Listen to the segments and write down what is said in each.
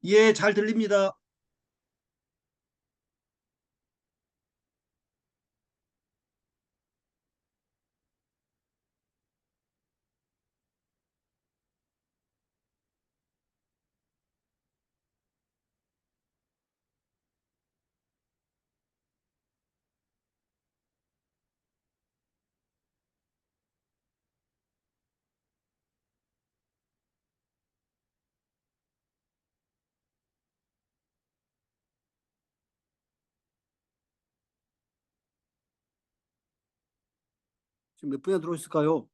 예, 잘 들립니다. 지금 몇 분이나 들어오셨을까요?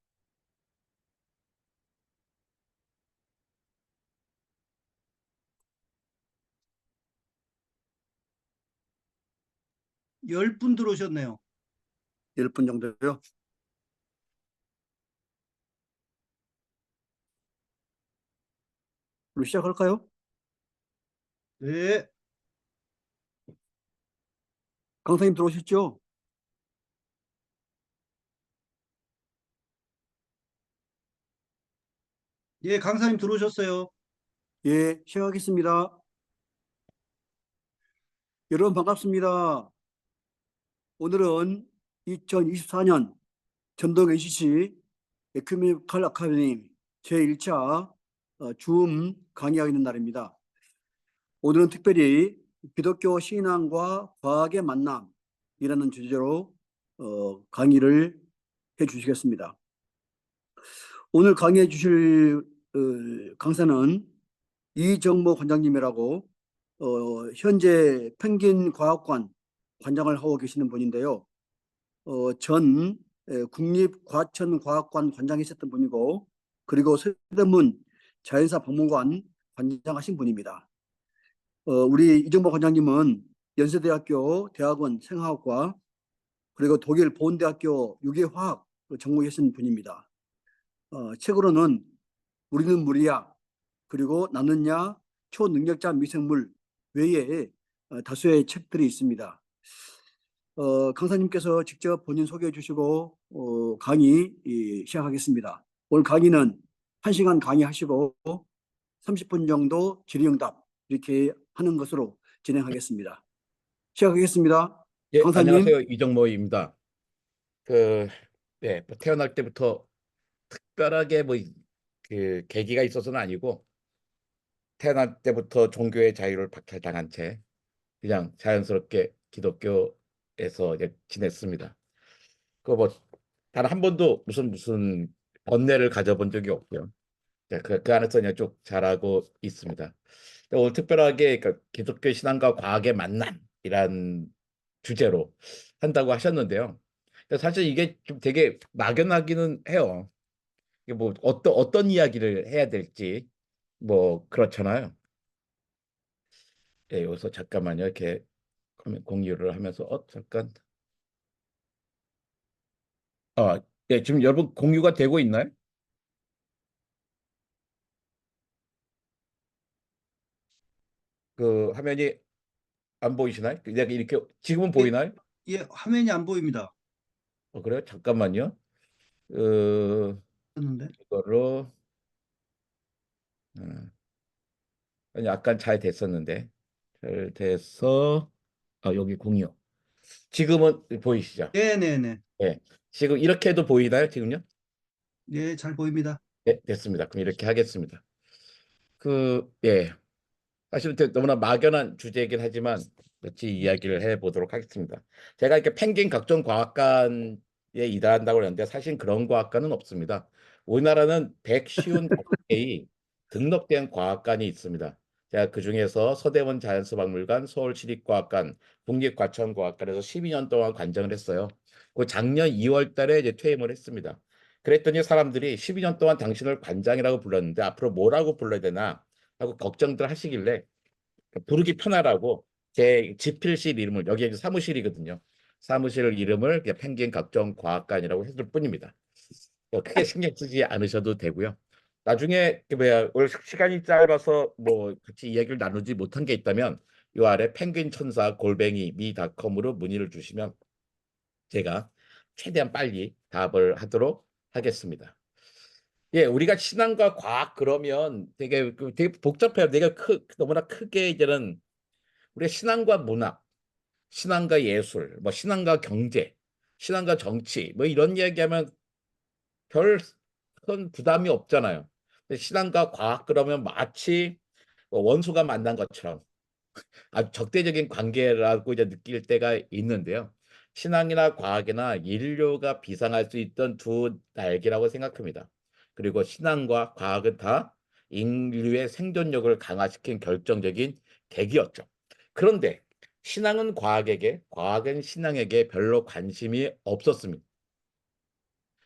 열 분 들어오셨네요. 10분 정도요. 그럼 시작할까요? 네, 강사님 들어오셨죠? 예, 강사님 들어오셨어요. 예, 시작하겠습니다. 여러분 반갑습니다. 오늘은 2024년 전동 NCC 에큐메니컬 아카데미 제1차 줌 강의하고 있는 날입니다. 오늘은 특별히 기독교 신앙과 과학의 만남이라는 주제로 강의를 해 주시겠습니다. 오늘 강의해 주실 강사는 이정모 관장님이라고 현재 펭귄 과학관 관장을 하고 계시는 분인데요. 전 국립과천과학관 관장이셨던 분이고, 그리고 서대문 자연사 박물관 관장하신 분입니다. 우리 이정모 관장님은 연세대학교 대학원 생화학과, 그리고 독일 보은대학교 유기화학 전공하신 분입니다. 책으로는 우리는 물이야, 그리고 나는야, 초능력자 미생물 외에 다수의 책들이 있습니다. 강사님께서 직접 본인 소개해 주시고 강의 시작하겠습니다. 오늘 강의는 1시간 강의하시고 30분 정도 질의응답 이렇게 하는 것으로 진행하겠습니다. 시작하겠습니다. 예, 강사님. 안녕하세요. 이정모입니다. 그, 네, 뭐 태어날 때부터 특별하게 뭐 그 계기가 있어서는 아니고 태어날 때부터 종교의 자유를 박탈당한 채 그냥 자연스럽게 기독교에서 이제 지냈습니다. 그 뭐 단 한 번도 무슨 번뇌를 가져본 적이 없고요. 네, 그 안에서 그냥 쭉 자라고 있습니다. 근데 오늘 특별하게 그러니까 기독교 신앙과 과학의 만남이란 주제로 한다고 하셨는데요. 근데 사실 이게 좀 되게 막연하기는 해요. 이게 뭐 어떤 이야기를 해야 될지 뭐 그렇잖아요. 예, 여기서 잠깐만요. 이렇게 공유를 하면서 잠깐. 예, 지금 여러분 공유가 되고 있나요? 그 화면이 안 보이시나요? 내가 이렇게 지금은 예, 보이나요? 예, 화면이 안 보입니다. 그래요? 잠깐만요. 어, 했는데. 이거로 음, 아니, 약간 잘 됐었는데 잘 돼서 여기 공유. 지금은 보이시죠? 네네네. 예. 지금 이렇게 해도 보이나요? 지금요? 예, 잘 보입니다. 네, 됐습니다. 그럼 이렇게 하겠습니다. 예. 사실은 너무나 막연한 주제이긴 하지만 같이 이야기를 해보도록 하겠습니다. 제가 이렇게 펭귄 각종 과학관에 일한다고 그러는데 사실 그런 과학관은 없습니다. 우리나라는 155개의 등록된 과학관이 있습니다. 제가 그중에서 서대문 자연수박물관, 서울시립과학관, 국립과천과학관에서 12년 동안 관장을 했어요. 그 작년 2월 달에 이제 퇴임을 했습니다. 그랬더니 사람들이 12년 동안 당신을 관장이라고 불렀는데 앞으로 뭐라고 불러야 되나 하고 걱정들 하시길래 부르기 편하라고 제 집필실 이름을 여기 이제 사무실이거든요. 사무실 이름을 그냥 펭귄 각종 과학관이라고 했을 뿐입니다. 크게 신경 쓰지 않으셔도 되고요. 나중에 그 뭐야 오늘 시간이 짧아서 뭐 같이 이야기를 나누지 못한 게 있다면 요 아래 펭귄 천사 골뱅이 미닷컴으로 문의를 주시면 제가 최대한 빨리 답을 하도록 하겠습니다. 예, 우리가 신앙과 과학 그러면 되게 복잡해요. 너무나 크게 이제는 우리가 신앙과 문학, 신앙과 예술, 뭐 신앙과 경제, 신앙과 정치, 뭐 이런 이야기하면 별 큰 부담이 없잖아요. 근데 신앙과 과학 그러면 마치 뭐 원수가 만난 것처럼 아주 적대적인 관계라고 이제 느낄 때가 있는데요. 신앙이나 과학이나 인류가 비상할 수 있던 두 날개라고 생각합니다. 그리고 신앙과 과학은 다 인류의 생존력을 강화시킨 결정적인 계기였죠. 그런데 신앙은 과학에게, 과학은 신앙에게 별로 관심이 없었습니다.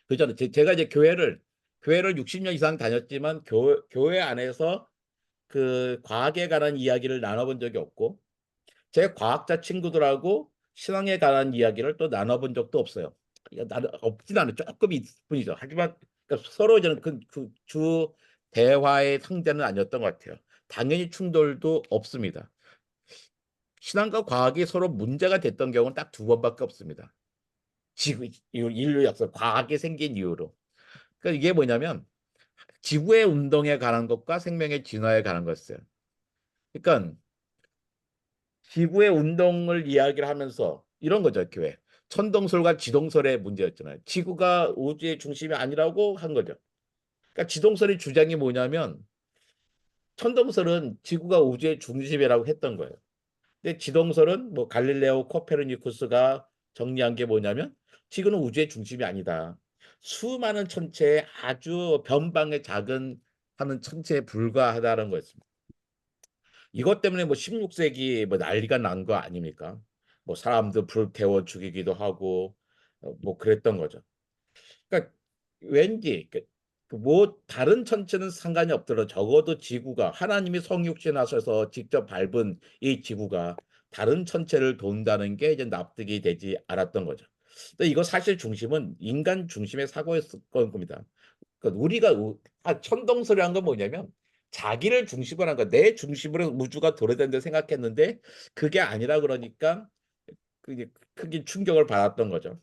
그잖아요. 제가 이제 교회를 60년 이상 다녔지만 교회 안에서 그 과학에 관한 이야기를 나눠본 적이 없고 제 과학자 친구들하고 신앙에 관한 이야기를 또 나눠본 적도 없어요. 나는 없진 않아요. 조금 있을 뿐이죠. 하지만 그러니까 서로 저는 주 대화의 상대는 아니었던 것 같아요. 당연히 충돌도 없습니다. 신앙과 과학이 서로 문제가 됐던 경우는 딱 두 번밖에 없습니다. 인류 역사, 과학이 생긴 이후로. 그러니까 이게 뭐냐면 지구의 운동에 관한 것과 생명의 진화에 관한 것이에요. 그러니까 지구의 운동을 이야기를 하면서 이런 거죠, 교회. 천동설과 지동설의 문제였잖아요. 지구가 우주의 중심이 아니라고 한 거죠. 그러니까 지동설의 주장이 뭐냐면 천동설은 지구가 우주의 중심이라고 했던 거예요. 근데 지동설은 뭐 갈릴레오 코페르니쿠스가 정리한 게 뭐냐면 지구는 우주의 중심이 아니다. 수많은 천체의 아주 변방의 작은 하는 천체에 불과하다는 거였습니다. 이것 때문에 뭐 16세기 뭐 난리가 난 거 아닙니까? 뭐 사람들 불태워 죽이기도 하고 뭐 그랬던 거죠. 그러니까 왠지 뭐 다른 천체는 상관이 없더라도 적어도 지구가 하나님이 성육신 하셔서 직접 밟은 이 지구가 다른 천체를 돈다는 게 이제 납득이 되지 않았던 거죠. 근데 이거 사실 중심은 인간 중심의 사고였을 겁니다. 그러니까 천동설이란 건 뭐냐면 자기를 중심으로 한 거, 내 중심으로 우주가 돌아다닌다 생각했는데 그게 아니라 그러니까 그게 크게 충격을 받았던 거죠.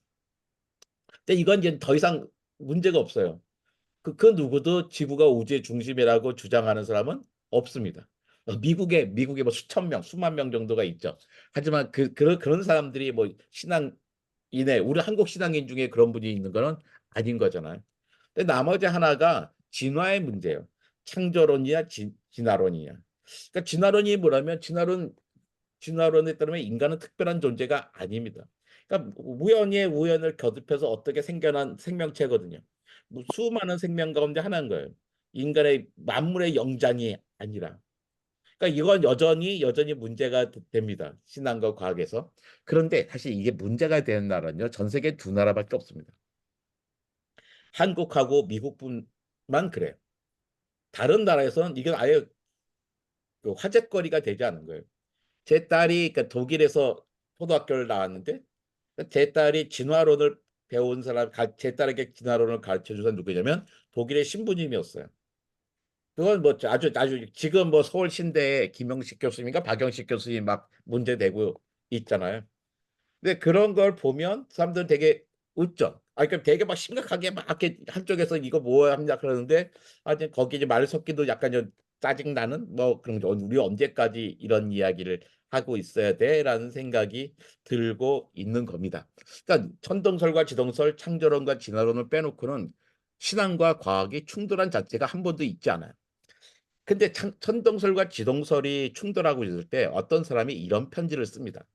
근데 이건 이제 더 이상 문제가 없어요. 그 누구도 지구가 우주의 중심이라고 주장하는 사람은 없습니다. 미국에 뭐 수천 명, 수만 명 정도가 있죠. 하지만 그런 사람들이 뭐 신앙인의 우리 한국 신앙인 중에 그런 분이 있는 거는 아닌 거잖아요. 근데 나머지 하나가 진화의 문제예요. 창조론이냐 진화론이냐. 그러니까 진화론이 뭐라면 진화론에 따르면 인간은 특별한 존재가 아닙니다. 그러니까 우연의 우연을 거듭해서 어떻게 생겨난 생명체거든요. 뭐 수많은 생명 가운데 하나인 거예요. 인간의 만물의 영장이 아니라. 그러니까 이건 여전히 문제가 됩니다. 신앙과 과학에서. 그런데 사실 이게 문제가 되는 나라는요. 전 세계 두 나라밖에 없습니다. 한국하고 미국뿐만 그래요. 다른 나라에서는 이건 아예 그 화제거리가 되지 않은 거예요. 제 딸이 그러니까 독일에서 초등학교를 나왔는데 제 딸이 진화론을 배운 사람, 제 딸에게 진화론을 가르쳐 준 사람 누구냐면 독일의 신부님이었어요. 그건 뭐 아주 지금 뭐 서울신대에 김영식 교수님인가 박영식 교수님 막 문제되고 있잖아요. 근데 그런 걸 보면 사람들은 되게 웃죠. 그러니까 되게 막 심각하게 막 이렇게 한쪽에서 이거 뭐 하냐 그러는데 이제 거기 이제 말 섞기도 약간 좀 짜증 나는 뭐 그런 거 우리 언제까지 이런 이야기를 하고 있어야 돼라는 생각이 들고 있는 겁니다. 그러니까 천동설과 지동설, 창조론과 진화론을 빼놓고는 신앙과 과학이 충돌한 자체가 한 번도 있지 않아요. 근데 천동설과 지동설이 충돌하고 있을 때 어떤 사람이 이런 편지를 씁니다.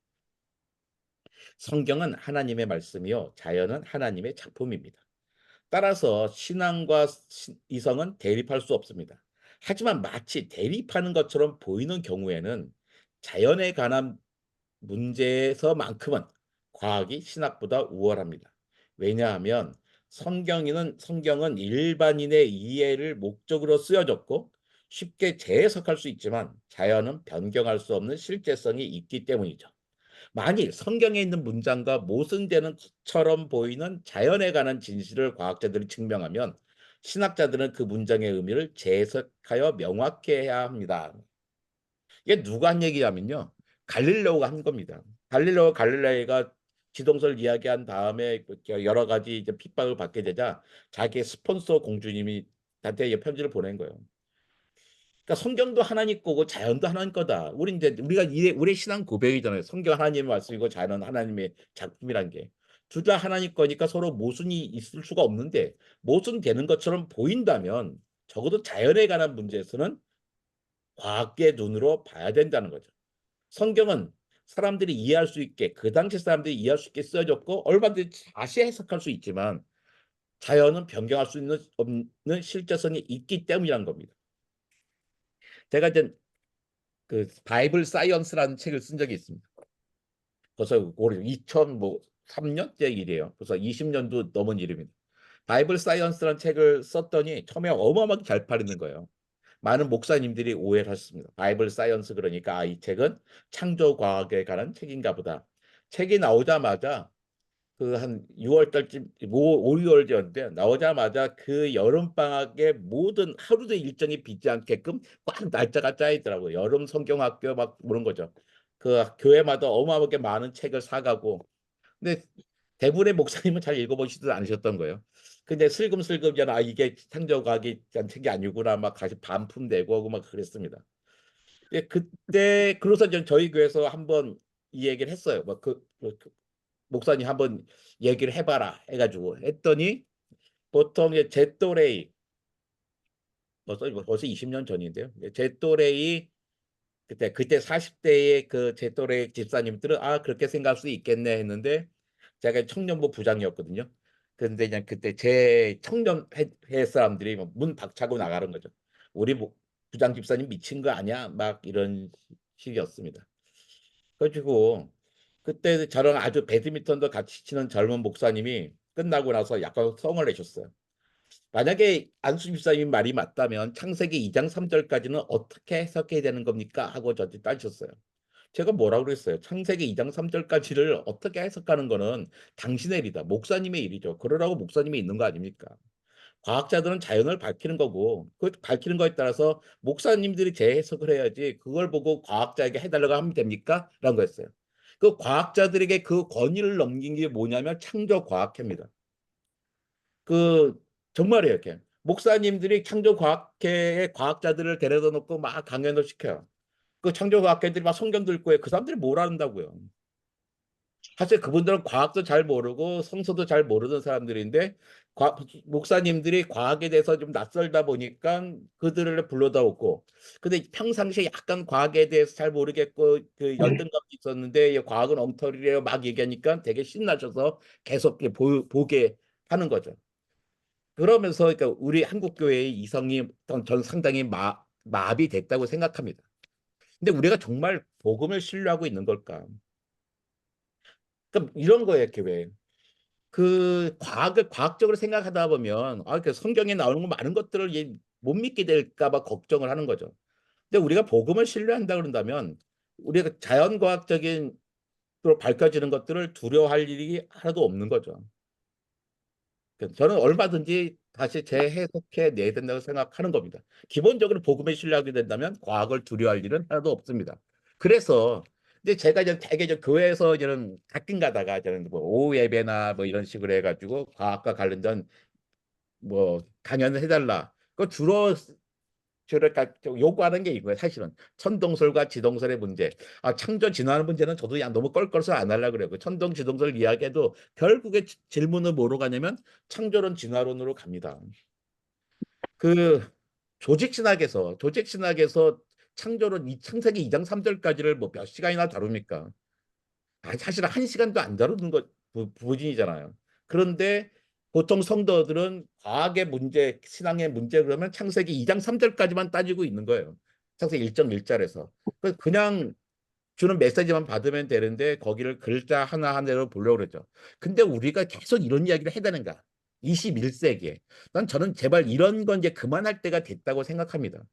성경은 하나님의 말씀이요, 자연은 하나님의 작품입니다. 따라서 신앙과 이성은 대립할 수 없습니다. 하지만 마치 대립하는 것처럼 보이는 경우에는 자연에 관한 문제에서만큼은 과학이 신학보다 우월합니다. 왜냐하면 성경은 일반인의 이해를 목적으로 쓰여졌고 쉽게 재해석할 수 있지만 자연은 변경할 수 없는 실제성이 있기 때문이죠. 만일 성경에 있는 문장과 모순되는 것처럼 보이는 자연에 관한 진실을 과학자들이 증명하면 신학자들은 그 문장의 의미를 재해석하여 명확해야 합니다. 이게 누가 한 얘기냐면요. 갈릴레오가 한 겁니다. 갈릴레이가 지동설 이야기한 다음에 여러 가지 이제 핍박을 받게 되자 자기의 스폰서 공주님이 단테에게 편지를 보낸 거예요. 그러니까 성경도 하나님 거고 자연도 하나님 거다. 우리 이제 우리가 우리 신앙 고백이잖아요. 성경 하나님의 말씀이고 자연은 하나님의 작품이란 게. 둘 다 하나님 거니까 서로 모순이 있을 수가 없는데 모순되는 것처럼 보인다면 적어도 자연에 관한 문제에서는 과학의 눈으로 봐야 된다는 거죠. 성경은 사람들이 이해할 수 있게 그 당시 사람들이 이해할 수 있게 써졌고 얼마든지 다시 해석할 수 있지만 자연은 변경할 수 있는 없는 실제성이 있기 때문이란 겁니다. 제가 이제 그 바이블 사이언스라는 책을 쓴 적이 있습니다. 벌써 올해 2003년째 일이에요. 벌써 20년도 넘은 일입니다. 바이블 사이언스라는 책을 썼더니 처음에 어마어마하게 잘 팔리는 거예요. 많은 목사님들이 오해를 하셨습니다. 바이블 사이언스 그러니까 이 책은 창조 과학에 관한 책인가 보다. 책이 나오자마자 그 한 6월 달쯤 5, 6월이었는데 나오자마자 그 여름 방학에 모든 하루도 일정이 비지 않게끔 꽉 날짜가 짜 있더라고요. 여름 성경학교 막 그런 거죠. 그 교회마다 어마어마하게 많은 책을 사가고 근데 대부분의 목사님은 잘 읽어보시지도 않으셨던 거예요. 근데 슬금슬금 저는 이게 창조과학이 책이 아니구나 막 다시 반품되고 하고 막 그랬습니다. 그때 그래서 저희 교회에서 한번 이 얘기를 했어요. 목사님 한번 얘기를 해봐라 해가지고 했더니 보통 제 또래이 벌써 20년 전인데요. 제 또래이 그때 40대의 그 제 또래 집사님들은 그렇게 생각할 수 있겠네 했는데 제가 청년부 부장이었거든요. 근데 그냥 그때 제 청년회 사람들이 문 박차고 나가는 거죠. 우리 부장 집사님 미친 거 아니야? 막 이런 식이었습니다. 그래가지고 그때 저랑 아주 배드민턴도 같이 치는 젊은 목사님이 끝나고 나서 약간 성을 내셨어요. 만약에 안수 집사님 말이 맞다면 창세기 2장 3절까지는 어떻게 해석해야 되는 겁니까? 하고 저한테 따지셨어요. 제가 뭐라고 그랬어요? 창세기 2장 3절까지를 어떻게 해석하는 거는 당신의 일이다. 목사님의 일이죠. 그러라고 목사님이 있는 거 아닙니까? 과학자들은 자연을 밝히는 거고 그 밝히는 거에 따라서 목사님들이 재해석을 해야지 그걸 보고 과학자에게 해달라고 하면 됩니까? 라는 거였어요. 그 과학자들에게 그 권위를 넘긴 게 뭐냐면 창조과학회입니다. 그 정말이에요. 이렇게 목사님들이 창조과학회의 과학자들을 데려다 놓고 막 강연을 시켜요. 그 창조과학회들이 막 성경도 읽고 그 사람들이 뭘 안다고요. 사실 그분들은 과학도 잘 모르고 성서도 잘 모르는 사람들인데 목사님들이 과학에 대해서 좀 낯설다 보니까 그들을 불러다 오고 근데 평상시에 약간 과학에 대해서 잘 모르겠고 그 열등감이 있었는데 과학은 엉터리래요 막 얘기하니까 되게 신나셔서 계속 보게 하는 거죠. 그러면서 그러니까 우리 한국 교회의 이성이 전 상당히 마비 됐다고 생각합니다. 근데 우리가 정말 복음을 신뢰하고 있는 걸까? 그러니까 이런 거예요, 교회. 그 과학을 과학적으로 생각하다 보면 그 성경에 나오는 거 많은 것들을 못 믿게 될까 봐 걱정을 하는 거죠. 근데 우리가 복음을 신뢰한다 그런다면 우리가 자연과학적인 으로 밝혀지는 것들을 두려워할 일이 하나도 없는 거죠. 저는 얼마든지 다시 재해석해 내야 된다고 생각하는 겁니다. 기본적으로 복음에 신뢰하게 된다면 과학을 두려워할 일은 하나도 없습니다. 그래서 이제 제가 이제 되게 교회에서 저는 가끔 가다가 저는 뭐 오후 예배나 뭐 이런 식으로 해가지고 과학과 관련된 뭐 강연을 해달라. 그 주로 요구하는 게 이거예요. 사실은 천동설과 지동설의 문제. 창조 진화하는 문제는 저도 그냥 너무 껄껄해서 안 하려고 그래요. 그 천동 지동설 이야기해도 결국에 질문은 뭐로 가냐면 창조론 진화론으로 갑니다. 그 조직신학에서 창조론 창세기 2장 3절까지를 뭐 몇 시간이나 다룹니까? 사실 한 시간도 안 다루는 것 부분이잖아요. 그런데 보통 성도들은 과학의 문제, 신앙의 문제 그러면 창세기 2장 3절까지만 따지고 있는 거예요. 창세기 1장 1절에서. 그냥 주는 메시지만 받으면 되는데 거기를 글자 하나하나로 보려고 그러죠. 근데 우리가 계속 이런 이야기를 해야 되는가? 21세기에. 저는 제발 이런 건 이제 그만할 때가 됐다고 생각합니다.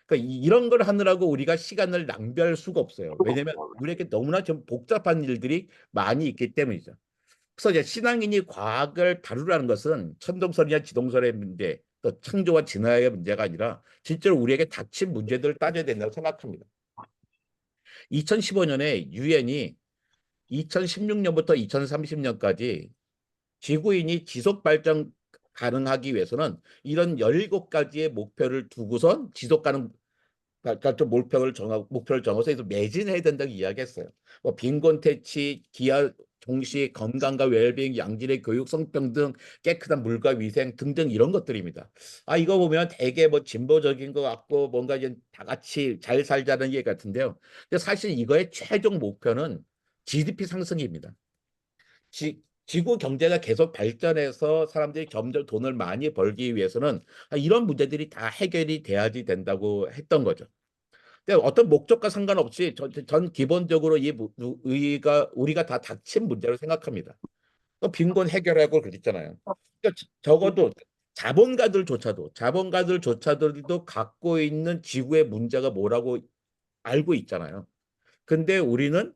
그러니까 이런 걸 하느라고 우리가 시간을 낭비할 수가 없어요. 왜냐하면 우리에게 너무나 좀 복잡한 일들이 많이 있기 때문이죠. 그래서 이제 신앙인이 과학을 다루라는 것은 천동설이나 지동설의 문제, 또 창조와 진화의 문제가 아니라 실제로 우리에게 닥친 문제들을 따져야 된다고 생각합니다. 2015년에 유엔이 2016년부터 2030년까지 지구인이 지속 발전 가능하기 위해서는 이런 17가지의 목표를 두고선 지속 가능 그러니까 좀 목표를 정해서 해서 매진해야 된다고 이야기했어요. 뭐 빈곤 퇴치, 기아 종식, 건강과 웰빙, 양질의 교육, 성평등, 깨끗한 물과 위생 등등 이런 것들입니다. 이거 보면 되게 뭐 진보적인 것 같고 뭔가 이제 다 같이 잘 살자는 얘기 같은데요. 근데 사실 이거의 최종 목표는 GDP 상승입니다. 지구 경제가 계속 발전해서 사람들이 점점 돈을 많이 벌기 위해서는 이런 문제들이 다 해결이 돼야지 된다고 했던 거죠. 근데 어떤 목적과 상관없이 전 기본적으로 우리가 다 닥친 문제로 생각합니다. 또 빈곤 해결하고 그랬잖아요. 그러니까 적어도 자본가들조차도 갖고 있는 지구의 문제가 뭐라고 알고 있잖아요. 근데 우리는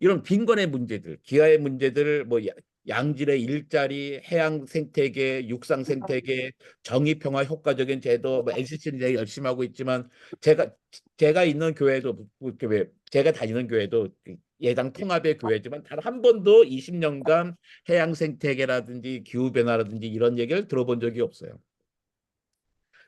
이런 빈곤의 문제들, 기아의 문제들, 뭐 양질의 일자리, 해양 생태계, 육상 생태계, 정의 평화 효과적인 제도, 뭐 NCC는 되게 열심히 하고 있지만 제가 있는 교회도 제가 다니는 교회도 예당 통합의 교회지만 단 한 번도 20년간 해양 생태계라든지 기후 변화라든지 이런 얘기를 들어본 적이 없어요.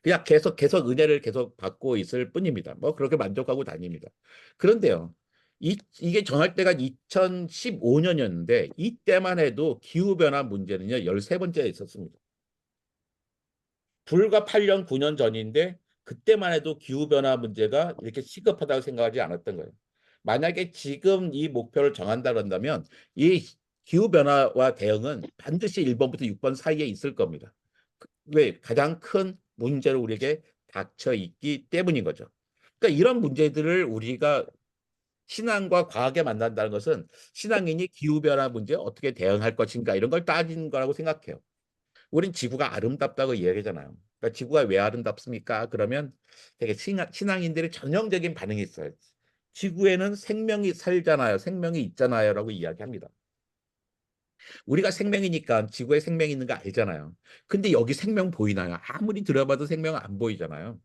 그냥 계속 은혜를 계속 받고 있을 뿐입니다. 뭐 그렇게 만족하고 다닙니다. 그런데요, 이게 정할 때가 2015년이었는데 이때만 해도 기후변화 문제는요 13번째에 있었습니다. 불과 8년, 9년 전인데 그때만 해도 기후변화 문제가 이렇게 시급하다고 생각하지 않았던 거예요. 만약에 지금 이 목표를 정한다 그런다면 이 기후변화와 대응은 반드시 1번부터 6번 사이에 있을 겁니다. 왜? 가장 큰 문제로 우리에게 닥쳐 있기 때문인 거죠. 그러니까 이런 문제들을 우리가 신앙과 과학에 만난다는 것은 신앙인이 기후변화 문제에 어떻게 대응할 것인가 이런 걸 따지는 거라고 생각해요. 우린 지구가 아름답다고 이야기하잖아요. 그러니까 지구가 왜 아름답습니까? 그러면 되게 신앙인들의 전형적인 반응이 있어요. 지구에는 생명이 살잖아요. 생명이 있잖아요. 라고 이야기합니다. 우리가 생명이니까 지구에 생명이 있는 거 알잖아요. 근데 여기 생명 보이나요? 아무리 들어봐도 생명 안 보이잖아요.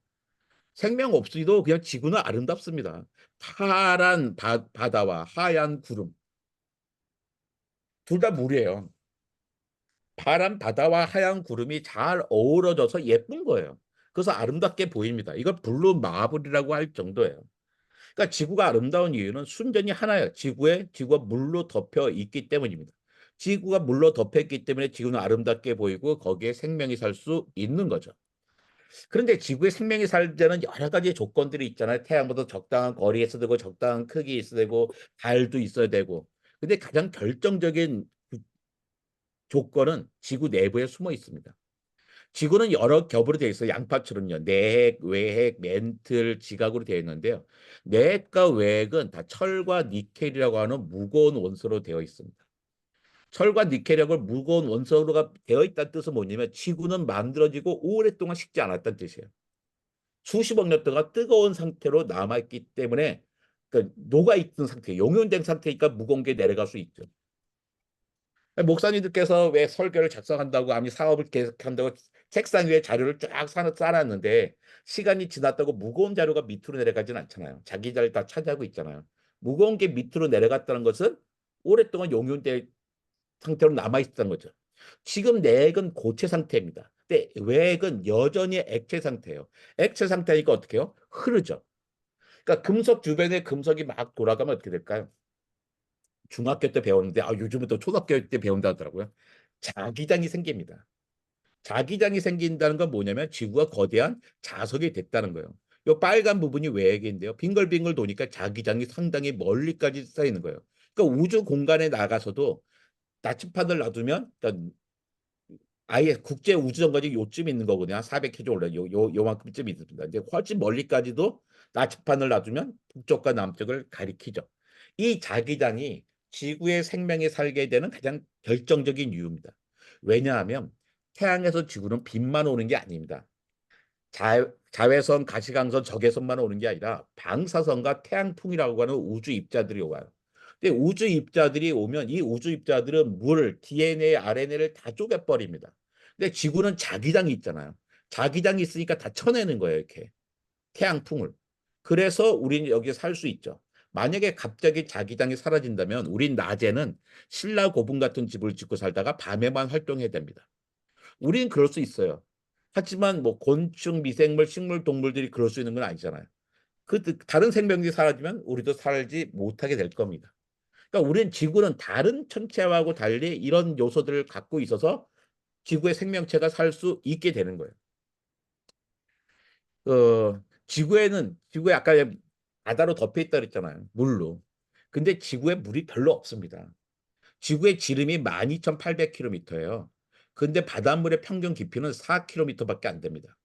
생명 없이도 그냥 지구는 아름답습니다. 파란 바다와 하얀 구름. 둘 다 물이에요. 파란 바다와 하얀 구름이 잘 어우러져서 예쁜 거예요. 그래서 아름답게 보입니다. 이걸 블루 마블이라고 할 정도예요. 그러니까 지구가 아름다운 이유는 순전히 하나예요. 지구가 물로 덮여 있기 때문입니다. 지구가 물로 덮여 있기 때문에 지구는 아름답게 보이고 거기에 생명이 살 수 있는 거죠. 그런데 지구에 생명이 살자는 여러 가지 조건들이 있잖아요. 태양보다 적당한 거리에 있어야 되고 적당한 크기에 있어야 되고 달도 있어야 되고. 근데 가장 결정적인 조건은 지구 내부에 숨어 있습니다. 지구는 여러 겹으로 되어 있어요. 양파처럼요. 내핵, 외핵, 멘틀, 지각으로 되어 있는데요. 내핵과 외핵은 다 철과 니켈이라고 하는 무거운 원소로 되어 있습니다. 철과 니켈하고 무거운 원소가 되어 있다는 뜻은 뭐냐면 지구는 만들어지고 오랫동안 식지 않았다는 뜻이에요. 수십억 년 동안 뜨거운 상태로 남아있기 때문에 그러니까 녹아있는 상태, 용연된 상태니까 무거운 게 내려갈 수 있죠. 목사님들께서 왜 설교를 작성한다고 아니 사업을 계속한다고 책상 위에 자료를 쫙 쌓아놨는데 시간이 지났다고 무거운 자료가 밑으로 내려가진 않잖아요. 자기 자리를 다 차지하고 있잖아요. 무거운 게 밑으로 내려갔다는 것은 오랫동안 용연된 상태로 남아있다는 거죠. 지금 내액은 고체 상태입니다. 근데 외액은 여전히 액체 상태예요. 액체 상태니까 어떻게 해요? 흐르죠. 그러니까 금속 주변에 금속이 막 돌아가면 어떻게 될까요? 중학교 때 배웠는데 요즘은 또 초등학교 때 배운다 하더라고요. 자기장이 생깁니다. 자기장이 생긴다는 건 뭐냐면 지구가 거대한 자석이 됐다는 거예요. 이 빨간 부분이 외액인데요. 빙글빙글 도니까 자기장이 상당히 멀리까지 쌓이는 거예요. 그러니까 우주 공간에 나가서도 나침판을 놔두면 그러니까 아예 국제 우주정거장이 요쯤 있는 거거든요. 400km 올라 요만큼쯤 있습니다. 이제 훨씬 멀리까지도 나침판을 놔두면 북쪽과 남쪽을 가리키죠. 이 자기장이 지구의 생명이 살게 되는 가장 결정적인 이유입니다. 왜냐하면 태양에서 지구는 빛만 오는 게 아닙니다. 자외선, 가시광선, 적외선만 오는 게 아니라 방사선과 태양풍이라고 하는 우주 입자들이 와요. 근데 우주 입자들이 오면 이 우주 입자들은 물, DNA, RNA를 다 쪼개버립니다. 근데 지구는 자기장이 있잖아요. 자기장이 있으니까 다 쳐내는 거예요, 이렇게. 태양풍을. 그래서 우리는 여기에 살 수 있죠. 만약에 갑자기 자기장이 사라진다면 우린 낮에는 신라 고분 같은 집을 짓고 살다가 밤에만 활동해야 됩니다. 우리는 그럴 수 있어요. 하지만 뭐 곤충, 미생물, 식물, 동물들이 그럴 수 있는 건 아니잖아요. 다른 생명들이 사라지면 우리도 살지 못하게 될 겁니다. 그러니까 우리는 지구는 다른 천체하고 달리 이런 요소들을 갖고 있어서 지구의 생명체가 살 수 있게 되는 거예요. 지구에 아까 바다로 덮여 있다 그랬잖아요. 물로. 근데 지구에 물이 별로 없습니다. 지구의 지름이 12,800km예요. 근데 바닷물의 평균 깊이는 4km밖에 안 됩니다.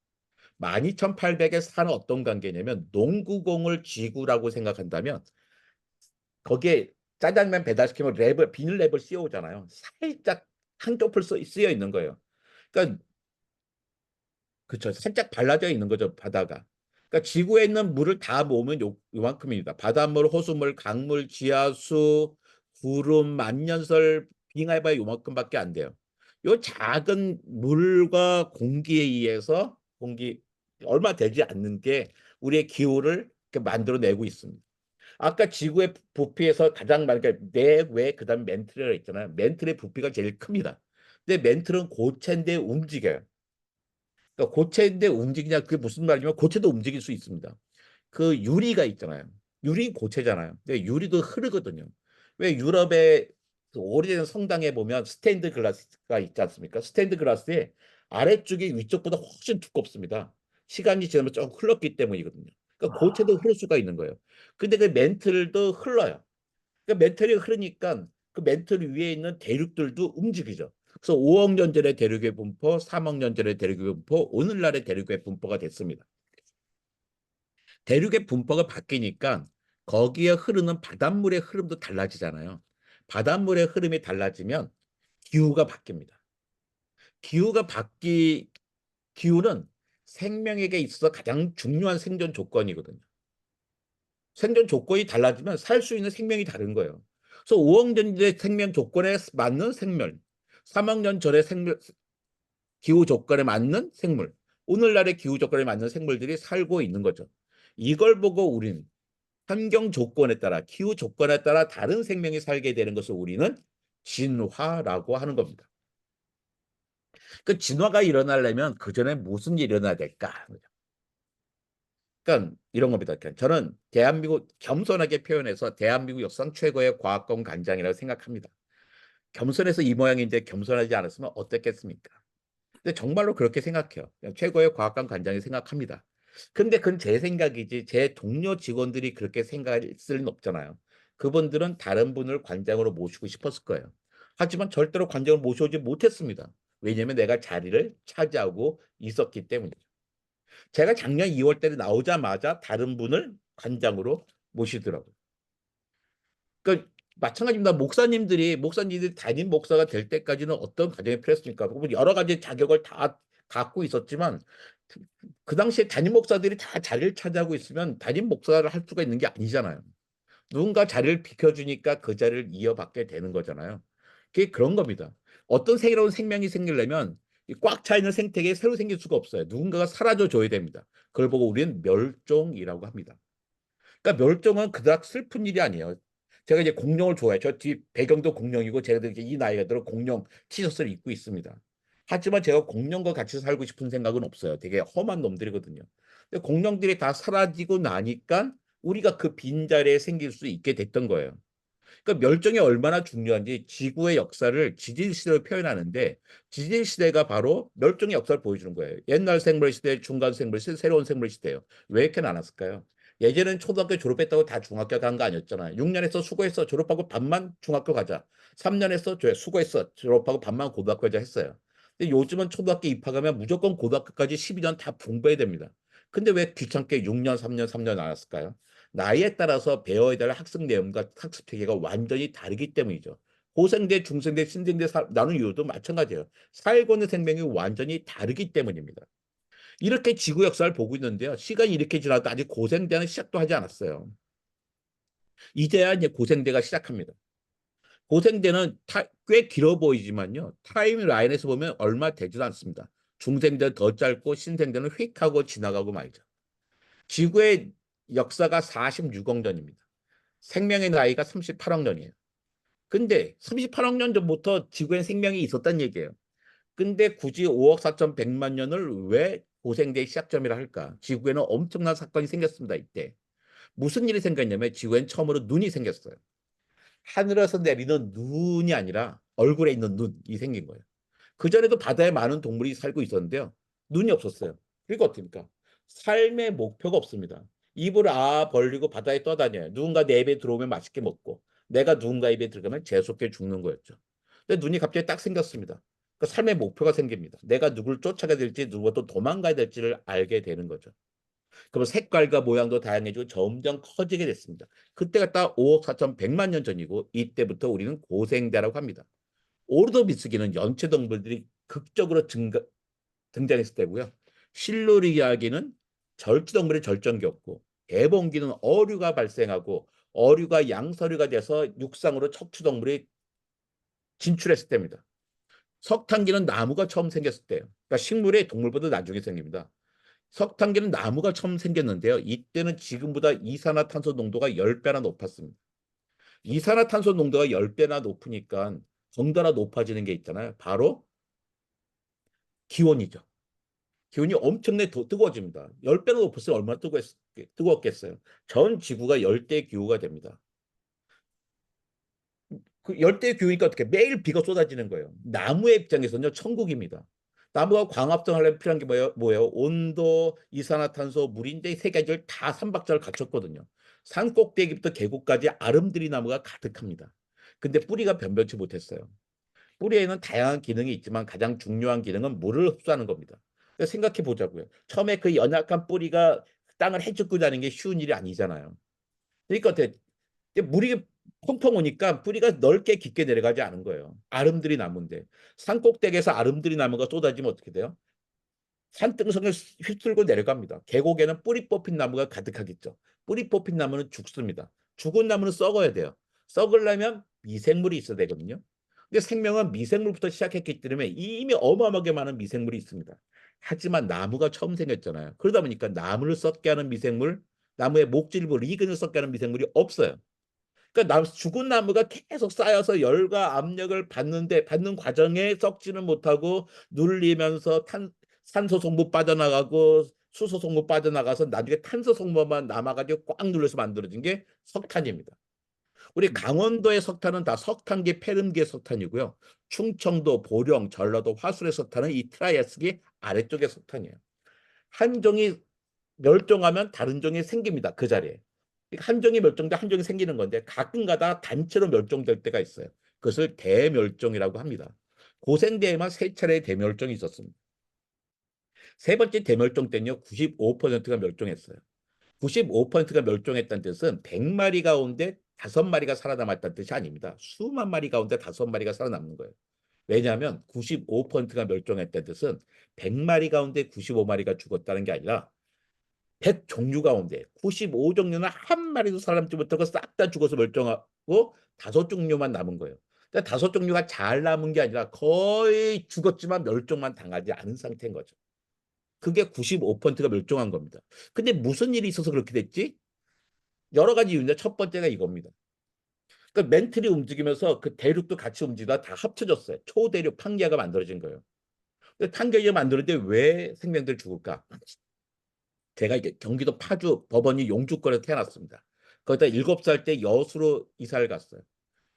12,800에 4는 어떤 관계냐면 농구공을 지구라고 생각한다면 거기에 짜장면 배달시키면 비닐 랩을 씌워오잖아요. 살짝 한쪽을 쓰여 있는 거예요. 그러니까 그쵸. 살짝 발라져 있는 거죠, 바다가. 그러니까 지구에 있는 물을 다 모으면 요만큼입니다. 바닷물, 호수물, 강물, 지하수, 구름, 만년설, 빙하해봐야 요만큼밖에 안 돼요. 요 작은 물과 공기에 의해서 얼마 되지 않는 게 우리의 기후를 이렇게 만들어내고 있습니다. 아까 지구의 부피에서 가장 많은 게 내외 그다음 멘틀이라 있잖아요. 멘틀의 부피가 제일 큽니다. 근데 멘틀은 고체인데 움직여요. 그러니까 고체인데 움직이냐 그게 무슨 말이냐면 고체도 움직일 수 있습니다. 그 유리가 있잖아요. 유리 고체잖아요. 근데 유리도 흐르거든요. 왜 유럽의 그 오래된 성당에 보면 스테인드 글라스가 있지 않습니까? 스테인드 글라스의 아래쪽이 위쪽보다 훨씬 두껍습니다. 시간이 지나면 좀 흘렀기 때문이거든요. 그러니까 고체도 흐를 수가 있는 거예요. 근데 그 멘틀도 흘러요. 그러니까 멘틀이 흐르니까 그 멘틀 위에 있는 대륙들도 움직이죠. 그래서 5억 년 전의 대륙의 분포, 3억 년 전의 대륙의 분포, 오늘날의 대륙의 분포가 됐습니다. 대륙의 분포가 바뀌니까 거기에 흐르는 바닷물의 흐름도 달라지잖아요. 바닷물의 흐름이 달라지면 기후가 바뀝니다. 기후가 바뀌 기후는 생명에게 있어서 가장 중요한 생존 조건이거든요. 생존 조건이 달라지면 살 수 있는 생명이 다른 거예요. 그래서 5억 년의 생명 조건에 맞는 생물, 3억 년 전의 기후 조건에 맞는 생물, 오늘날의 기후 조건에 맞는 생물들이 살고 있는 거죠. 이걸 보고 우리는 환경 조건에 따라, 기후 조건에 따라 다른 생명이 살게 되는 것을 우리는 진화라고 하는 겁니다. 그 진화가 일어나려면 그 전에 무슨 일이 일어나야 될까? 그러니까 이런 겁니다. 저는 대한민국 겸손하게 표현해서 대한민국 역사상 최고의 과학권 간장이라고 생각합니다. 겸손해서 이 모양인데 겸손하지 않았으면 어땠겠습니까? 근데 정말로 그렇게 생각해요. 최고의 과학관 관장이 생각합니다. 근데 그건 제 생각이지 제 동료 직원들이 그렇게 생각할 수는 없잖아요. 그분들은 다른 분을 관장으로 모시고 싶었을 거예요. 하지만 절대로 관장을 모셔오지 못했습니다. 왜냐하면 내가 자리를 차지하고 있었기 때문이죠. 제가 작년 2월 달에 나오자마자 다른 분을 관장으로 모시더라고요. 그러니까 마찬가지입니다. 목사님들이 담임 목사가 될 때까지는 어떤 과정이 필요했습니까? 여러 가지 자격을 다 갖고 있었지만 그 당시에 담임 목사들이 다 자리를 차지하고 있으면 담임 목사를 할 수가 있는 게 아니잖아요. 누군가 자리를 비켜주니까 그 자리를 이어받게 되는 거잖아요. 그게 그런 겁니다. 어떤 새로운 생명이 생기려면 꽉 차 있는 생태계에 새로 생길 수가 없어요. 누군가가 사라져 줘야 됩니다. 그걸 보고 우리는 멸종이라고 합니다. 그러니까 멸종은 그닥 슬픈 일이 아니에요. 제가 이제 공룡을 좋아해요. 저 뒤 배경도 공룡이고 제가 이렇게 이 나이가 들어 공룡 티셔츠를 입고 있습니다. 하지만 제가 공룡과 같이 살고 싶은 생각은 없어요. 되게 험한 놈들이거든요. 근데 공룡들이 다 사라지고 나니까 우리가 그 빈자리에 생길 수 있게 됐던 거예요. 그러니까 멸종이 얼마나 중요한지 지구의 역사를 지질 시대로 표현하는데 지질 시대가 바로 멸종의 역사를 보여주는 거예요. 옛날 생물 시대, 중간 생물 시대, 새로운 생물 시대예요. 왜 이렇게 나눴을까요? 예전에는 초등학교 졸업했다고 다 중학교 간 거 아니었잖아요. 6년에서 수고했어. 졸업하고 반만 중학교 가자. 3년에서 수고했어. 졸업하고 반만 고등학교 가자 했어요. 근데 요즘은 초등학교 입학하면 무조건 고등학교까지 12년 다 공부해야 됩니다. 근데 왜 귀찮게 6년, 3년, 3년 나눴을까요? 나이에 따라서 배워야 될 학습 내용과 학습 체계가 완전히 다르기 때문이죠. 고생대, 중생대, 신생대 나눈 이유도 마찬가지예요. 살고 있는 생명이 완전히 다르기 때문입니다. 이렇게 지구 역사를 보고 있는데요. 시간이 이렇게 지나도 아직 고생대는 시작도 하지 않았어요. 이제야 이제 고생대가 시작합니다. 고생대는 꽤 길어 보이지만요. 타임라인에서 보면 얼마 되지도 않습니다. 중생대는 더 짧고 신생대는 휙 하고 지나가고 말이죠. 지구의 역사가 46억 년입니다. 생명의 나이가 38억 년이에요. 근데 38억 년 전부터 지구엔 생명이 있었단 얘기예요. 근데 굳이 5억 4,100만 년을 왜 고생대의 시작점이라 할까? 지구에는 엄청난 사건이 생겼습니다. 이때. 무슨 일이 생겼냐면 지구엔 처음으로 눈이 생겼어요. 하늘에서 내리는 눈이 아니라 얼굴에 있는 눈이 생긴 거예요. 그전에도 바다에 많은 동물이 살고 있었는데요. 눈이 없었어요. 그러니까 어떻습니까? 삶의 목표가 없습니다. 입을 벌리고 바다에 떠다녀요. 누군가 내 입에 들어오면 맛있게 먹고 내가 누군가 입에 들어가면 재수없게 죽는 거였죠. 근데 눈이 갑자기 딱 생겼습니다. 그 삶의 목표가 생깁니다. 내가 누굴 쫓아가야 될지 누가 또 도망가야 될지를 알게 되는 거죠. 그러면 색깔과 모양도 다양해지고 점점 커지게 됐습니다. 그때가 딱 5억 4,100만 년 전이고 이때부터 우리는 고생대라고 합니다. 오르도비스기는 연체동물들이 극적으로 등장했을 때고요. 실루리아기는 절지동물의 절정기였고 대봉기는 어류가 발생하고 어류가 양서류가 돼서 육상으로 척추동물이 진출했을 때입니다. 석탄기는 나무가 처음 생겼을 때예요. 그러니까 식물이 동물보다 나중에 생깁니다. 석탄기는 나무가 처음 생겼는데요. 이때는 지금보다 이산화탄소 농도가 10배나 높았습니다. 이산화탄소 농도가 10배나 높으니까 덩달아 높아지는 게 있잖아요. 바로 기온이죠. 기온이 엄청나게 뜨거워집니다. 10배나 높았으면 얼마나 뜨거웠겠어요. 전 지구가 열대 기후가 됩니다. 그 열대 기후니까 어떻게 매일 비가 쏟아지는 거예요. 나무의 입장에서는요, 천국입니다. 나무가 광합성 하려면 필요한 게 뭐예요? 온도, 이산화탄소, 물인데 세 가지를 다 삼박자를 갖췄거든요. 산 꼭대기부터 계곡까지 아름드리 나무가 가득합니다. 근데 뿌리가 변변치 못했어요. 뿌리에는 다양한 기능이 있지만 가장 중요한 기능은 물을 흡수하는 겁니다. 생각해 보자고요. 처음에 그 연약한 뿌리가 땅을 헤집고 다니는 게 쉬운 일이 아니잖아요. 그러니까 물이 펑펑 오니까 뿌리가 넓게 깊게 내려가지 않은 거예요. 아름드리 나무인데 산꼭대기에서 아름드리 나무가 쏟아지면 어떻게 돼요? 산등성을 휩쓸고 내려갑니다. 계곡에는 뿌리 뽑힌 나무가 가득하겠죠. 뿌리 뽑힌 나무는 죽습니다. 죽은 나무는 썩어야 돼요. 썩으려면 미생물이 있어야 되거든요. 근데 생명은 미생물부터 시작했기 때문에 이미 어마어마하게 많은 미생물이 있습니다. 하지만 나무가 처음 생겼잖아요. 그러다 보니까 나무를 썩게 하는 미생물, 나무의 목질부 리근을 썩게 하는 미생물이 없어요. 그러니까 죽은 나무가 계속 쌓여서 열과 압력을 받는 과정에 썩지는 못하고 눌리면서 산소 성분 빠져나가고 수소 성분 빠져나가서 나중에 탄소 성분만 남아가지고 꽉 눌러서 만들어진 게 석탄입니다. 우리 강원도의 석탄은 다 석탄기, 폐름기의 석탄이고요. 충청도, 보령, 전라도, 화순의 석탄은 이 트라이아스기 아래쪽의 석탄이에요. 한 종이 멸종하면 다른 종이 생깁니다. 그 자리에. 한 종이 멸종돼 한 종이 생기는 건데 가끔가다 단체로 멸종될 때가 있어요. 그것을 대멸종이라고 합니다. 고생대에만 3차례의 대멸종이 있었습니다. 세 번째 대멸종 때는요. 95%가 멸종했어요. 95%가 멸종했다는 뜻은 100마리 가운데 5마리가 살아남았다는 뜻이 아닙니다. 수만 마리 가운데 5마리가 살아남는 거예요. 왜냐하면 95%가 멸종했다는 뜻은 100마리 가운데 95마리가 죽었다는 게 아니라 100종류 가운데 95종류는 한 마리도 살아남지 못하고 싹 다 죽어서 멸종하고 5종류만 남은 거예요. 그러니까 5종류가 잘 남은 게 아니라 거의 죽었지만 멸종만 당하지 않은 상태인 거죠. 그게 95%가 멸종한 겁니다. 근데 무슨 일이 있어서 그렇게 됐지? 여러 가지 이유인데 첫 번째가 이겁니다. 그러니까 멘틀이 움직이면서 그 대륙도 같이 움직이다 다 합쳐졌어요. 초대륙 판기아가 만들어진 거예요. 근데 판기아가 만들었는데 왜 생명들 죽을까? 제가 이제 경기도 파주 법원이 용주권에서 태어났습니다. 거기다 7살 때 여수로 이사를 갔어요.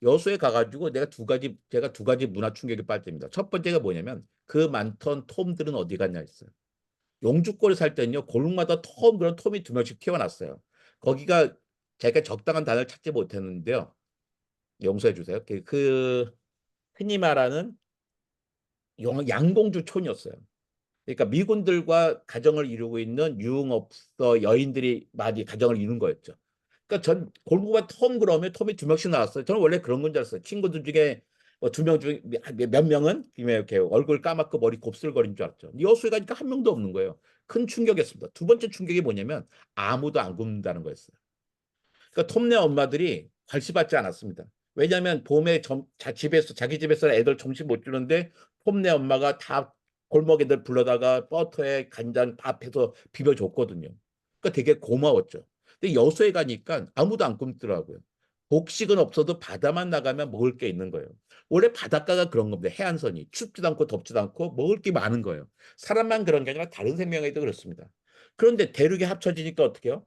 여수에 가가지고 제가 두 가지 문화 충격에 빠집니다. 첫 번째가 뭐냐면 그 많던 톰들은 어디 갔냐 했어요. 용주권에 살 때는요, 골목마다 그런 톰이 2명씩 튀어났어요. 거기가 제가 적당한 단어를 찾지 못했는데요. 용서해 주세요. 흔히 말하는 양공주촌이었어요. 그러니까 미군들과 가정을 이루고 있는 유흥업소 여인들이 많이 가정을 이룬 거였죠. 그러니까 전 골목만 톰 그러면 톰이 2명씩 나왔어요. 저는 원래 그런 건 줄 알았어요. 친구들 중에 2명 중에 몇 명은 이렇게 얼굴 까맣고 머리 곱슬거린 줄 알았죠. 여수에 가니까 한 명도 없는 거예요. 큰 충격이었습니다. 두 번째 충격이 뭐냐면 아무도 안 굶는다는 거였어요. 그러니까 톰네 엄마들이 괄시받지 않았습니다. 왜냐하면 봄에 자기 집에서 애들 점심 못 주는데 톰네 엄마가 다 골목 애들 불러다가 버터에 간장 밥해서 비벼줬거든요. 그러니까 되게 고마웠죠. 근데 여수에 가니까 아무도 안 굶더라고요. 곡식은 없어도 바다만 나가면 먹을 게 있는 거예요. 원래 바닷가가 그런 겁니다. 해안선이 춥지도 않고 덥지도 않고 먹을 게 많은 거예요. 사람만 그런 게 아니라 다른 생명에도 그렇습니다. 그런데 대륙이 합쳐지니까 어떻게 해요?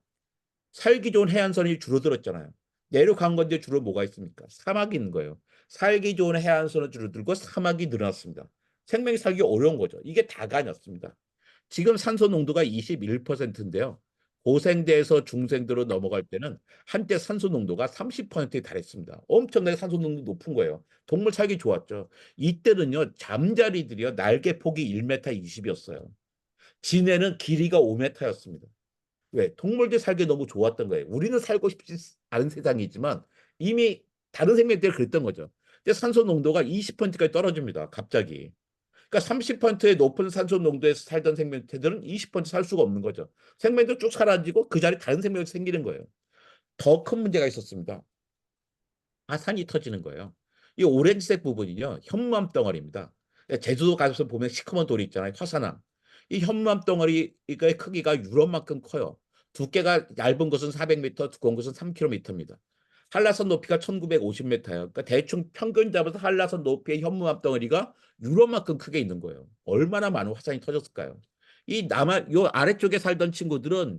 살기 좋은 해안선이 줄어들었잖아요. 내려간 건데 주로 뭐가 있습니까? 사막이 있는 거예요. 살기 좋은 해안선은 줄어들고 사막이 늘어났습니다. 생명이 살기 어려운 거죠. 이게 다가 아니었습니다. 지금 산소 농도가 21%인데요. 고생대에서 중생대로 넘어갈 때는 한때 산소 농도가 30%에 달했습니다. 엄청나게 산소 농도 높은 거예요. 동물 살기 좋았죠. 이때는요, 잠자리들이요, 날개 폭이 1m 20이었어요. 지네는 길이가 5m였습니다. 왜? 동물들 살기 너무 좋았던 거예요. 우리는 살고 싶지 않은 세상이지만 이미 다른 생명들이 그랬던 거죠. 근데 산소 농도가 20%까지 떨어집니다. 갑자기. 그러니까 30%의 높은 산소 농도에서 살던 생명체들은 20%살 수가 없는 거죠. 생명도 쭉 사라지고 그 자리에 다른 생명이 생기는 거예요. 더 큰 문제가 있었습니다. 화산이 터지는 거예요. 이 오렌지색 부분이요, 현무암 덩어리입니다. 제주도 가서 보면 시커먼 돌이 있잖아요. 화산암. 이 현무암 덩어리의 크기가 유럽만큼 커요. 두께가 얇은 것은 400m, 두꺼운 것은 3km입니다. 한라산 높이가 1950m예요. 그러니까 대충 평균 잡아서 한라산 높이의 현무암 덩어리가 유럽만큼 크게 있는 거예요. 얼마나 많은 화산이 터졌을까요? 이 남한 요 아래쪽에 살던 친구들은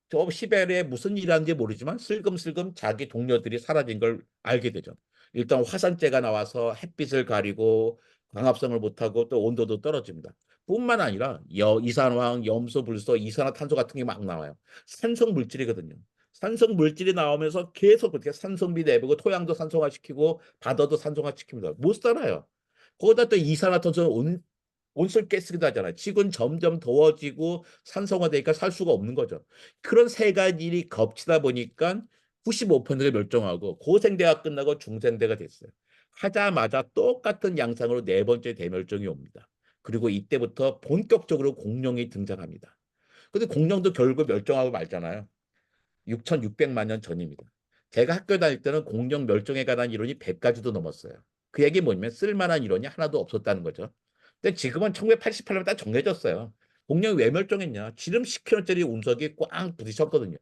저 시베리아에 무슨 일이 하는지 모르지만 슬금슬금 자기 동료들이 사라진 걸 알게 되죠. 일단 화산재가 나와서 햇빛을 가리고 광합성을 못하고 또 온도도 떨어집니다. 뿐만 아니라 이산화황, 염소, 불소, 이산화탄소 같은 게 막 나와요. 산성 물질이거든요. 산성 물질이 나오면서 계속 그렇게 산성비 내보고 토양도 산성화시키고 바다도 산성화시킵니다. 못 살아요. 거기다 또 이산화탄소는 온실가스기도 하잖아요. 지구는 점점 더워지고 산성화되니까 살 수가 없는 거죠. 그런 세 가지 일이 겹치다 보니까 95%가 멸종하고 고생대가 끝나고 중생대가 됐어요. 하자마자 똑같은 양상으로 네 번째 대멸종이 옵니다. 그리고 이때부터 본격적으로 공룡이 등장합니다. 근데 공룡도 결국 멸종하고 말잖아요. 6,600만 년 전입니다. 제가 학교 다닐 때는 공룡 멸종에 관한 이론이 100가지도 넘었어요. 그 얘기 뭐냐면 쓸만한 이론이 하나도 없었다는 거죠. 근데 지금은 1988년 딱 정해졌어요. 공룡이 왜 멸종했냐? 지름 10km짜리 운석이 꽝 부딪혔거든요.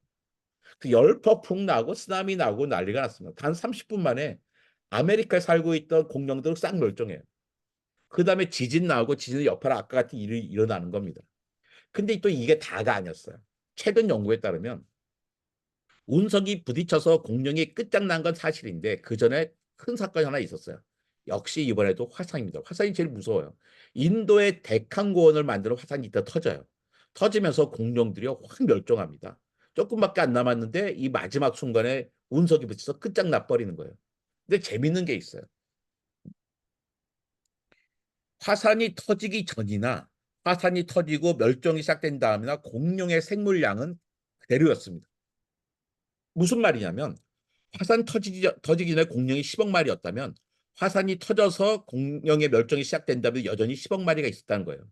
그 열퍼풍 나고 쓰나미 나고 난리가 났습니다. 단 30분 만에 아메리카에 살고 있던 공룡들은 싹 멸종해요. 그 다음에 지진 나오고 지진 여파로 아까 같은 일이 일어나는 겁니다. 근데 또 이게 다가 아니었어요. 최근 연구에 따르면 운석이 부딪혀서 공룡이 끝장난 건 사실인데 그 전에 큰 사건이 하나 있었어요. 역시 이번에도 화산입니다. 화산이 제일 무서워요. 인도의 데칸고원을 만드는 화산이 이따 터져요. 터지면서 공룡들이 확 멸종합니다. 조금밖에 안 남았는데 이 마지막 순간에 운석이 부딪혀서 끝장나 버리는 거예요. 근데 재밌는 게 있어요. 화산이 터지기 전이나 화산이 터지고 멸종이 시작된 다음이나 공룡의 생물량은 그대로였습니다. 무슨 말이냐면 터지기 전에 공룡이 10억 마리였다면 화산이 터져서 공룡의 멸종이 시작된다면 여전히 10억 마리가 있었다는 거예요.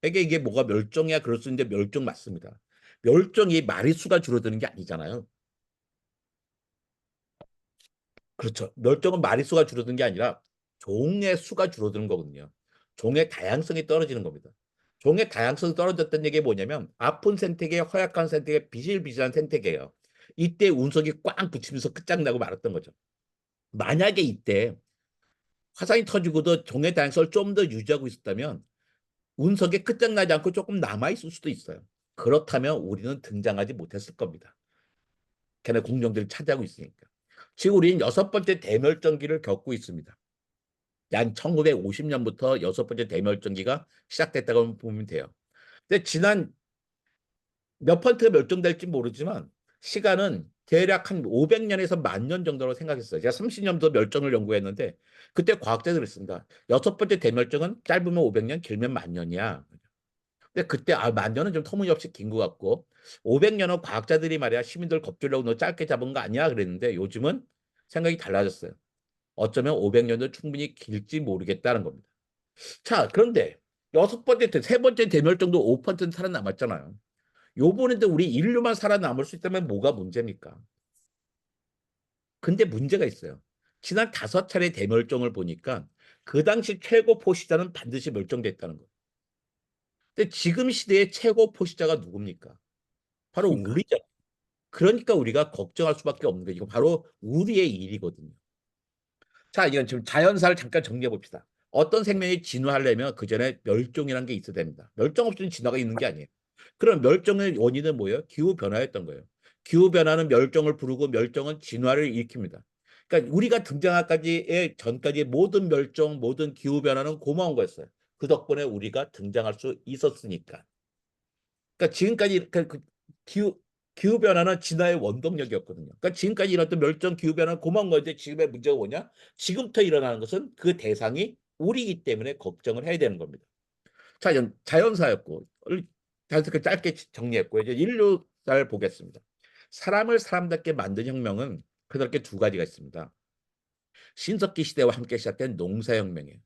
이게 뭐가 멸종이야 그럴 수 있는데 멸종 맞습니다. 멸종이 마리수가 줄어드는 게 아니잖아요. 그렇죠. 멸종은 마리수가 줄어드는 게 아니라 종의 수가 줄어드는 거거든요. 종의 다양성이 떨어지는 겁니다. 종의 다양성이 떨어졌다는 얘기가 뭐냐면 아픈 생태계, 허약한 생태계, 비실비실한 생태계예요. 이때 운석이 꽝 붙이면서 끝장나고 말았던 거죠. 만약에 이때 화산이 터지고도 종의 다양성을 좀 더 유지하고 있었다면 운석에 끝장나지 않고 조금 남아있을 수도 있어요. 그렇다면 우리는 등장하지 못했을 겁니다. 걔네 공룡들이 차지하고 있으니까. 지금 우리는 여섯 번째 대멸종기를 겪고 있습니다. 약 1950년부터 여섯 번째 대멸종기가 시작됐다고 보면 돼요. 근데 지난 몇 퍼센트가 멸종될지 모르지만 시간은 대략 한 500년에서 10,000년 정도로 생각했어요. 제가 30년도 멸종을 연구했는데 그때 과학자들이 그랬습니다. 여섯 번째 대멸종은 짧으면 500년, 길면 10,000년이야. 근데 그때 10,000년은 좀 터무니없이 긴 것 같고 500년은 과학자들이 말이야 시민들 겁주려고 너 짧게 잡은 거 아니야 그랬는데 요즘은 생각이 달라졌어요. 어쩌면 500년도 충분히 길지 모르겠다는 겁니다. 자, 그런데 세 번째 대멸종도 5% 살아남았잖아요. 요번에도 우리 인류만 살아남을 수 있다면 뭐가 문제입니까? 근데 문제가 있어요. 지난 5차례 대멸종을 보니까 그 당시 최고 포식자는 반드시 멸종됐다는 거예요. 근데 지금 시대의 최고 포식자가 누굽니까? 바로 그러니까 우리죠. 그러니까 우리가 걱정할 수밖에 없는 거예요. 이거 바로 우리의 일이거든요. 자, 이건 지금 자연사를 잠깐 정리해 봅시다. 어떤 생명이 진화하려면 그 전에 멸종이라는 게 있어야 됩니다. 멸종 없이는 진화가 있는 게 아니에요. 그럼 멸종의 원인은 뭐예요? 기후 변화였던 거예요. 기후 변화는 멸종을 부르고 멸종은 진화를 일으킵니다. 그러니까 우리가 등장하기의 전까지의 모든 멸종, 모든 기후 변화는 고마운 거였어요. 그 덕분에 우리가 등장할 수 있었으니까. 그러니까 지금까지 기후 변화는 진화의 원동력이었거든요. 그러니까 지금까지 일어났던 멸종 기후 변화는 고마운 건데 지금의 문제가 뭐냐? 지금부터 일어나는 것은 그 대상이 우리이기 때문에 걱정을 해야 되는 겁니다. 자, 이제 자연사였고 자연스럽게 짧게 정리했고 이제 인류사를 보겠습니다. 사람을 사람답게 만든 혁명은 그렇게 두 가지가 있습니다. 신석기 시대와 함께 시작된 농사혁명이에요.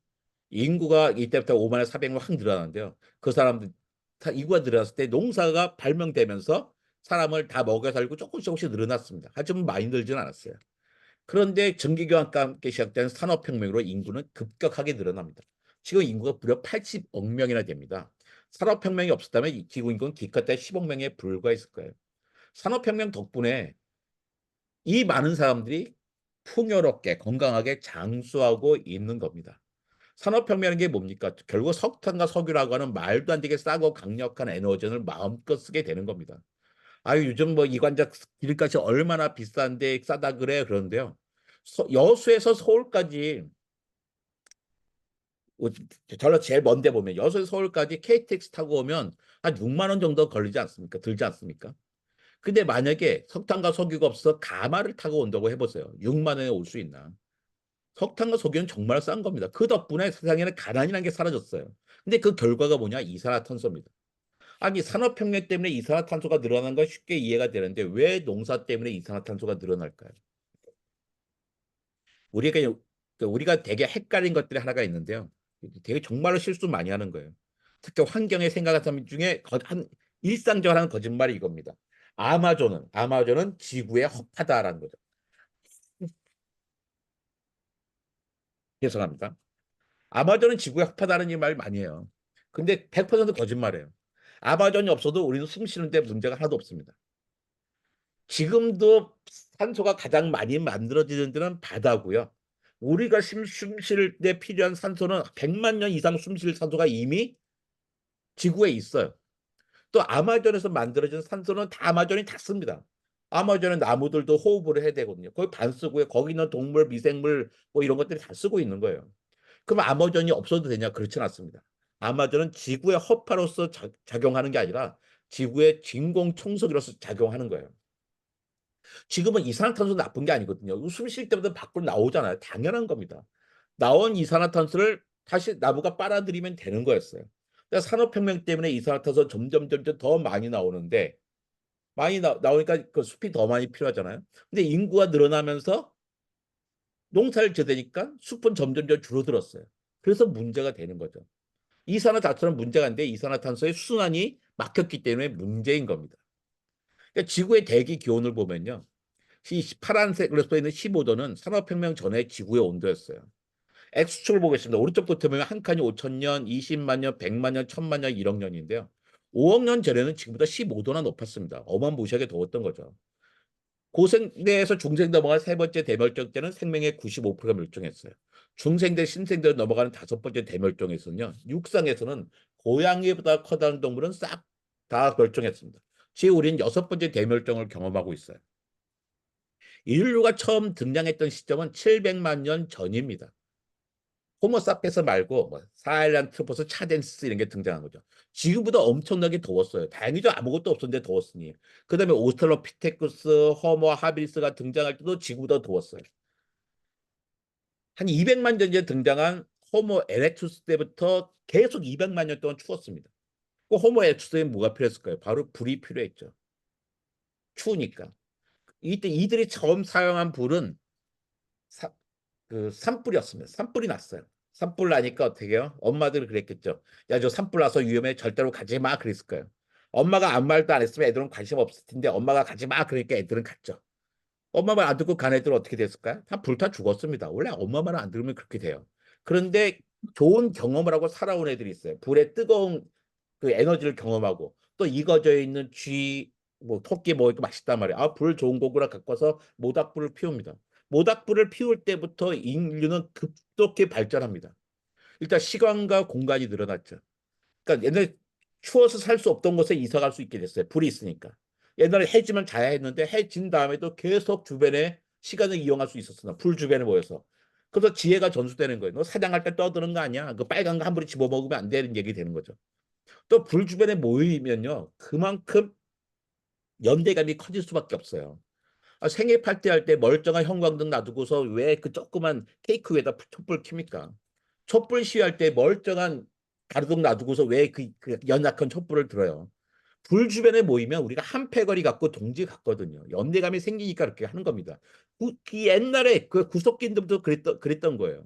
인구가 이때부터 5만에 400만 확 늘어나는데요. 그 사람들 인구가 늘어났을 때 농사가 발명되면서 사람을 다 먹여 살고 조금씩 늘어났습니다. 하지만 많이 늘지는 않았어요. 그런데 전기교환과 함께 시작된 산업혁명으로 인구는 급격하게 늘어납니다. 지금 인구가 무려 80억 명이나 됩니다. 산업혁명이 없었다면 지구 인구는 기껏해 10억 명에 불과했을 거예요. 산업혁명 덕분에 이 많은 사람들이 풍요롭게 건강하게 장수하고 있는 겁니다. 산업혁명이라는 게 뭡니까? 결국 석탄과 석유라고 하는 말도 안 되게 싸고 강력한 에너지를 마음껏 쓰게 되는 겁니다. 아유, 요즘 뭐 이관작 길값이 얼마나 비싼데 싸다 그래 그러는데요. 여수에서 서울까지 저로 제일 먼데 보면 여수에서 서울까지 KTX 타고 오면 한 6만 원 정도 걸리지 않습니까? 들지 않습니까? 근데 만약에 석탄과 석유가 없어서 가마를 타고 온다고 해보세요. 6만 원에 올 수 있나? 석탄과 석유는 정말 싼 겁니다. 그 덕분에 세상에는 가난이라는 게 사라졌어요. 근데 그 결과가 뭐냐? 이산화탄소입니다. 아니, 산업혁명 때문에 이산화탄소가 늘어난 건 쉽게 이해가 되는데 왜 농사 때문에 이산화탄소가 늘어날까요? 우리가 되게 헷갈린 것들이 하나가 있는데요. 되게 정말로 실수 많이 하는 거예요. 특히 환경에 생각하는 사람 중에 한 일상적으로 하는 거짓말이 이겁니다. 아마존은 지구의 허파다라는 거죠. 죄송합니다. 아마존은 지구의 허파다는 이 말 많이 해요. 근데 100% 거짓말이에요. 아마존이 없어도 우리는 숨 쉬는데 문제가 하나도 없습니다. 지금도 산소가 가장 많이 만들어지는 데는 바다고요. 우리가 숨 쉴 때 필요한 산소는 100만 년 이상 숨 쉴 산소가 이미 지구에 있어요. 또 아마존에서 만들어진 산소는 다 아마존이 다 씁니다. 아마존의 나무들도 호흡을 해야 되거든요. 거기 반 쓰고요. 거기 있는 동물, 미생물 뭐 이런 것들이 다 쓰고 있는 거예요. 그럼 아마존이 없어도 되냐? 그렇진 않습니다. 아마존은 지구의 허파로서 작용하는 게 아니라 지구의 진공 청소기로서 작용하는 거예요. 지금은 이산화탄소 나쁜 게 아니거든요. 숨 쉴 때마다 밖으로 나오잖아요. 당연한 겁니다. 나온 이산화탄소를 다시 나무가 빨아들이면 되는 거였어요. 그러니까 산업혁명 때문에 이산화탄소 점점 더 많이 나오는데 많이 나오니까 그 숲이 더 많이 필요하잖아요. 근데 인구가 늘어나면서 농사를 지으니까 숲은 점점 줄어들었어요. 그래서 문제가 되는 거죠. 이산화탄소는 문제가 아닌데 이산화탄소의 순환이 막혔기 때문에 문제인 겁니다. 그러니까 지구의 대기 기온을 보면요. 이 파란색으로 써 있는 15도는 산업혁명 전에 지구의 온도였어요. X축을 보겠습니다. 오른쪽부터 보면 한 칸이 5천 년, 20만 년, 100만 년, 1000만 년, 1억 년인데요. 5억 년 전에는 지금보다 15도나 높았습니다. 어마무시하게 더웠던 거죠. 고생대에서 중생 넘어간 세 번째 대멸종 때는 생명의 95%가 멸종했어요. 중생대, 신생대로 넘어가는 다섯 번째 대멸종에서는요. 육상에서는 고양이보다 커다란 동물은 싹 다 멸종했습니다. 지금 우리는 여섯 번째 대멸종을 경험하고 있어요. 인류가 처음 등장했던 시점은 700만 년 전입니다. 호모사피엔스 말고 뭐 사헬란트로포스, 차덴시스 이런 게 등장한 거죠. 지금보다 엄청나게 더웠어요. 다행히도 아무것도 없었는데 더웠으니. 그다음에 오스트랄로피테쿠스, 호모 하빌리스가 등장할 때도 지금보다 더웠어요. 한 200만 년 전에 등장한 호모 에렉투스 때부터 계속 200만 년 동안 추웠습니다. 그 호모 에렉투스에 뭐가 필요했을까요? 바로 불이 필요했죠. 추우니까. 이때 이들이 처음 사용한 불은 산불이었습니다. 산불이 났어요. 산불 나니까 어떻게 해요? 엄마들은 그랬겠죠. 야, 저 산불 나서 위험해. 절대로 가지 마. 그랬을 거예요. 엄마가 아무 말도 안 했으면 애들은 관심 없을 텐데 엄마가 가지 마. 그러니까 애들은 갔죠. 엄마 말 안 듣고 간 애들은 어떻게 됐을까요? 다 불타 죽었습니다. 원래 엄마 말 안 들으면 그렇게 돼요. 그런데 좋은 경험을 하고 살아온 애들이 있어요. 불의 뜨거운 그 에너지를 경험하고 또 익어져 있는 쥐, 뭐 토끼 뭐 이렇게 맛있단 말이에요. 아, 불 좋은 거구나 갖고 와서 모닥불을 피웁니다. 모닥불을 피울 때부터 인류는 급속히 발전합니다. 일단 시간과 공간이 늘어났죠. 그러니까 옛날에 추워서 살 수 없던 곳에 이사 갈 수 있게 됐어요. 불이 있으니까. 옛날에 해지면 자야 했는데 해진 다음에도 계속 주변에 시간을 이용할 수 있었어. 불 주변에 모여서. 그래서 지혜가 전수되는 거예요. 너 사냥할 때 떠드는 거 아니야? 그 빨간 거 한 부리 집어먹으면 안 되는 얘기 되는 거죠. 또 불 주변에 모이면요. 그만큼 연대감이 커질 수밖에 없어요. 아, 생일 파티 할 때 멀쩡한 형광등 놔두고서 왜 그 조그만 케이크 위에다 촛불 켭니까? 촛불 시위할 때 멀쩡한 가로등 놔두고서 왜 그 연약한 촛불을 들어요? 불 주변에 모이면 우리가 한 패거리 갖고 동지 같거든요. 연대감이 생기니까 그렇게 하는 겁니다. 그 옛날에 그 구석기들도 그랬던 거예요.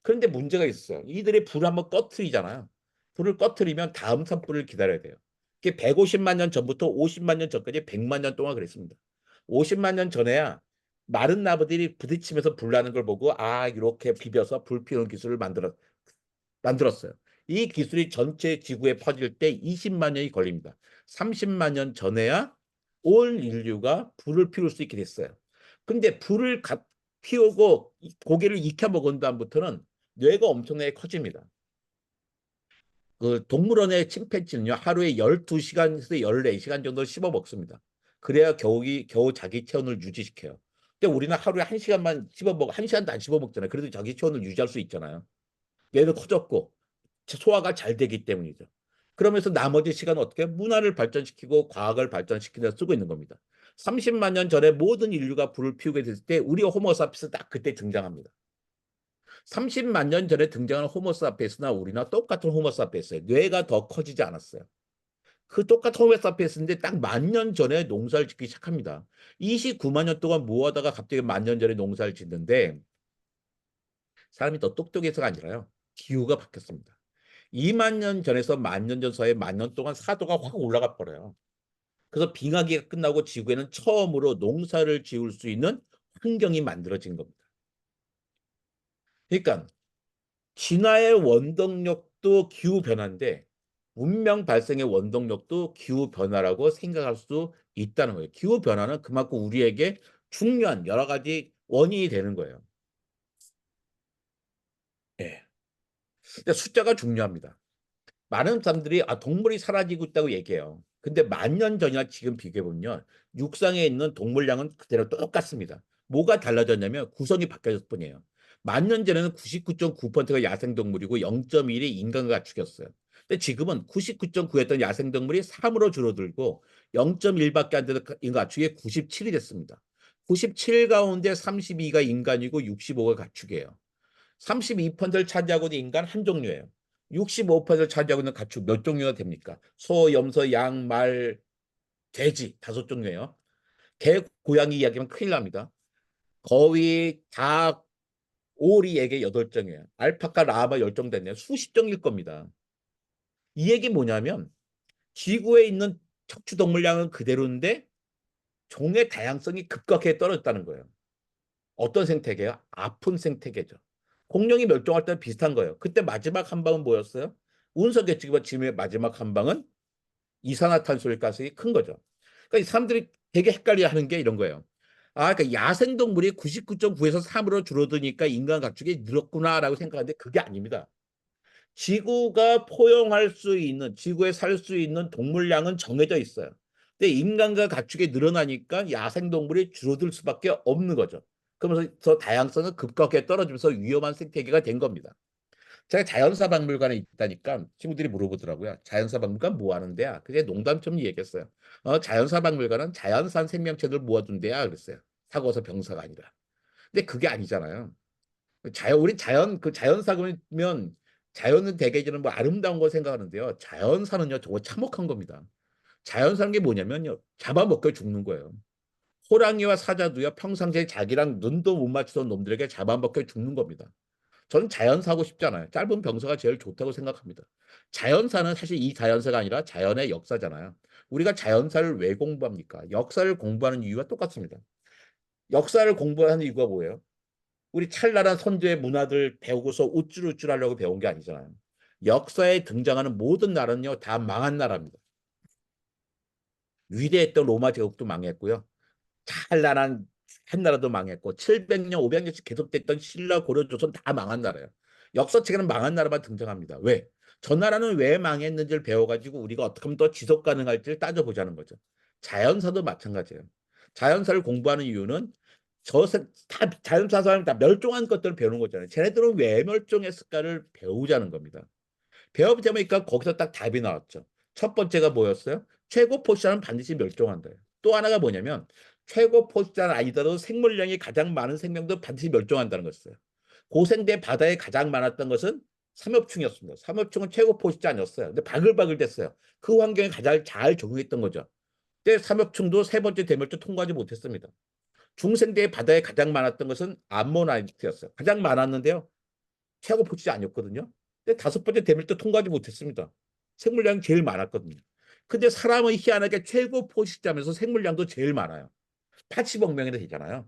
그런데 문제가 있어요. 이들이 불을 한번 꺼트리잖아요. 불을 꺼트리면 다음 산불을 기다려야 돼요. 그게 150만 년 전부터 50만 년 전까지 100만 년 동안 그랬습니다. 50만 년 전에야 마른 나무들이 부딪히면서 불 나는 걸 보고 아, 이렇게 비벼서 불 피우는 기술을 만들었어요. 이 기술이 전체 지구에 퍼질 때 20만 년이 걸립니다. 30만 년 전에야 온 인류가 불을 피울 수 있게 됐어요. 근데 불을 피우고 고기를 익혀 먹은 다음부터는 뇌가 엄청나게 커집니다. 그 동물원의 침팬지는요, 하루에 12시간에서 14시간 정도 씹어 먹습니다. 그래야 겨우 자기 체온을 유지시켜요. 근데 우리는 하루에 1시간만 씹어 먹고, 1시간도 안 씹어 먹잖아요. 그래도 자기 체온을 유지할 수 있잖아요. 얘는 커졌고, 소화가 잘 되기 때문이죠. 그러면서 나머지 시간은 어떻게 문화를 발전시키고 과학을 발전시키는 데 쓰고 있는 겁니다. 30만 년 전에 모든 인류가 불을 피우게 됐을 때 우리 호모사피스 딱 그때 등장합니다. 30만 년 전에 등장한 호모사피스나 우리나 똑같은 호모사피스예요. 뇌가 더 커지지 않았어요. 그 똑같은 호모사피스인데 딱 10,000년 전에 농사를 짓기 시작합니다. 29만 년 동안 모아다가 갑자기 10,000년 전에 농사를 짓는데 사람이 더 똑똑해서가 아니라요. 기후가 바뀌었습니다. 2만 년 전에서 10,000년 전 사이에 10,000년 동안 사도가 확 올라가 버려요. 그래서 빙하기가 끝나고 지구에는 처음으로 농사를 지을 수 있는 환경이 만들어진 겁니다. 그러니까 진화의 원동력도 기후 변화인데 문명 발생의 원동력도 기후 변화라고 생각할 수 있다는 거예요. 기후 변화는 그만큼 우리에게 중요한 여러 가지 원인이 되는 거예요. 예. 근데 숫자가 중요합니다. 많은 사람들이 아, 동물이 사라지고 있다고 얘기해요. 근데 10,000년 전이나 지금 비교해보면 육상에 있는 동물량은 그대로 똑같습니다. 뭐가 달라졌냐면 구성이 바뀌었을 뿐이에요. 10,000년 전에는 99.9%가 야생동물이고 0.1이 인간과 가축이었어요. 근데 지금은 99.9였던 야생동물이 3으로 줄어들고 0.1밖에 안 되는 인간 가축이 97이 됐습니다. 97 가운데 32가 인간이고 65가 가축이에요. 32%를 차지하고 있는 인간 한 종류예요. 65%를 차지하고 있는 가축 몇 종류가 됩니까? 소, 염소, 양, 말, 돼지 5종류예요. 개, 고양이 이야기하면 큰일 납니다. 거위, 닭, 오리에게 8종이에요. 알파카, 라마 10종 됐네요. 수십 종일 겁니다. 이 얘기 뭐냐면 지구에 있는 척추동물량은 그대로인데 종의 다양성이 급격하게 떨어졌다는 거예요. 어떤 생태계요? 아픈 생태계죠. 공룡이 멸종할 때는 비슷한 거예요. 그때 마지막 한 방은 뭐였어요? 운석에치기와 지금의 마지막 한 방은 이산화탄소를 가스가 큰 거죠. 그러니까 이 사람들이 되게 헷갈려 하는 게 이런 거예요. 아, 그러니까 야생동물이 99.9에서 3으로 줄어드니까 인간 가축이 늘었구나라고 생각하는데 그게 아닙니다. 지구가 포용할 수 있는, 지구에 살 수 있는 동물량은 정해져 있어요. 근데 인간과 가축이 늘어나니까 야생동물이 줄어들 수밖에 없는 거죠. 그러면서 다양성은 급격하게 떨어지면서 위험한 생태계가 된 겁니다. 제가 자연사 박물관에 있다니까 친구들이 물어보더라고요. 자연사 박물관 뭐 하는 데야? 그게 농담처럼 얘기했어요. 자연사 박물관은 자연산 생명체들 모아둔 데야 그랬어요. 사고서 병사가 아니라. 근데 그게 아니잖아요. 우리 자연사 그러면 자연은 대개 저는 뭐 아름다운 걸 생각하는데요. 자연사는요, 정말 참혹한 겁니다. 자연사는 게 뭐냐면요, 잡아먹겨 죽는 거예요. 호랑이와 사자도요, 평상시에 자기랑 눈도 못 맞추던 놈들에게 잡아먹혀 죽는 겁니다. 저는 자연사 하고 싶지 않아요. 짧은 병사가 제일 좋다고 생각합니다. 자연사는 사실 이 자연사가 아니라 자연의 역사잖아요. 우리가 자연사를 왜 공부합니까? 역사를 공부하는 이유가 똑같습니다. 역사를 공부하는 이유가 뭐예요? 우리 찰나란 선조의 문화들 배우고서 우쭐우쭐 하려고 배운 게 아니잖아요. 역사에 등장하는 모든 나라는요, 다 망한 나라입니다. 위대했던 로마 제국도 망했고요. 찬란한 한나라도 망했고 700년, 500년씩 계속됐던 신라, 고려, 조선 다 망한 나라예요. 역사책에는 망한 나라만 등장합니다. 왜? 저 나라는 왜 망했는지를 배워가지고 우리가 어떻게 하면 더 지속 가능할지를 따져보자는 거죠. 자연사도 마찬가지예요. 자연사를 공부하는 이유는 다 자연사 사람이 다 멸종한 것들을 배우는 거잖아요. 쟤네들은 왜 멸종했을까를 배우자는 겁니다. 배워보자 보니까 거기서 딱 답이 나왔죠. 첫 번째가 뭐였어요? 최고 포식자는 반드시 멸종한다. 또 하나가 뭐냐면 최고 포식자는 아니더라도 생물량이 가장 많은 생명도 반드시 멸종한다는 것이었어요. 고생대 바다에 가장 많았던 것은 삼엽충이었습니다. 삼엽충은 최고 포식자 아니었어요. 근데 바글바글 됐어요. 그 환경에 가장 잘 적응했던 거죠. 근데 삼엽충도 세 번째 대멸종 통과하지 못했습니다. 중생대 바다에 가장 많았던 것은 암모나이트였어요. 가장 많았는데요. 최고 포식자 아니었거든요. 근데 다섯 번째 대멸도 통과하지 못했습니다. 생물량이 제일 많았거든요. 근데 사람은 희한하게 최고 포식자면서 생물량도 제일 많아요. 80억 명이나 되잖아요.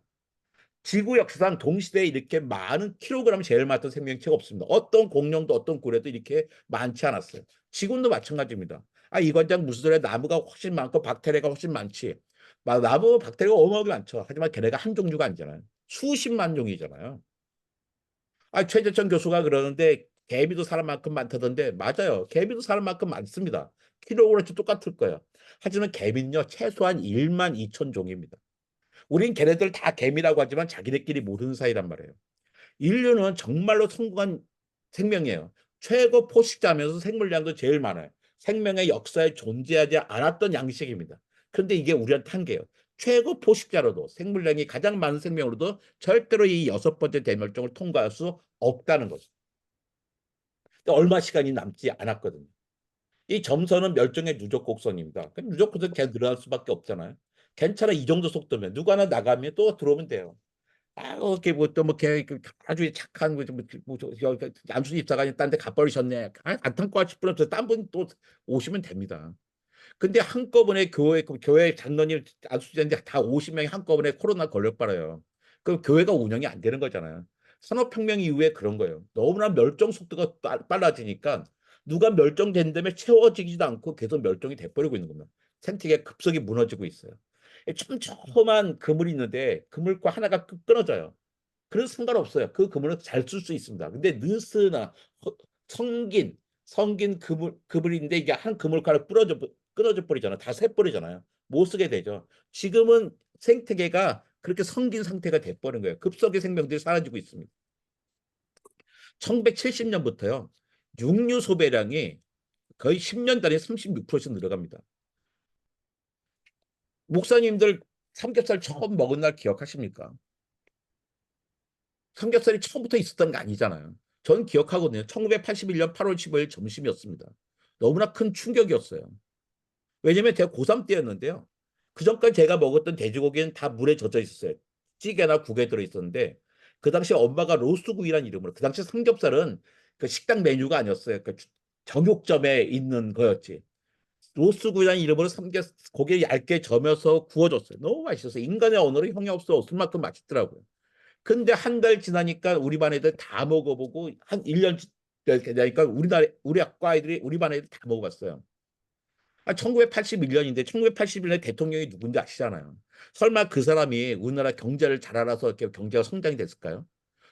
지구 역사상 동시대에 이렇게 많은 킬로그램 제일 많았던 생명체가 없습니다. 어떤 공룡도 어떤 고래도 이렇게 많지 않았어요. 지금도 마찬가지입니다. 아, 이 관장 무슨 소리야? 나무가 훨씬 많고 박테리아가 훨씬 많지. 나무 박테리아가 어마어마하게 많죠. 하지만 걔네가 한 종류가 아니잖아요. 수십만 종이잖아요. 아, 최재천 교수가 그러는데 개미도 사람만큼 많다던데 맞아요. 개미도 사람만큼 많습니다. 킬로그램도 똑같을 거예요. 하지만 개미는요 최소한 1만 2천 종입니다. 우린 걔네들 다 개미라고 하지만 자기네끼리 모르는 사이란 말이에요. 인류는 정말로 성공한 생명이에요. 최고 포식자면서 생물량도 제일 많아요. 생명의 역사에 존재하지 않았던 양식입니다. 그런데 이게 우리한테 한계예요. 최고 포식자로도 생물량이 가장 많은 생명으로도 절대로 이 여섯 번째 대멸종을 통과할 수 없다는 거죠. 얼마 시간이 남지 않았거든요. 이 점선은 멸종의 누적 곡선입니다. 누적 곡선 계속 늘어날 수밖에 없잖아요. 괜찮아 이 정도 속도면 누구 하나 나가면 또 들어오면 돼요. 아, 이렇게 뭐또뭐걔 아주 착한 안순 입사관이 딴 데 가버리셨네. 안 탄 거 같이 뿌려서 딴 분 또 오시면 됩니다. 근데 한꺼번에 교회 장로님 안수자인데 다 50명이 한꺼번에 코로나 걸려버려요. 그럼 교회가 운영이 안 되는 거잖아요. 산업혁명 이후에 그런 거예요. 너무나 멸종 속도가 빨라지니까 누가 멸종된 다음에 채워지지도 않고 계속 멸종이 돼버리고 있는 겁니다. 생태계 급속히 무너지고 있어요. 촘촘한 그물이 있는데 그물과 하나가 끊어져요. 그래서 상관없어요. 그 그물은 잘 쓸 수 있습니다. 근데 느스나 성긴 그물인데 이게 한 그물가락 끊어져 버리잖아요. 다 새버리잖아요. 못 쓰게 되죠. 지금은 생태계가 그렇게 성긴 상태가 돼버린 거예요. 급속히 생명들이 사라지고 있습니다. 1970년부터요. 육류 소비량이 거의 10년 단위에 36%씩 늘어갑니다. 목사님들 삼겹살 처음 먹은 날 기억하십니까? 삼겹살이 처음부터 있었던 게 아니잖아요. 저는 기억하거든요. 1981년 8월 15일 점심이었습니다. 너무나 큰 충격이었어요. 왜냐면 제가 고3 때였는데요. 그 전까지 제가 먹었던 돼지고기는 다 물에 젖어 있었어요. 찌개나 국에 들어있었는데 그 당시 엄마가 로스구이라는 이름으로 그 당시 삼겹살은 그 식당 메뉴가 아니었어요. 그 정육점에 있는 거였지. 로스구이라는 이름으로 고기를 얇게 점여서 구워줬어요. 너무 맛있었어요. 인간의 언어로 형이 없어 없을 만큼 맛있더라고요. 근데 한 달 지나니까 우리 반 애들 다 먹어보고 한 1년 되니까 우리 학과 아이들이 우리 반 애들 다 먹어봤어요. 1981년인데 1981년에 대통령이 누군지 아시잖아요. 설마 그 사람이 우리나라 경제를 잘 알아서 이렇게 경제가 성장이 됐을까요?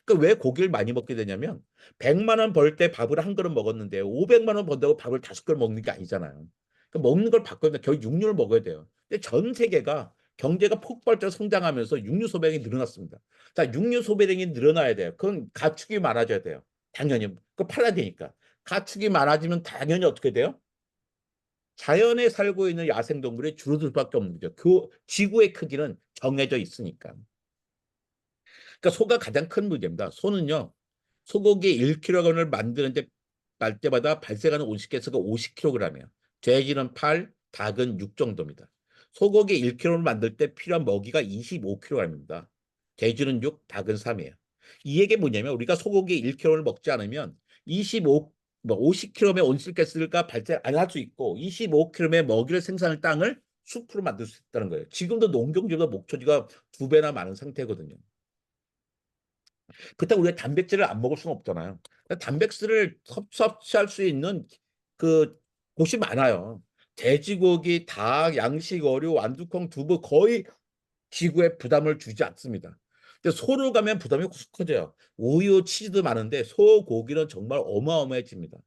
그러니까 왜 고기를 많이 먹게 되냐면 100만 원 벌 때 밥을 한 그릇 먹었는데 500만 원 번다고 밥을 5그릇 먹는 게 아니잖아요. 그러니까 먹는 걸 바꿔야 결국 육류를 먹어야 돼요. 근데 전 세계가 경제가 폭발적으로 성장하면서 육류 소비량이 늘어났습니다. 자, 육류 소비량이 늘어나야 돼요. 그건 가축이 많아져야 돼요. 당연히 그 팔아야 되니까. 가축이 많아지면 당연히 어떻게 돼요? 자연에 살고 있는 야생동물이 줄어들 수밖에 없는 거죠. 그 지구의 크기는 정해져 있으니까. 그러니까 소가 가장 큰 문제입니다. 소는요. 소고기 1kg을 만드는데 날 때마다 발생하는 온실가스가 50kg이에요. 돼지는 8, 닭은 6 정도입니다. 소고기 1kg를 만들 때 필요한 먹이가 25kg입니다. 돼지는 6, 닭은 3이에요. 이 얘기 뭐냐면 우리가 소고기 1kg를 먹지 않으면 50kg의 온실가스가 발생 안 할 수 있고 25kg의 먹이를 생산할 땅을 숲으로 만들 수 있다는 거예요. 지금도 농경지보다 목초지가 2배나 많은 상태거든요. 그렇다고 우리가 단백질을 안 먹을 수는 없잖아요. 단백질을 섭취할 수 있는 그 곳이 많아요. 돼지고기, 닭, 양식, 어류, 완두콩, 두부 거의 지구에 부담을 주지 않습니다. 근데 소로 가면 부담이 확 커져요. 우유, 치즈도 많은데 소고기는 정말 어마어마해집니다.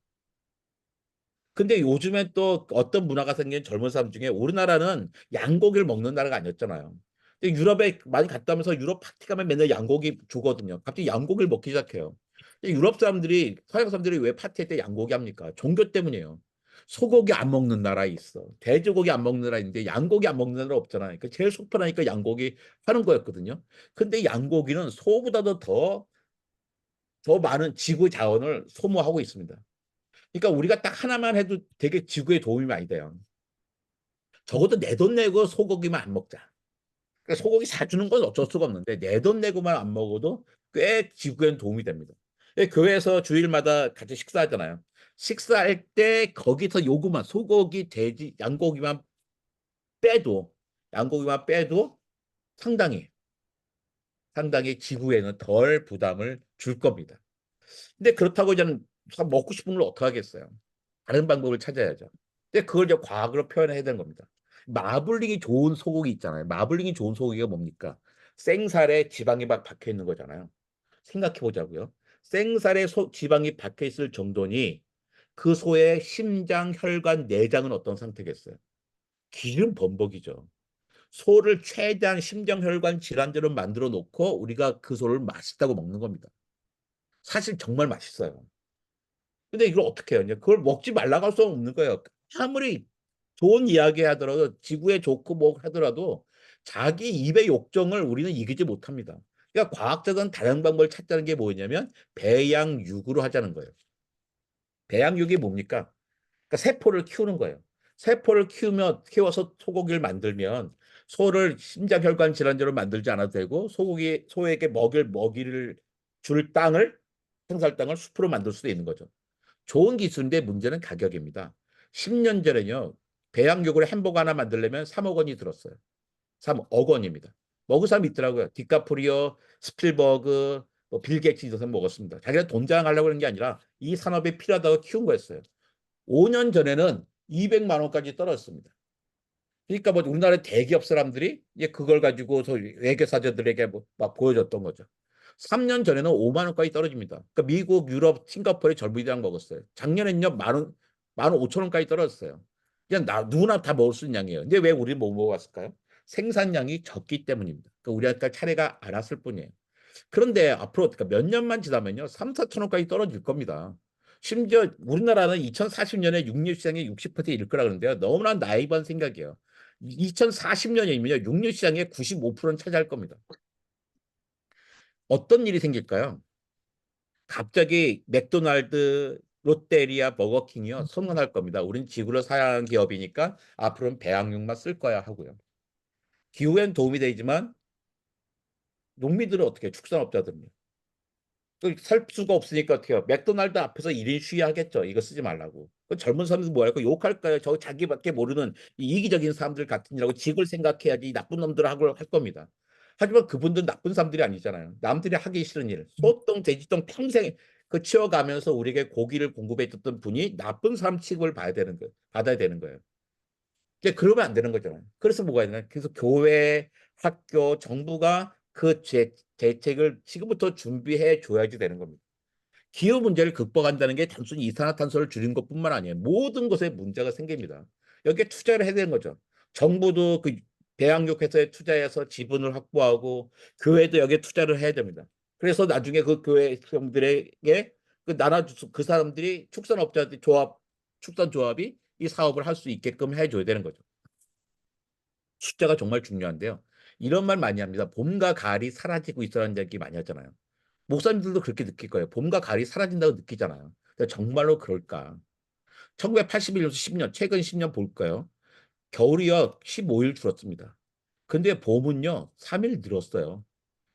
근데 요즘에 또 어떤 문화가 생긴 젊은 사람 중에 우리나라는 양고기를 먹는 나라가 아니었잖아요. 근데 유럽에 많이 갔다 오면서 유럽 파티 가면 맨날 양고기 주거든요. 갑자기 양고기를 먹기 시작해요. 근데 유럽 사람들이, 서양 사람들이 왜 파티할 때 양고기 합니까? 종교 때문이에요. 소고기 안 먹는 나라에 있어. 돼지고기 안 먹는 나라 있는데 양고기 안 먹는 나라 없잖아요. 그러니까 제일 속 편하니까 양고기 하는 거였거든요. 근데 양고기는 소보다도 더 많은 지구 자원을 소모하고 있습니다. 그러니까 우리가 딱 하나만 해도 되게 지구에 도움이 많이 돼요. 적어도 내 돈 내고 소고기만 안 먹자. 그러니까 소고기 사주는 건 어쩔 수가 없는데 내 돈 내고만 안 먹어도 꽤 지구엔 도움이 됩니다. 교회에서 주일마다 같이 식사하잖아요. 식사할 때 거기서 요구만 소고기, 돼지, 빼도 양고기만 빼도 상당히 지구에는 덜 부담을 줄 겁니다. 근데 그렇다고 이제 먹고 싶은 걸 어떻게 하겠어요? 다른 방법을 찾아야죠. 근데 그걸 이제 과학으로 표현해야 되는 겁니다. 마블링이 좋은 소고기 있잖아요. 마블링이 좋은 소고기가 뭡니까? 생살에 지방이 막 박혀 있는 거잖아요. 생각해 보자고요. 생살에 지방이 박혀 있을 정도니 그 소의 심장, 혈관, 내장은 어떤 상태겠어요? 기름 범벅이죠. 소를 최대한 심장, 혈관 질환대로 만들어 놓고 우리가 그 소를 맛있다고 먹는 겁니다. 사실 정말 맛있어요. 근데 이걸 어떻게 해요? 이제 그걸 먹지 말라고 할 수 없는 거예요. 아무리 좋은 이야기 하더라도 지구에 좋고 뭐 하더라도 자기 입의 욕정을 우리는 이기지 못합니다. 그러니까 과학자들은 다른 방법을 찾자는 게 뭐냐면 배양육으로 하자는 거예요. 배양육이 뭡니까? 그러니까 세포를 키우는 거예요. 세포를 키워서 소고기를 만들면 소를 심장혈관 질환자로 만들지 않아도 되고 소에게 먹이를 줄 땅을 생살 땅을 숲으로 만들 수도 있는 거죠. 좋은 기술인데 문제는 가격입니다. 10년 전에요. 배양육으로 햄버거 하나 만들려면 3억 원이 들었어요. 3억 원입니다. 먹을 사람 있더라고요. 디카프리오, 스필버그, 뭐빌 게이츠 이런 사람 먹었습니다. 자기가 돈 자랑하려고 하는 게 아니라 이 산업이 필요하다고 키운 거였어요. 5년 전에는 200만 원까지 떨어졌습니다. 그러니까 뭐 우리나라 대기업 사람들이 이제 그걸 가지고 외교사들에게 막 보여줬던 거죠. 3년 전에는 5만 원까지 떨어집니다. 그러니까 미국, 유럽, 싱가포르의 젊은이들랑 먹었어요. 작년에는요, 15,000원까지 떨어졌어요. 그냥 누구나 다 먹을 수 있는 양이에요. 근데 왜 우리는 못 먹어봤을까요? 생산량이 적기 때문입니다. 그러니까 우리가 차례가 알았을 뿐이에요. 그런데 앞으로 몇 년만 지나면요, 3, 4천 원까지 떨어질 겁니다. 심지어 우리나라는 2040년에 육류시장의 60% 이를 거라 그러는데요. 너무나 나이브한 생각이에요. 2040년이면요, 육류시장의 95%는 차지할 겁니다. 어떤 일이 생길까요? 갑자기 맥도날드, 롯데리아, 버거킹이요, 선언할 겁니다. 우린 지구를 사랑하는 기업이니까 앞으로는 배양육만 쓸 거야 하고요. 기후엔 도움이 되지만 농민들은 어떻게 해요? 축산업자들은요. 살 수가 없으니까 어떻게 해요? 맥도날드 앞에서 1인 시위하겠죠. 이거 쓰지 말라고. 그 젊은 사람들 뭐 할까? 욕할까요? 저 자기밖에 모르는 이기적인 사람들 같은 이라고 직을 생각해야지 나쁜 놈들하고 할 겁니다. 하지만 그분들은 나쁜 사람들이 아니잖아요. 남들이 하기 싫은 일. 소똥, 돼지똥 평생 그 치워가면서 우리에게 고기를 공급해 줬던 분이 나쁜 사람 취급을 받아야 되는 거예요. 이제 그러면 안 되는 거잖아요. 그래서 뭐가 있나? 그래서 교회, 학교, 정부가 그 대책을 지금부터 준비해 줘야지 되는 겁니다. 기후 문제를 극복한다는 게 단순히 이산화탄소를 줄이는 것뿐만 아니에요. 모든 것에 문제가 생깁니다. 여기에 투자를 해야 되는 거죠. 정부도 그 배양육 회사에 투자해서 지분을 확보하고 교회도 여기에 투자를 해야 됩니다. 그래서 나중에 그 교회 사람들에게 그 사람들이 축산업자들 축산조합이 이 사업을 할 수 있게끔 해줘야 되는 거죠. 숫자가 정말 중요한데요. 이런 말 많이 합니다. 봄과 가을이 사라지고 있어라는 얘기 많이 하잖아요. 목사님들도 그렇게 느낄 거예요. 봄과 가을이 사라진다고 느끼잖아요. 근데 정말로 그럴까? 1981년부터 10년, 최근 10년 볼까요? 겨울이요, 15일 줄었습니다. 근데 봄은요, 3일 늘었어요.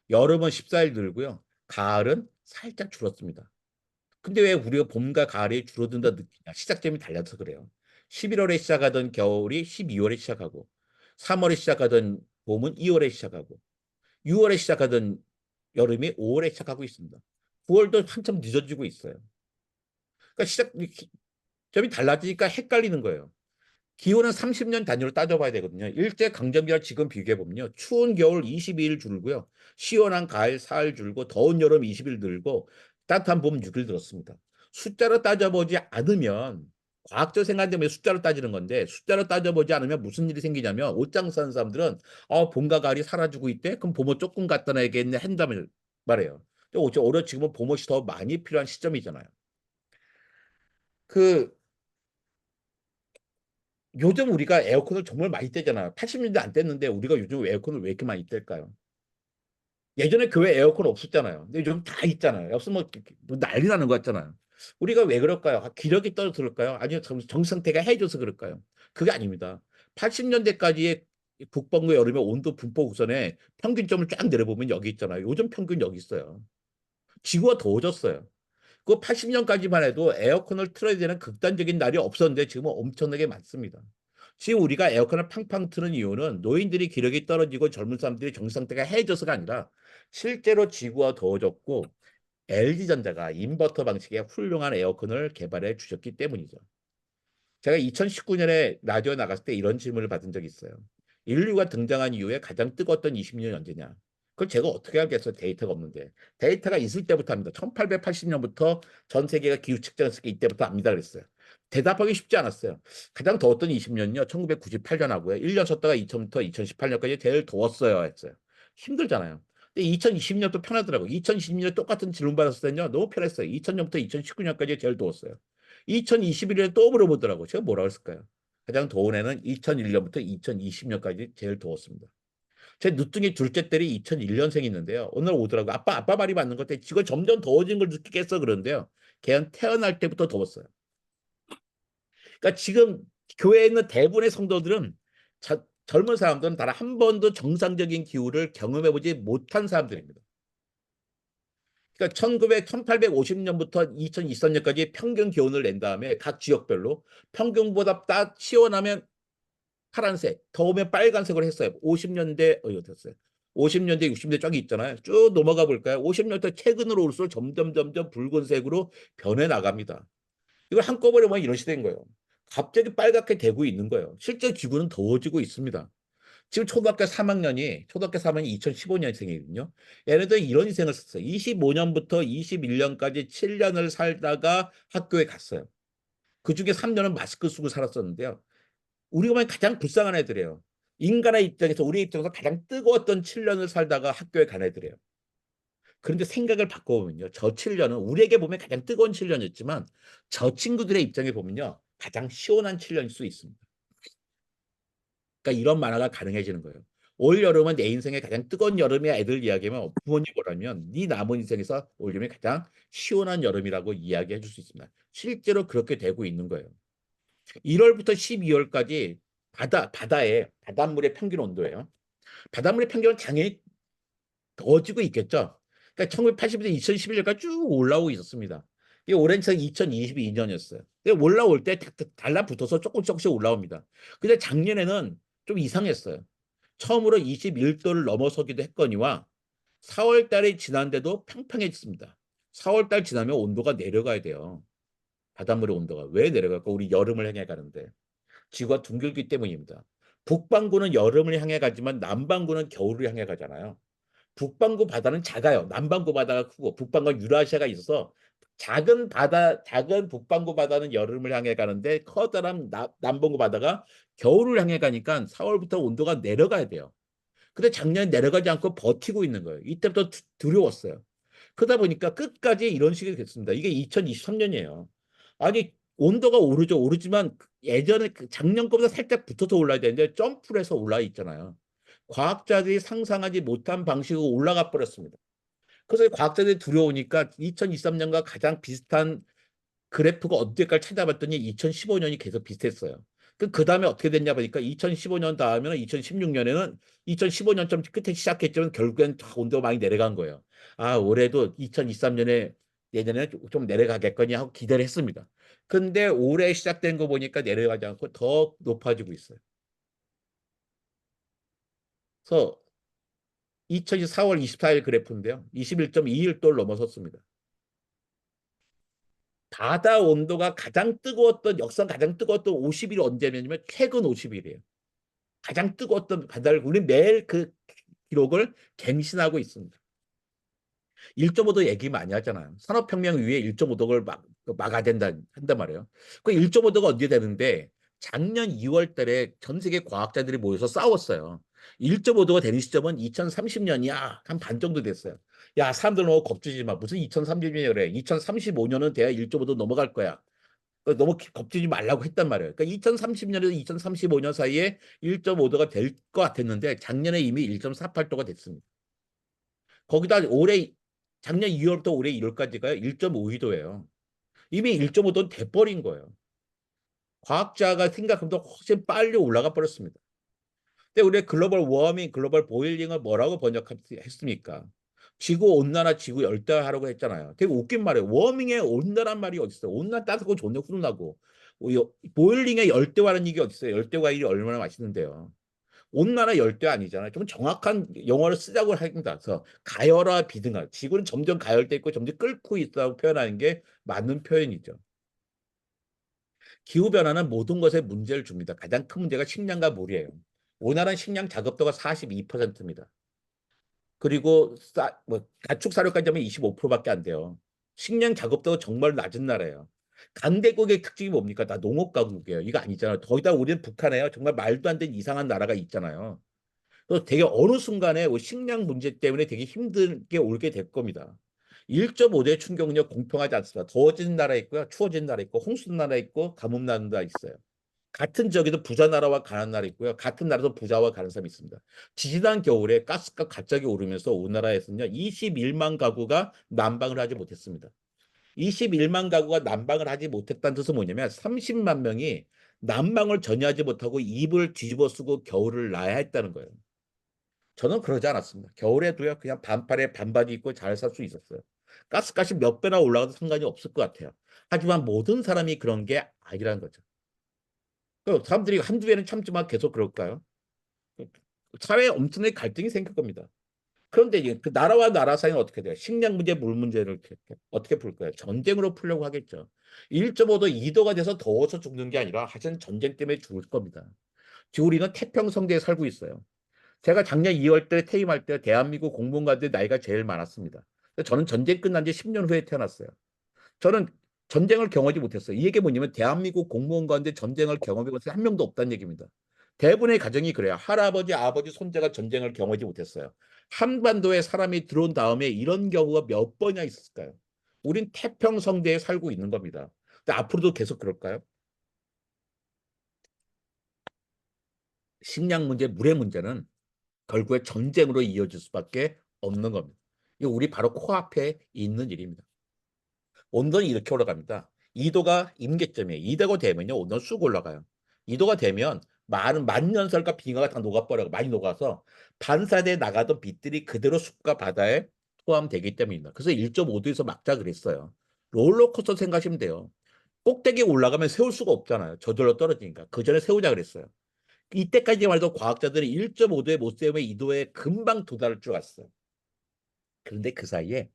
여름은 14일 늘고요. 가을은 살짝 줄었습니다. 근데 왜 우리가 봄과 가을이 줄어든다 느끼냐? 시작점이 달라서 그래요. 11월에 시작하던 겨울이 12월에 시작하고, 3월에 시작하던 봄은 2월에 시작하고, 6월에 시작하던 여름이 5월에 시작하고 있습니다. 9월도 한참 늦어지고 있어요. 그러니까 시작점이 달라지니까 헷갈리는 거예요. 기온은 30년 단위로 따져봐야 되거든요. 일제 강점기와 지금 비교해 보면요. 추운 겨울 22일 줄고요. 시원한 가을, 사흘 줄고 더운 여름 20일 늘고 따뜻한 봄 6일 늘었습니다. 숫자로 따져보지 않으면 과학적 생각 때문에 숫자로 따지는 건데 숫자로 따져보지 않으면 무슨 일이 생기냐면 옷장 사는 사람들은 봄과 가을이 사라지고 있대? 그럼 봄옷 조금 갖다 놔야겠네 한다면 말해요. 오히려 지금은 봄옷이 더 많이 필요한 시점이잖아요. 그 요즘 우리가 에어컨을 정말 많이 떼잖아요. 80년대 안 뗐는데 우리가 요즘 에어컨을 왜 이렇게 많이 뗄까요? 예전에 교회 에어컨 없었잖아요. 근데 요즘 다 있잖아요. 없으면 뭐 난리 나는 것 같잖아요. 우리가 왜 그럴까요? 기력이 떨어질까요? 아니면 정상태가 해줘서 그럴까요? 그게 아닙니다. 80년대까지의 북반구 여름의 온도 분포 우선에 평균점을 쫙 내려보면 여기 있잖아요. 요즘 평균 여기 있어요. 지구가 더워졌어요. 그 80년까지만 해도 에어컨을 틀어야 되는 극단적인 날이 없었는데 지금은 엄청나게 많습니다. 지금 우리가 에어컨을 팡팡 트는 이유는 노인들이 기력이 떨어지고 젊은 사람들이 정신 상태가 해져서가 아니라 실제로 지구가 더워졌고 LG전자가 인버터 방식의 훌륭한 에어컨을 개발해 주셨기 때문이죠. 제가 2019년에 라디오 나갔을 때 이런 질문을 받은 적이 있어요. 인류가 등장한 이후에 가장 뜨거웠던 20년이 언제냐? 그걸 제가 어떻게 알겠어요? 데이터가 없는데. 데이터가 있을 때부터 합니다. 1880년부터 전 세계가 기후 측정했을 때 이때부터 압니다 그랬어요. 대답하기 쉽지 않았어요. 가장 더웠던 20년요. 1998년 하고요. 1년 쉬었다가 2000부터 2018년까지 제일 더웠어요 했어요. 힘들잖아요. 근데 2020년도 편하더라고요. 2020년 똑같은 질문 받았을 때는요. 너무 편했어요. 2000년부터 2019년까지 제일 더웠어요. 2021년에 또 물어보더라고. 제가 뭐라고 했을까요? 가장 더운 해는 2001년부터 2020년까지 제일 더웠습니다. 제 늦둥이 둘째 딸이 2001년생이 있는데요. 오늘 오더라고. 아빠 말이 맞는 것 같아. 지금 점점 더워진 걸 느끼겠어 그러는데요. 걔는 태어날 때부터 더웠어요. 그러니까 지금 교회에 있는 대부분의 성도들은 젊은 사람들은 단 한 번도 정상적인 기후를 경험해보지 못한 사람들입니다. 그러니까 1850년부터 2023년까지 평균 기온을 낸 다음에 각 지역별로 평균보다 시원하면 파란색, 더우면 빨간색으로 했어요. 50년대, 됐어요. 50년대, 60년대 쫙 있잖아요. 쭉 넘어가 볼까요? 50년대 최근으로 올수록 점점 붉은색으로 변해 나갑니다. 이걸 한꺼번에 보면 이런 시대인 거예요. 갑자기 빨갛게 되고 있는 거예요. 실제 지구는 더워지고 있습니다. 지금 초등학교 3학년이 2015년생이거든요. 얘네들 이런 인생을 썼어요. 25년부터 21년까지 7년을 살다가 학교에 갔어요. 그중에 3년은 마스크 쓰고 살았었는데요. 우리가 보면 가장 불쌍한 애들이에요. 인간의 입장에서 우리 입장에서 가장 뜨거웠던 7년을 살다가 학교에 간 애들이에요. 그런데 생각을 바꿔보면요. 저 7년은 우리에게 보면 가장 뜨거운 7년이었지만 저 친구들의 입장에 보면요. 가장 시원한 7년일 수 있습니다. 그러니까 이런 만화가 가능해지는 거예요. 올 여름은 내 인생의 가장 뜨거운 여름이야 애들 이야기하면 부모님 뭐라면 네 남은 인생에서 올 여름이 가장 시원한 여름이라고 이야기해 줄 수 있습니다. 실제로 그렇게 되고 있는 거예요. 1월부터 12월까지 바닷물의 평균 온도예요. 바닷물의 평균은 당연히 더워지고 있겠죠. 그러니까 1980년부터 2011년까지 쭉 올라오고 있었습니다. 이 오렌지색 2022년이었어요. 올라올 때 달라붙어서 조금씩 올라옵니다. 근데 작년에는 좀 이상했어요. 처음으로 21도를 넘어서기도 했거니와 4월 달이 지난데도 평평해졌습니다. 4월 달 지나면 온도가 내려가야 돼요. 바닷물의 온도가. 왜 내려갈까? 우리 여름을 향해 가는데. 지구가 둥글기 때문입니다. 북반구는 여름을 향해 가지만 남반구는 겨울을 향해 가잖아요. 북반구 바다는 작아요. 남반구 바다가 크고 북반구는 유라시아가 있어서 작은 북반구 바다는 여름을 향해 가는데 커다란 남반구 바다가 겨울을 향해 가니까 4월부터 온도가 내려가야 돼요. 근데 작년에 내려가지 않고 버티고 있는 거예요. 이때부터 두려웠어요. 그러다 보니까 끝까지 이런 식이 됐습니다. 이게 2023년이에요. 아니 온도가 오르지만 예전에 작년 거보다 살짝 붙어서 올라야 되는데 점프를 해서 올라 있잖아요. 과학자들이 상상하지 못한 방식으로 올라가 버렸습니다. 그래서 과학자들이 두려우니까 2023년과 가장 비슷한 그래프가 어디까지 찾아봤더니 2015년이 계속 비슷했어요. 그 다음에 어떻게 됐냐 보니까 2015년 다음에는 2016년에는 2015년쯤 끝에 시작했지만 결국엔 온도가 많이 내려간 거예요. 아, 올해도 2023년에 내년에 좀 내려가겠거니 하고 기대를 했습니다. 근데 올해 시작된 거 보니까 내려가지 않고 더 높아지고 있어요. 그래서 2024 4월 24일 그래프인데요. 21.21도를 넘어섰습니다. 바다 온도가 가장 뜨거웠던 역사 가장 뜨거웠던 50일이 언제냐면 최근 50일이에요. 가장 뜨거웠던 바다를 우리 매일 그 기록을 갱신하고 있습니다. 1.5도 얘기 많이 하잖아요. 산업혁명 이후에 1.5도를 막아야 한단 말이에요. 그 1.5도가 언제 되는데 작년 2월 달에 전 세계 과학자들이 모여서 싸웠어요. 1.5도가 되는 시점은 2030년이야. 한 반 정도 됐어요. 야, 사람들 너무 겁주지 마. 무슨 2030년이래. 2035년은 돼야 1.5도 넘어갈 거야. 너무 겁주지 말라고 했단 말이에요. 그러니까 2030년에서 2035년 사이에 1.5도가 될 것 같았는데 작년에 이미 1.48도가 됐습니다. 거기다 올해 작년 2월부터 올해 1월까지가 1.52도예요. 이미 1.5도는 돼버린 거예요. 과학자가 생각한 것보다 훨씬 빨리 올라가 버렸습니다. 근데 우리 글로벌 워밍, 글로벌 보일링을 뭐라고 번역했습니까? 지구 온난화, 지구 열대화하라고 했잖아요. 되게 웃긴 말이에요. 워밍에 온난화란 말이 어디 있어요? 온난 따뜻하고 좋은데 훈훈하고. 보일링에 열대화라는 얘기 어디 있어요? 열대과일이 얼마나 맛있는데요. 온난화 열대 아니잖아요. 좀 정확한 영어를 쓰자고 합니다. 그래서 가열화 비등화. 지구는 점점 가열돼 있고 점점 끓고 있다고 표현하는 게 맞는 표현이죠. 기후변화는 모든 것에 문제를 줍니다. 가장 큰 문제가 식량과 물이에요. 우리나라는 식량 작업도가 42%입니다. 그리고 가축 사료까지 하면 25%밖에 안 돼요. 식량 작업도가 정말 낮은 나라예요. 강대국의 특징이 뭡니까? 다 농업 가국이에요. 이거 아니잖아요. 거기다 우리는 북한에요. 정말 말도 안 되는 이상한 나라가 있잖아요. 그래서 되게 어느 순간에 식량 문제 때문에 되게 힘들게 올게 될 겁니다. 1.5대 충격력 공평하지 않습니다. 더워진 나라 있고요. 추워진 나라 있고 홍수 나라 있고 가뭄 나는 나라 있어요. 같은 저기도 부자 나라와 가난한 나라 있고요. 같은 나라도 부자와 가난한 사람이 있습니다. 지지난 겨울에 가스가 갑자기 오르면서 우리나라에서는요. 21만 가구가 난방을 하지 못했습니다. 21만 가구가 난방을 하지 못했다는 뜻은 뭐냐면 30만 명이 난방을 전혀 하지 못하고 이불 뒤집어 쓰고 겨울을 나야 했다는 거예요. 저는 그러지 않았습니다. 겨울에도요, 그냥 반팔에 반바지 입고 잘 살 수 있었어요. 가스값이 몇 배나 올라가도 상관이 없을 것 같아요. 하지만 모든 사람이 그런 게 아니라는 거죠. 사람들이 한두 배는 참지만 계속 그럴까요? 사회에 엄청나게 갈등이 생길 겁니다. 그런데 이제 그 나라와 나라 사이는 어떻게 돼요? 식량 문제, 물 문제를 어떻게 풀까요? 전쟁으로 풀려고 하겠죠. 1.5도, 2도가 돼서 더워서 죽는 게 아니라 하여튼 전쟁 때문에 죽을 겁니다. 지금 우리는 태평성대에 살고 있어요. 제가 작년 2월 때 퇴임할 때 대한민국 공무원관들 나이가 제일 많았습니다. 저는 전쟁 끝난 지 10년 후에 태어났어요. 저는 전쟁을 경험하지 못했어요. 이 얘기 뭐냐면 대한민국 공무원 가운데 전쟁을 경험해 본 사람이 한 명도 없다는 얘기입니다. 대부분의 가정이 그래요. 할아버지, 아버지, 손자가 전쟁을 경험하지 못했어요. 한반도에 사람이 들어온 다음에 이런 경우가 몇 번이나 있었을까요? 우린 태평성대에 살고 있는 겁니다. 근데 앞으로도 계속 그럴까요? 식량 문제, 물의 문제는 결국에 전쟁으로 이어질 수밖에 없는 겁니다. 이거 우리 바로 코앞에 있는 일입니다. 온도는 이렇게 올라갑니다. 2도가 임계점이에요. 2도가 되면요, 온도는 쑥 올라가요. 2도가 되면 많은 만년설과 빙하가 다 녹아버려요. 많이 녹아서 반사대에 나가던 빛들이 그대로 숲과 바다에 포함되기 때문입니다. 그래서 1.5도에서 막자 그랬어요. 롤러코스터 생각하시면 돼요. 꼭대기에 올라가면 세울 수가 없잖아요. 저절로 떨어지니까. 그 전에 세우자 그랬어요. 이때까지만 해도 과학자들이 1.5도에 못 세우면 2도에 금방 도달할 줄 알았어요. 그런데 그 사이에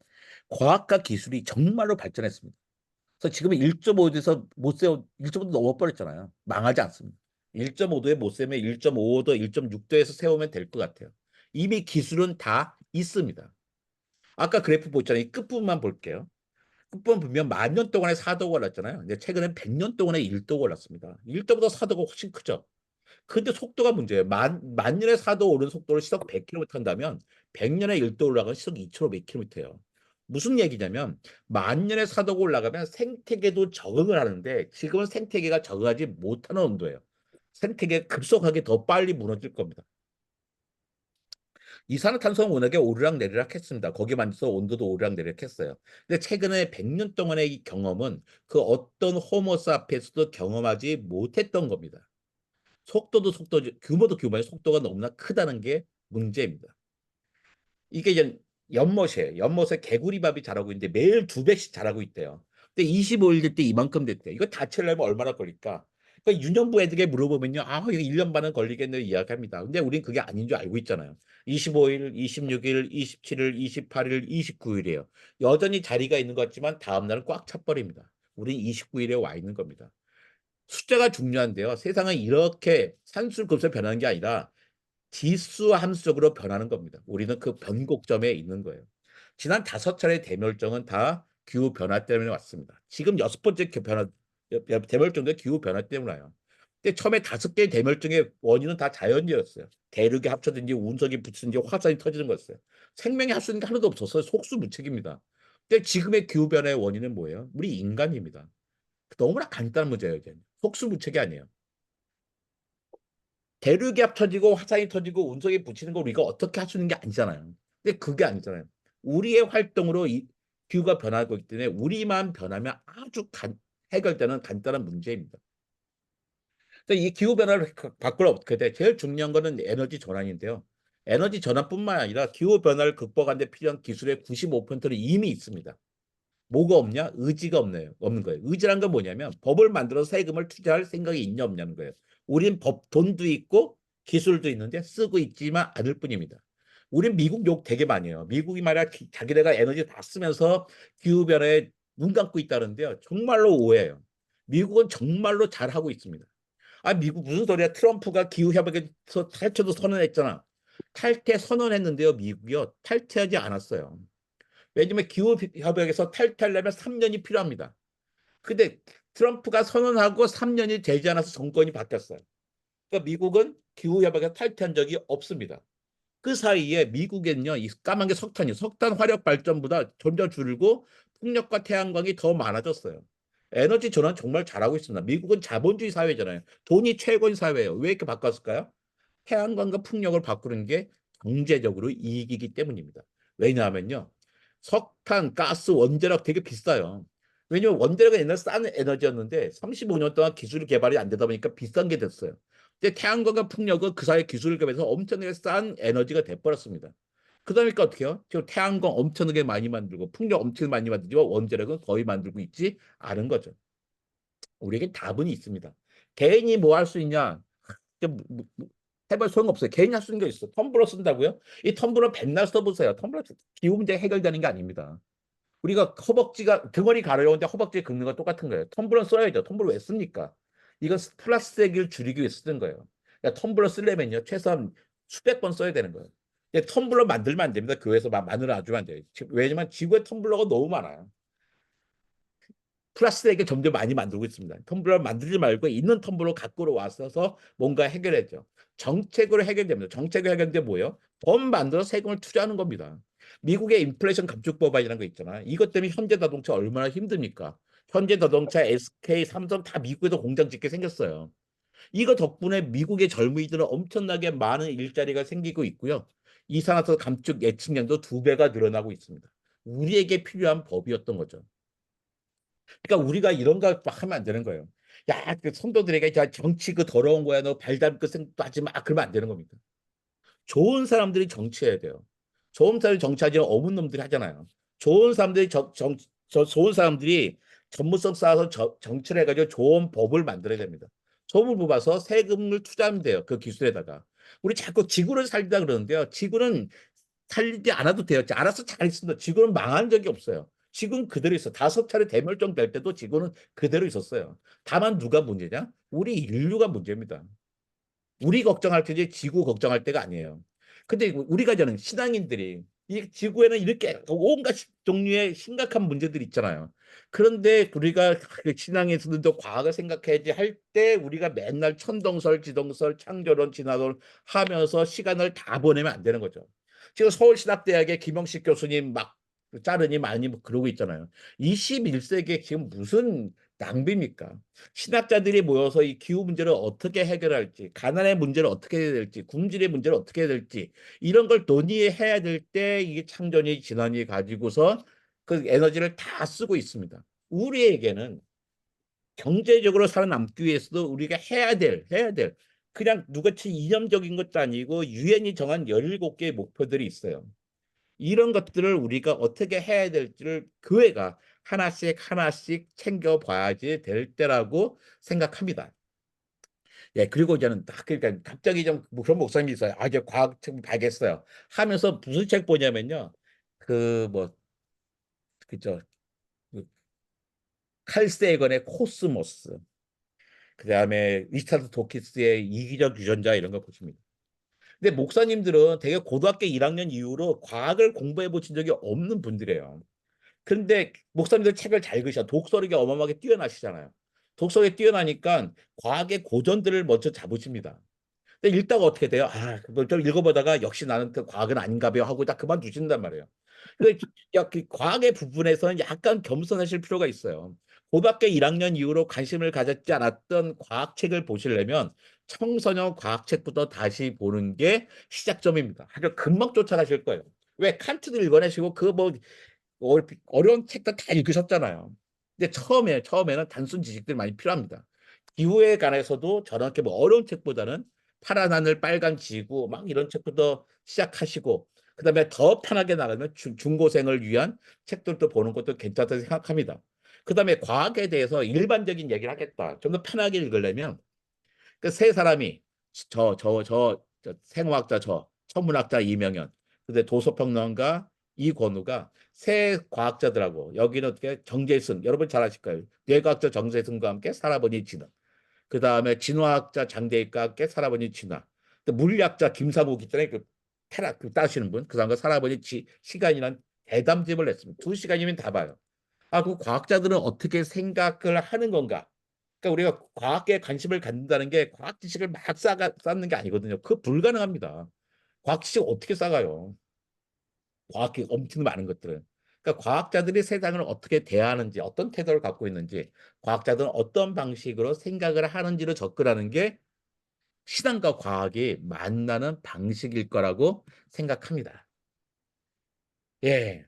과학과 기술이 정말로 발전했습니다. 그래서 지금 1.5도에서 못 세워 1.5도 넘어버렸잖아요. 망하지 않습니다. 1.5도에 못 세우면 1.5도, 1.6도에서 세우면 될 것 같아요. 이미 기술은 다 있습니다. 아까 그래프 보잖아요. 이 끝부분만 볼게요. 끝부분 보면 만 년 동안에 4도가 올랐잖아요. 근데 최근에 100년 동안에 1도가 올랐습니다. 1도보다 4도가 훨씬 크죠. 근데 속도가 문제예요. 만 년에 4도 오른 속도를 시속 100km 한다면 100년에 1도 올라가면 시속 2,500km예요. 무슨 얘기냐면 만 년에 4도가 올라가면 생태계도 적응을 하는데 지금은 생태계가 적응하지 못하는 온도예요. 생태계가 급속하게 더 빨리 무너질 겁니다. 이산화탄소는 워낙에 오르락내리락 했습니다. 거기만 있어 온도도 오르락내리락 했어요. 근데 최근에 100년 동안의 이 경험은 그 어떤 호모사 앞에서도 경험하지 못했던 겁니다. 속도도 속도죠. 규모도 규모의 속도가 너무나 크다는 게 문제입니다. 이게 이제 연못이에요. 연못에 개구리밥이 자라고 있는데 매일 2배씩 자라고 있대요. 근데 25일 될 때 이만큼 됐대요. 이거 다 채려면 얼마나 걸릴까? 그러니까 유년부 애들에게 물어보면요. 아, 이거 1년 반은 걸리겠네 이야기합니다. 근데 우린 그게 아닌 줄 알고 있잖아요. 25일, 26일, 27일, 28일, 29일이에요. 여전히 자리가 있는 것 같지만 다음 날은 꽉 차버립니다. 우린 29일에 와 있는 겁니다. 숫자가 중요한데요. 세상은 이렇게 산술급수 변하는 게 아니라 지수 함수적으로 변하는 겁니다. 우리는 그 변곡점에 있는 거예요. 지난 5차례 대멸종은 다 기후 변화 때문에 왔습니다. 지금 6번째 대멸종도 기후 변화 때문에 와요. 근데 처음에 5개의 대멸종의 원인은 다 자연이었어요. 대륙이 합쳐든지 운석이 붙든지 화산이 터지는 거였어요. 생명이 할 수 있는 게 하나도 없었어요. 속수무책입니다. 근데 지금의 기후 변화의 원인은 뭐예요? 우리 인간입니다. 너무나 간단한 문제예요. 이제. 속수무책이 아니에요. 대륙이 합쳐지고 화산이 터지고 운석이 붙이는 걸 우리가 어떻게 할 수 있는 게 아니잖아요. 근데 그게 아니잖아요. 우리의 활동으로 기후가 변하고 있기 때문에 우리만 변하면 아주 해결되는 간단한 문제입니다. 이 기후 변화를 바꾸려 어떻게 돼? 제일 중요한 거는 에너지 전환인데요. 에너지 전환뿐만 아니라 기후 변화를 극복하는 데 필요한 기술의 95%는 이미 있습니다. 뭐가 없냐? 의지가 없는 거예요. 의지란 건 뭐냐면 법을 만들어서 세금을 투자할 생각이 있냐 없냐는 거예요. 우린 돈도 있고 기술도 있는데 쓰고 있지만 않을 뿐입니다. 우린 미국 욕 되게 많이 해요. 미국이 말이야 자기네가 에너지 다 쓰면서 기후변화에 눈 감고 있다는데요. 정말로 오해예요. 미국은 정말로 잘하고 있습니다. 미국 무슨 소리야. 트럼프가 기후협약에서 탈퇴도 선언했잖아. 탈퇴 선언했는데요. 미국이요. 탈퇴하지 않았어요. 왜냐면 기후협약에서 탈퇴하려면 3년이 필요합니다. 근데 트럼프가 선언하고 3년이 되지 않아서 정권이 바뀌었어요. 그러니까 미국은 기후협약에 탈퇴한 적이 없습니다. 그 사이에 미국에는요, 이 까만 게 석탄이요. 석탄 화력 발전보다 점점 줄고 풍력과 태양광이 더 많아졌어요. 에너지 전환 정말 잘하고 있습니다. 미국은 자본주의 사회잖아요. 돈이 최고인 사회예요. 왜 이렇게 바꿨을까요? 태양광과 풍력을 바꾸는 게 경제적으로 이익이기 때문입니다. 왜냐하면요. 석탄, 가스, 원자력 되게 비싸요. 왜냐면 원자력은 옛날에 싼 에너지였는데 35년 동안 기술 개발이 안 되다 보니까 비싼 게 됐어요. 근데 태양광과 풍력은 그 사이 기술을 개발해서 엄청나게 싼 에너지가 돼버렸습니다. 그러니까 어떻게 해요? 지금 태양광 엄청나게 많이 만들고 풍력 엄청 많이 만들지만 원자력은 거의 만들고 있지 않은 거죠. 우리에게 답은 있습니다. 개인이 뭐 할 수 있냐? 해볼 소용없어요. 개인이 할 수 있는 게 있어. 텀블러 쓴다고요? 이 텀블러 백날 써보세요. 텀블러 기후 문제 해결되는 게 아닙니다. 우리가 허벅지가 등허리 가려운데 허벅지 긁는 건 똑같은 거예요. 텀블러 써야죠. 텀블러 왜 씁니까? 이건 플라스틱을 줄이기 위해 쓰는 거예요. 그러니까 텀블러 쓰려면요 최소한 수백 번 써야 되는 거예요. 근데 텀블러 만들면 안 됩니다. 교회에서 마늘 놔주면 안 돼요. 왜냐면 지구에 텀블러가 너무 많아요. 플라스틱을 점점 많이 만들고 있습니다. 텀블러 만들지 말고 있는 텀블러 갖고 와서 뭔가 해결해야죠. 정책으로 해결됩니다. 정책을 해결되는데 뭐예요? 법 만들어서 세금을 투자하는 겁니다. 미국의 인플레이션 감축 법안이라는 거 있잖아요. 이것 때문에 현대자동차 얼마나 힘듭니까? 현대자동차, SK, 삼성 다 미국에도 공장 짓게 생겼어요. 이거 덕분에 미국의 젊은이들은 엄청나게 많은 일자리가 생기고 있고요. 이산화탄소 감축 예측량도 2배가 늘어나고 있습니다. 우리에게 필요한 법이었던 거죠. 그러니까 우리가 이런 거 하면 안 되는 거예요. 야, 그 성도들에게 야, 정치 그 더러운 거야. 너 발 담글 생각도 하지 마. 그러면 안 되는 겁니다. 좋은 사람들이 정치해야 돼요. 좋은 사람이 정치하지 어문 놈들이 하잖아요. 좋은 사람들이 좋은 사람들이 전문성 쌓아서 정치를 해가지고 좋은 법을 만들어야 됩니다. 법을 뽑아서 세금을 투자하면 돼요. 그 기술에다가. 우리 자꾸 지구를 살리다 그러는데요. 지구는 살리지 않아도 돼요. 알아서 잘 있습니다. 지구는 망한 적이 없어요. 지구는 그대로 있어. 5차례 대멸종 될 때도 지구는 그대로 있었어요. 다만 누가 문제냐? 우리 인류가 문제입니다. 우리 걱정할 테지 지구 걱정할 때가 아니에요. 근데 우리가 저는 신앙인들이 이 지구에는 이렇게 온갖 종류의 심각한 문제들이 있잖아요. 그런데 우리가 신앙에서도 과학을 생각해야지 할 때 우리가 맨날 천동설, 지동설, 창조론, 진화론 하면서 시간을 다 보내면 안 되는 거죠. 지금 서울신학대학의 김영식 교수님 막 자르니 많이 그러고 있잖아요. 21세기에 지금 무슨 낭비입니까? 신학자들이 모여서 이 기후 문제를 어떻게 해결할지, 가난의 문제를 어떻게 해야 될지, 굶주림의 문제를 어떻게 해야 될지 이런 걸 논의해야 될 때 이게 창조니 진화니 가지고서 그 에너지를 다 쓰고 있습니다. 우리에게는 경제적으로 살아남기 위해서도 우리가 해야 될 그냥 누구같이 이념적인 것도 아니고 유엔이 정한 17개의 목표들이 있어요. 이런 것들을 우리가 어떻게 해야 될지를 교회가 하나씩 하나씩 챙겨봐야지 될 때라고 생각합니다. 예, 그리고 저는 딱 그러니까 갑자기 좀 그런 목사님이 있어요. 이제 과학 책 봐야겠어요. 하면서 무슨 책 보냐면요. 그 뭐 그죠. 칼 세이건의 코스모스, 그다음에 리차드 도키스의 이기적 유전자 이런 거 보십니다. 근데 목사님들은 되게 고등학교 1학년 이후로 과학을 공부해 보신 적이 없는 분들이에요. 그런데 목사님들 책을 잘 읽으셔. 독서력이 어마어마하게 뛰어나시잖아요. 독서력이 뛰어나니까 과학의 고전들을 먼저 잡으십니다. 근데 읽다가 어떻게 돼요? 아, 그걸 좀 읽어보다가 역시 나는 그 과학은 아닌가 봐요 하고 딱 그만두신단 말이에요. 그 과학의 부분에서는 약간 겸손하실 필요가 있어요. 고등학교 1학년 이후로 관심을 가졌지 않았던 과학책을 보시려면 청소년 과학책부터 다시 보는 게 시작점입니다. 아주 금방 쫓아가실 거예요. 왜 칸트도 읽어내시고 그 뭐 어려운 책도 다 읽으셨잖아요. 근데 처음에는 단순 지식들이 많이 필요합니다. 기후에 관해서도 저렇게 뭐 어려운 책보다는 파란 하늘, 빨간 지구 막 이런 책부터 시작하시고 그다음에 더 편하게 나가면 중고생을 위한 책들도 보는 것도 괜찮다고 생각합니다. 그다음에 과학에 대해서 일반적인 얘기를 하겠다. 좀 더 편하게 읽으려면 그 세 사람이 저 생화학자 천문학자 이명현, 근데 도서평론가 이권우가 새 과학자들하고 여기는 어떻게 정재승 여러분 잘 아실 거예요. 뇌과학자 정재승과 함께 살아보니 진화. 그 다음에 진화학자 장대익과 함께 살아보니 진화. 또 물리학자 김상욱 있잖아요. 그 테라 그 따시는 분. 그 사람과 살아보니 시간이란 대담집을 냈습니다. 2시간이면 다 봐요. 아, 그 과학자들은 어떻게 생각을 하는 건가? 그러니까 우리가 과학에 관심을 갖는다는 게 과학 지식을 막 쌓는 게 아니거든요. 그거 불가능합니다. 과학 지식 어떻게 쌓아요? 과학이 엄청 많은 것들은. 그러니까 과학자들이 세상을 어떻게 대하는지, 어떤 태도를 갖고 있는지, 과학자들은 어떤 방식으로 생각을 하는지로 접근하는 게 신앙과 과학이 만나는 방식일 거라고 생각합니다. 예,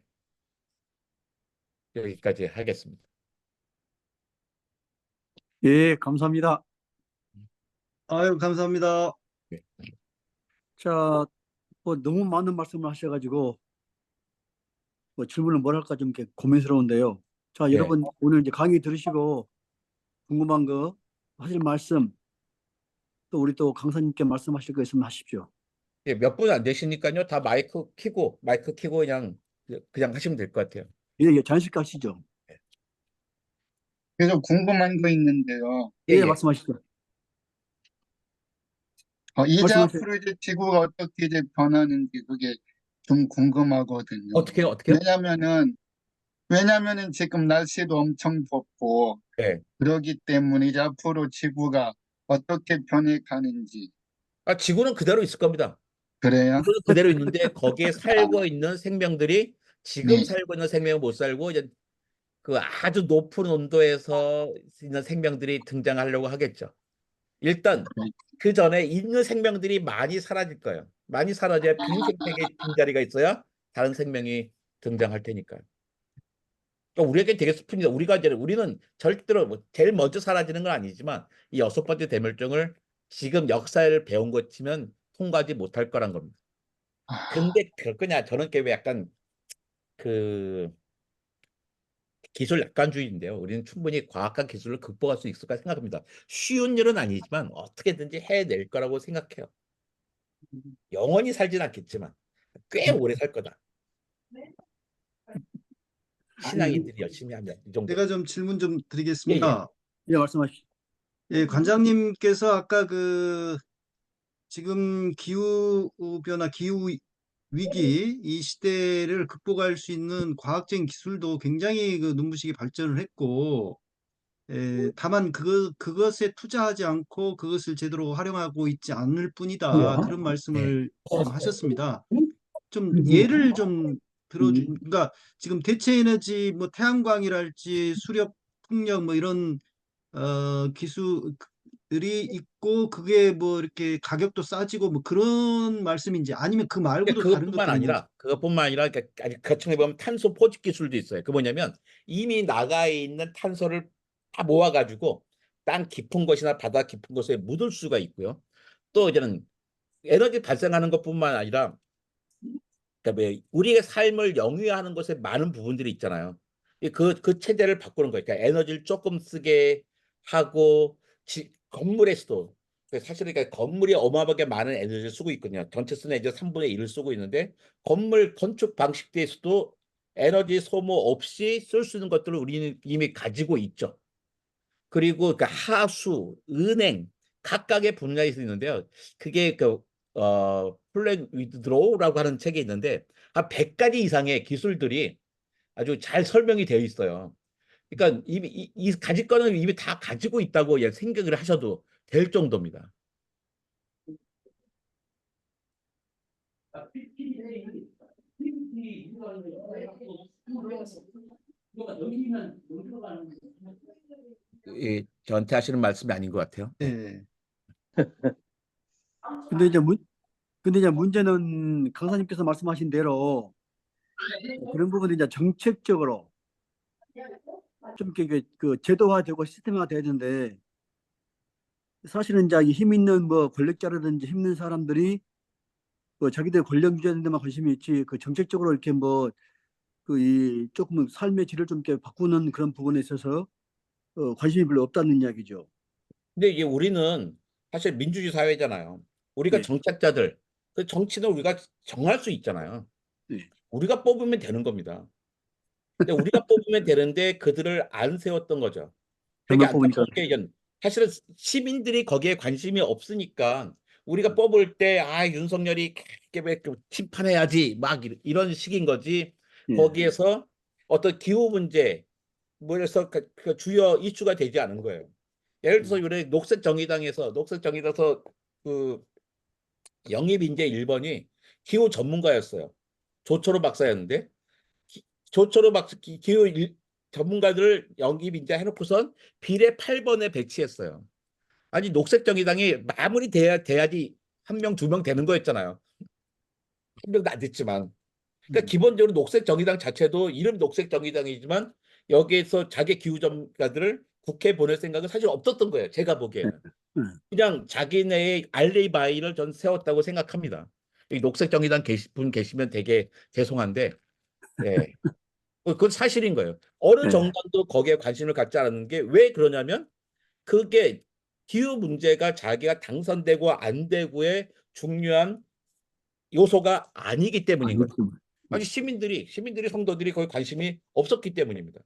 여기까지 하겠습니다. 예, 감사합니다. 아유, 감사합니다. 예. 자, 뭐 너무 많은 말씀을 하셔가지고 뭐 질문을 뭘 할까 좀 이렇게 고민스러운데요. 자, 예. 여러분 오늘 이제 강의 들으시고 궁금한 거 하실 말씀 또 우리 또 강사님께 말씀하실 거 있으면 하십시오. 예, 몇 분 안 되시니까요. 다 마이크 켜고 그냥 하시면 될 것 같아요. 예, 예, 자연스럽게 하시죠. 그래서 궁금한 거 있는데요. 예, 예, 예. 말씀하시죠. 이제 말씀하세요. 앞으로 이제 지구가 어떻게 이제 변하는지 그게 좀 궁금하거든요. 어떻게요? 왜냐면은 지금 날씨도 엄청 덥고 예. 그러기 때문에 이제 앞으로 지구가 어떻게 변해가는지 아, 지구는 그대로 있을 겁니다. 그래요? 지구는 그대로 있는데 거기에 살고 있는 생명들이 지금 네. 살고 있는 생명을 못 살고 이제 그 아주 높은 온도에서 있는 생명들이 등장하려고 하겠죠. 일단 그 전에 있는 생명들이 많이 사라질 거예요. 많이 사라져야 빈자리가 있어야 다른 생명이 등장할 테니까요. 그러니까 우리에게 되게 슬픕니다. 우리는 절대로 뭐 제일 먼저 사라지는 건 아니지만 이 6번째 대멸종을 지금 역사를 배운 것 치면 통과하지 못할 거란 겁니다. 근데 그럴 거냐? 저는 왜 약간 그 기술 약관주의인데요. 우리는 충분히 과학과 기술을 극복할 수 있을까 생각합니다. 쉬운 일은 아니지만 어떻게든지 해낼 거라고 생각해요. 영원히 살진 않겠지만 꽤 오래 살 거다. 신앙인들이 열심히 하면 이 정도. 제가 좀 질문 좀 예, 예. 드리겠습니다. 예, 말씀하시죠. 예, 관장님께서 아까 그 지금 기후 변화, 기후 위기 이 시대를 극복할 수 있는 과학적인 기술도 굉장히 그 눈부시게 발전을 했고, 다만 그것에 투자하지 않고 그것을 제대로 활용하고 있지 않을 뿐이다. 그런 네. 말씀을 좀 하셨습니다. 좀 예를 좀 그러니까 지금 대체 에너지, 뭐 태양광이랄지 수력, 풍력 뭐 이런 기술이 있고 그게 뭐 이렇게 가격도 싸지고 뭐 그런 말씀인지 아니면 그 말고도 다른 것들이 있는지. 그것뿐만 아니라 거창해 보면 탄소 포집 기술도 있어요. 그 뭐냐면 이미 나가 있는 탄소를 다 모아가지고 땅 깊은 곳이나 바다 깊은 곳에 묻을 수가 있고요. 또 이제는 에너지 발생하는 것뿐만 아니라 그러니까 우리의 삶을 영위하는 것에 많은 부분들이 있잖아요. 그 체제를 바꾸는 거예요. 그러니까 에너지를 조금 쓰게 하고 건물에서도 사실은 그러니까 건물이 어마어마하게 많은 에너지를 쓰고 있거든요. 전체 쓰는 에너지 3분의 1을 쓰고 있는데 건물 건축 방식대에서도 에너지 소모 없이 쓸 수 있는 것들을 우리는 이미 가지고 있죠. 그리고 그 하수, 은행 각각의 분야에 있는데요. 그게 플랜 위드 드로우라고 하는 책이 있는데 한 100가지 이상의 기술들이 아주 잘 설명이 되어 있어요. 그러니까 이미 이 가질 거는 이미 다 가지고 있다고 생각을 하셔도 될 정도입니다. 저한테 하시는 말씀이 아닌 것 같아요. 예. 근데 이제 근데 이제 문제는 강사님께서 말씀하신 대로 그런 부분이 이제 정책적으로 좀 이렇게 그 제도화되고 시스템화돼야 되는데 사실은 이제 힘 있는 뭐 권력자라든지 힘 있는 사람들이 그 자기들 권력 유지하는 데만 관심이 있지 그 정책적으로 이렇게 뭐 그 이 조금 삶의 질을 좀 이렇게 바꾸는 그런 부분에 있어서 관심이 별로 없다는 이야기죠. 근데 이게 우리는 사실 민주주의 사회잖아요. 우리가 네. 정책자들, 그 정치는 우리가 정할 수 있잖아요. 네. 우리가 뽑으면 되는 겁니다. 근데 우리가 뽑으면 되는데 그들을 안 세웠던 거죠. 되게 잘못 뽑으니까. 안타깝게 이건 사실은 시민들이 거기에 관심이 없으니까 우리가 뽑을 때 윤석열이 왜 심판해야지 막 이런 식인 거지. 예. 거기에서 어떤 기후 문제 뭐 해서 그 주요 이슈가 되지 않은 거예요. 예를 들어서 우리 녹색정의당에서 그 영입인재 1번이 기후 전문가였어요. 조철호 박사였는데 조철호 박사 기후 전문가들을 영입인재 해놓고선 비례 8번에 배치했어요. 아니 녹색정의당이 마무리 돼야지 한 명, 두 명 되는 거였잖아요. 한 명도 안 됐지만. 그러니까 기본적으로 녹색정의당 자체도 이름 녹색정의당이지만 여기에서 자기 기후 전문가들을 국회에 보낼 생각은 사실 없었던 거예요. 제가 보기에는. 그냥 자기네의 알리바이를 전 세웠다고 생각합니다. 이 녹색정의당 분 계시면 되게 죄송한데, 예, 그건 사실인 거예요. 어느 네. 정당도 거기에 관심을 갖지 않았는 게 왜 그러냐면 그게 기후 문제가 자기가 당선되고 안 되고의 중요한 요소가 아니기 때문인 거죠. 아니 시민들이 성도들이 거기 관심이 없었기 때문입니다.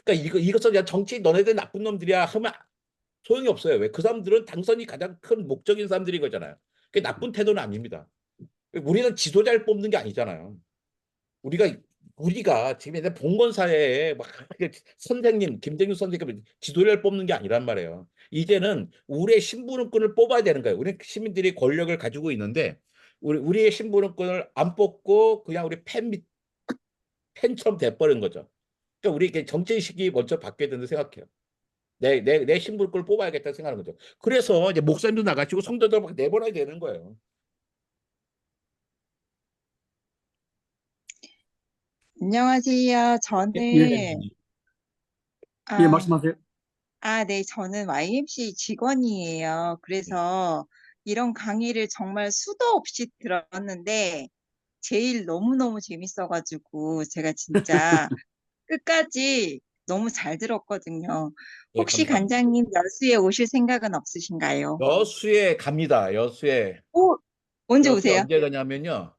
그러니까 이것은 그냥 정치 너네들 나쁜 놈들이야 하면 소용이 없어요. 왜? 그 사람들은 당선이 가장 큰 목적인 사람들인 거잖아요. 그게 나쁜 태도는 아닙니다. 우리는 지도자를 뽑는 게 아니잖아요. 우리가 지금 옛날 봉건 사회에 막 선생님, 김대중 선생님 지도자를 뽑는 게 아니란 말이에요. 이제는 우리의 신분권을 뽑아야 되는 거예요. 우리 시민들이 권력을 가지고 있는데 우리의 신분권을 안 뽑고 그냥 우리 팬처럼 돼버린 거죠. 그러니까 우리 이게 정치의식이 먼저 바뀌어야 된다고 생각해요. 내 신분권을 뽑아야겠다 생각하는 거죠. 그래서 이제 목사님도 나가시고 성도들 막 내보내야 되는 거예요. 안녕하세요. 예. 예, 아, 말씀하세요. 네, 저는 YMCA 직원이에요. 그래서 이런 강의를 정말 수도 없이 들었는데 제일 너무너무 재밌어가지고 제가 진짜 끝까지 너무 잘 들었거든요. 예, 혹시 감사합니다. 관장님 여수에 오실 생각은 없으신가요? 여수에 갑니다. 여수에 언제 오세요? 언제 가냐면요.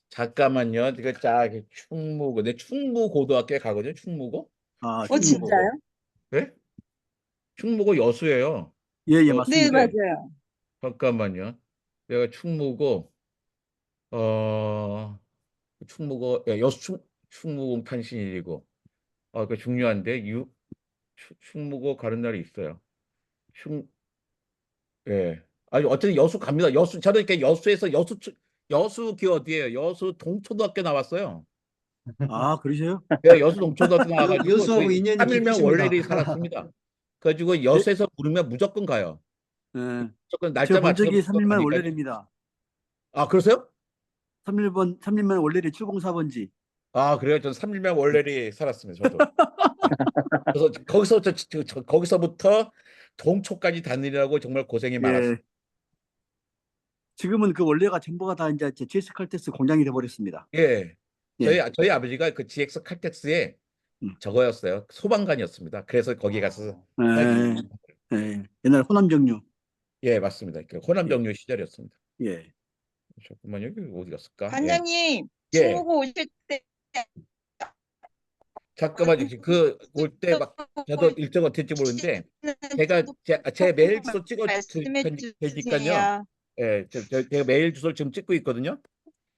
잠깐만요. 이거 충무고. 내 충무고등학교에 가거든요. 충무고. 충무고. 진짜요? 네? 충무고 여수예요. 예, 예, 여수인데 네, 맞습니다. 맞아요. 잠깐만요. 내가 충무고 충무고 여수 충무공 탄신일이고 그 중요한데 충무고 가는 날이 있어요. 예. 아니 어쨌든 여수 갑니다. 저는 이렇게 여수에서 여수 어디예요? 여수 동초등학교 나왔어요. 그러세요? 제가 여수 동초등학교 나와가지고 여수하고 거의 인연이 3일면 깊으십니다. 월레리 살았습니다. 그래가지고 여수에서 부르면 무조건 가요. 예. 무조건 제가 날짜 본 맞춰서 적이 무조건 3일만 가니까. 원래입니다. 그러세요? 3일만 원래리 704번지. 그래요? 저는 3일면 월레리 살았습니다. 저도. 그래서 거기서부터 동초까지 다니느라고 정말 고생이 많았어요. 예. 지금은 그 원래가 전부가 다 이제 GS 칼텍스 공장이 돼버렸습니다. 예. 예. 저희 아버지가 그 GX 칼텍스에 저거였어요. 소방관이었습니다. 그래서 거기 가서 예. 예. 옛날 호남정류. 예, 맞습니다. 그 호남정류 시절이었습니다. 예. 잠깐만요. 여기 어디 갔을까? 예. 관장님, 예. 충무고 오실 때 잠깐만요. 그 올 때 막 저도 일정 어떻게 될지 모르는데 제가 제 메일 주소 찍어 말씀해 테니까요. 주세요. 예, 제가 메일 주소를 지금 찍고 있거든요.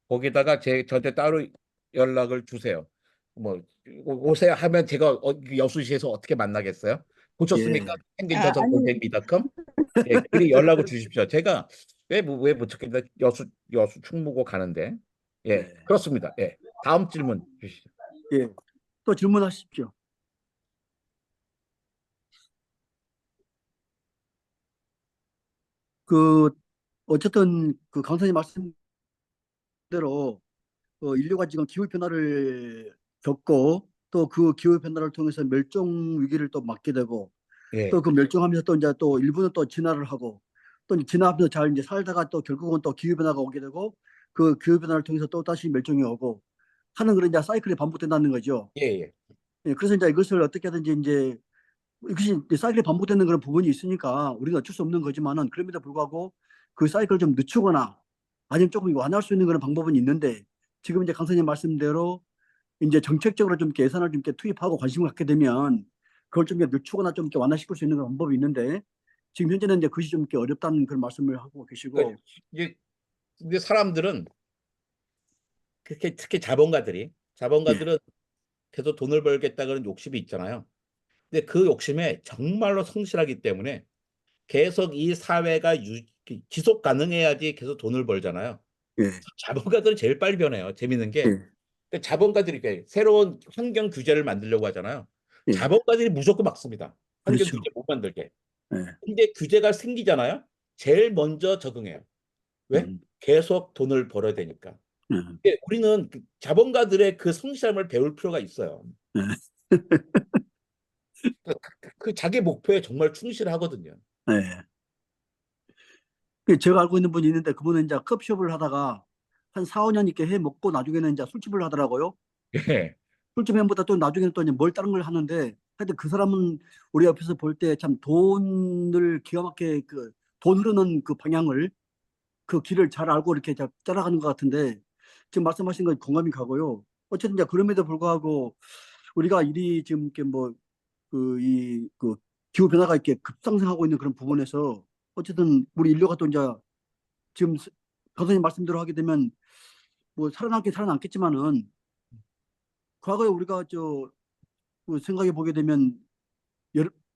거기다가 저한테 따로 연락을 주세요. 뭐 오세요 하면 제가 여수시에서 어떻게 만나겠어요? 보셨습니까? 예. 펭귄 아, 전선 아니, 골뱅이닷컴. 예, 미리 연락을 주십시오. 제가 왜못 찾겠나 여수 충무고 가는데. 예, 네. 그렇습니다. 예, 다음 질문 주시죠. 예. 또 질문하십시오. 그 어쨌든 그 강사님 말씀대로 인류가 지금 기후 변화를 겪고 또 그 기후 변화를 통해서 멸종 위기를 또 맞게 되고 예, 또 그 멸종하면서 또 이제 또 일부는 또 진화를 하고 또 이제 진화하면서 잘 이제 살다가 또 결국은 또 기후 변화가 오게 되고 그 기후 변화를 통해서 또 다시 멸종이 오고 하는 그런 이제 사이클이 반복된다는 거죠. 예, 예. 예, 그래서 이제 이것을 어떻게든지 이제 이것이 이제 사이클이 반복되는 그런 부분이 있으니까 우리는 어쩔 수 없는 거지만은 그럼에도 불구하고 그 사이클을 좀 늦추거나 아니면 조금 완화할 수 있는 그런 방법은 있는데 지금 이제 강사님 말씀대로 이제 정책적으로 좀 이렇게 예산을 좀 이렇게 투입하고 관심을 갖게 되면 그걸 좀 이렇게 늦추거나 좀 이렇게 완화시킬 수 있는 그런 방법이 있는데 지금 현재는 이제 그것이 좀 이렇게 어렵다는 그런 말씀을 하고 그러니까 계시고 이게 근데 사람들은 특히 예, 자본가들은 계속 돈을 벌겠다 그런 욕심이 있잖아요. 근데 그 욕심에 정말로 성실하기 때문에 계속 이 사회가 지속 가능해야지 계속 돈을 벌잖아요. 예, 자본가들은 제일 빨리 변해요. 재밌는 게 예, 그러니까 자본가들이 이렇게 새로운 환경 규제를 만들려고 하잖아요. 예, 자본가들이 무조건 막습니다. 환경 그렇죠. 규제 못 만들게. 예, 근데 규제가 생기잖아요. 제일 먼저 적응해요. 왜? 음, 계속 돈을 벌어야 되니까. 예, 근데 우리는 그 자본가들의 그 성실함을 배울 필요가 있어요. 예, 그 자기 목표에 정말 충실하거든요. 예. 그 제가 알고 있는 분이 있는데 그분은 이제 커피숍을 하다가 한 4, 5년 이렇게 해 먹고 나중에는 이제 술집을 하더라고요. 예. 술집행보다 또 나중에는 또 이제 뭘 다른 걸 하는데 하여튼 그 사람은 우리 옆에서 볼 때 참 돈을 기가 막히게 그 돈 흐르는 그 방향을 그 길을 잘 알고 이렇게 잘 따라가는 것 같은데 지금 말씀하신 건 공감이 가고요. 어쨌든 이제 그럼에도 불구하고 우리가 일이 지금 이렇게 뭐 그 그 기후 변화가 이렇게 급상승하고 있는 그런 부분에서 어쨌든 우리 인류가 또 이제 지금 강사님 말씀대로 하게 되면 뭐 살아남긴 살아남겠지만은 과거에 우리가 그 생각해 보게 되면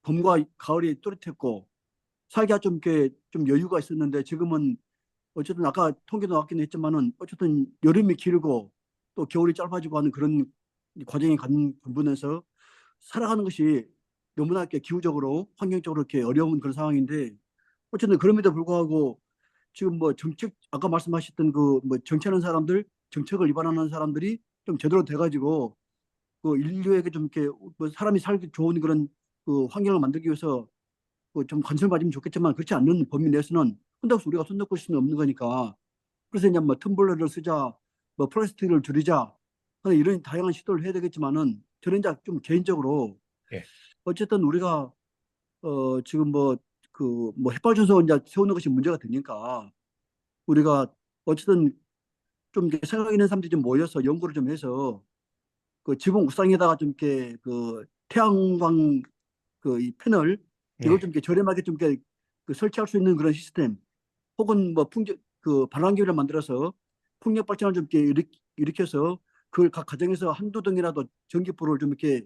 봄과 가을이 또렷했고 살기가 좀 이렇게 좀 여유가 있었는데 지금은 어쨌든 아까 통계도 나왔긴 했지만은 어쨌든 여름이 길고 또 겨울이 짧아지고 하는 그런 과정이 가는 부분에서 살아가는 것이 너무나 이렇게 기후적으로 환경적으로 이렇게 어려운 그런 상황인데 어쨌든 그럼에도 불구하고 지금 뭐 정책 아까 말씀하셨던 그 뭐 정치하는 사람들 정책을 위반하는 사람들이 좀 제대로 돼가지고 그 인류에게 좀 이렇게 뭐 사람이 살기 좋은 그런 그 환경을 만들기 위해서 그좀 관심을 가지면 좋겠지만 그렇지 않는 범위 내에서는 혼자서 우리가 손 놓을 수는 없는 거니까 그래서 이제 뭐 텀블러를 쓰자 뭐 플라스틱을 줄이자 하는 이런 다양한 시도를 해야 되겠지만은 저는 이제 좀 개인적으로 예. 어쨌든 우리가 지금 뭐 그 뭐 햇발전소 이제 세우는 것이 문제가 되니까 우리가 어쨌든 좀 이렇게 생각 있는 사람들이 좀 모여서 연구를 좀 해서 그 지붕 옥상에다가 좀 이렇게 그 태양광 그 이 패널 이걸 예. 좀 이렇게 저렴하게 좀 이렇게 그 설치할 수 있는 그런 시스템 혹은 뭐 그 반란기를 만들어서 풍력 발전을 좀 이렇게 일으켜서 그걸 각 가정에서 한두 등이라도 전기불을 좀 이렇게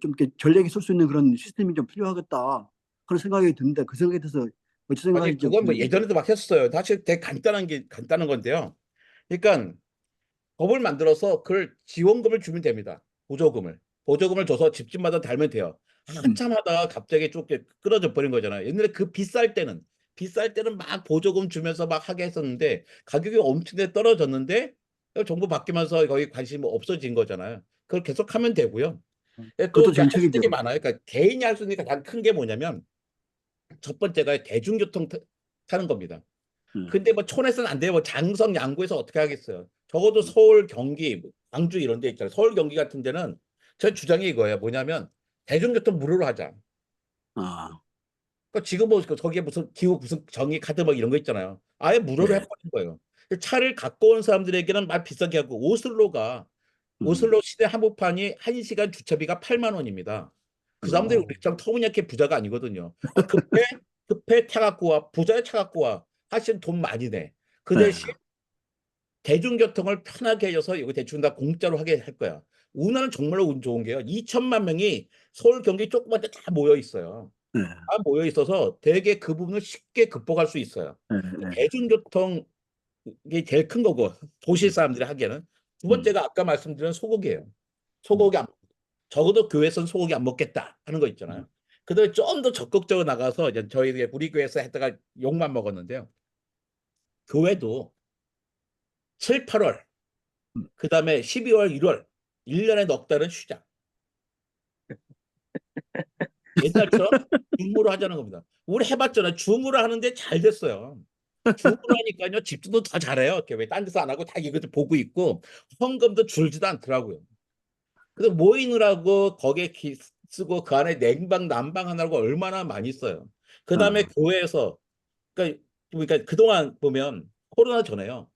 좀 이렇게 전력에 쓸 수 있는 그런 시스템이 좀 필요하겠다 그런 생각이 드는데 그 생각에 대해서 어찌 아니 생각하실지 그건 뭐 궁금합니다. 예전에도 막 했어요. 사실 되게 간단한 건데요. 그러니까 법을 만들어서 그걸 지원금을 주면 됩니다. 보조금을 줘서 집집마다 달면 돼요. 음, 한참 하다가 갑자기 쭉 이렇게 끊어져 버린 거잖아요. 옛날에 그 비쌀 때는 막 보조금 주면서 막 하게 했었는데 가격이 엄청나게 떨어졌는데 정부 바뀌면서 거의 관심이 없어진 거잖아요. 그걸 계속하면 되고요. 예, 또 그것도 이제 할 수 있는 게 정책이죠. 많아요. 그러니까 개인이 할 수 있는 게 가장 큰 게 뭐냐면 첫 번째가 대중교통 타는 겁니다. 음, 근데 뭐 촌에서는 안 돼요. 뭐 장성 양구에서 어떻게 하겠어요. 적어도 서울, 경기, 뭐 광주 이런 데 있잖아요. 서울, 경기 같은 데는 제 주장이 이거예요. 뭐냐면 대중교통 무료로 하자. 아, 그러니까 지금 뭐 거기에 무슨 기후 무슨 정의 카드 막 이런 거 있잖아요. 아예 무료로 예, 해버린 거예요. 차를 갖고 온 사람들에게는 막 비싸게 하고 오슬로가 오슬로 시내 한복판이 1시간 주차비가 8만 원입니다. 그 사람들이 우리처럼 터무니없게 부자가 아니거든요. 급해 타갖고 와, 부자에 타갖고 와. 사실 돈 많이 내. 그 네. 대신 대중교통을 편하게 해줘서 여기 대충 다 공짜로 하게 할 거야. 우리나라는 정말로 운 좋은 게요. 2천만 명이 서울, 경기 조그만 데 다 모여 있어요. 네. 다 모여 있어서 되게 그 부분을 쉽게 극복할 수 있어요. 네. 네. 대중교통이 제일 큰 거고, 도시 사람들이 하기에는. 두 번째가 아까 말씀드린 소고기예요. 소고기 적어도 교회에서는 소고기 안 먹겠다 하는 거 있잖아요. 그다음에 좀 더 적극적으로 나가서 이제 저희 우리 교회에서 했다가 욕만 먹었는데요. 교회도 7, 8월, 그다음에 12월, 1월 1년에 넉 달은 쉬자. 옛날처럼 줌으로 하자는 겁니다. 우리 해봤잖아요. 줌으로 하는데 잘 됐어요. 줌으로 하니까요. 집중도 더 잘해요. 왜 딴 데서 안 하고 다 이것도 보고 있고 헌금도 줄지도 않더라고요. 그래서 모이느라고 거기에 쓰고 그 안에 냉방 난방 하느라고 얼마나 많이 써요. 그다음에 교회에서 그러니까 그동안 보면 코로나 전에요.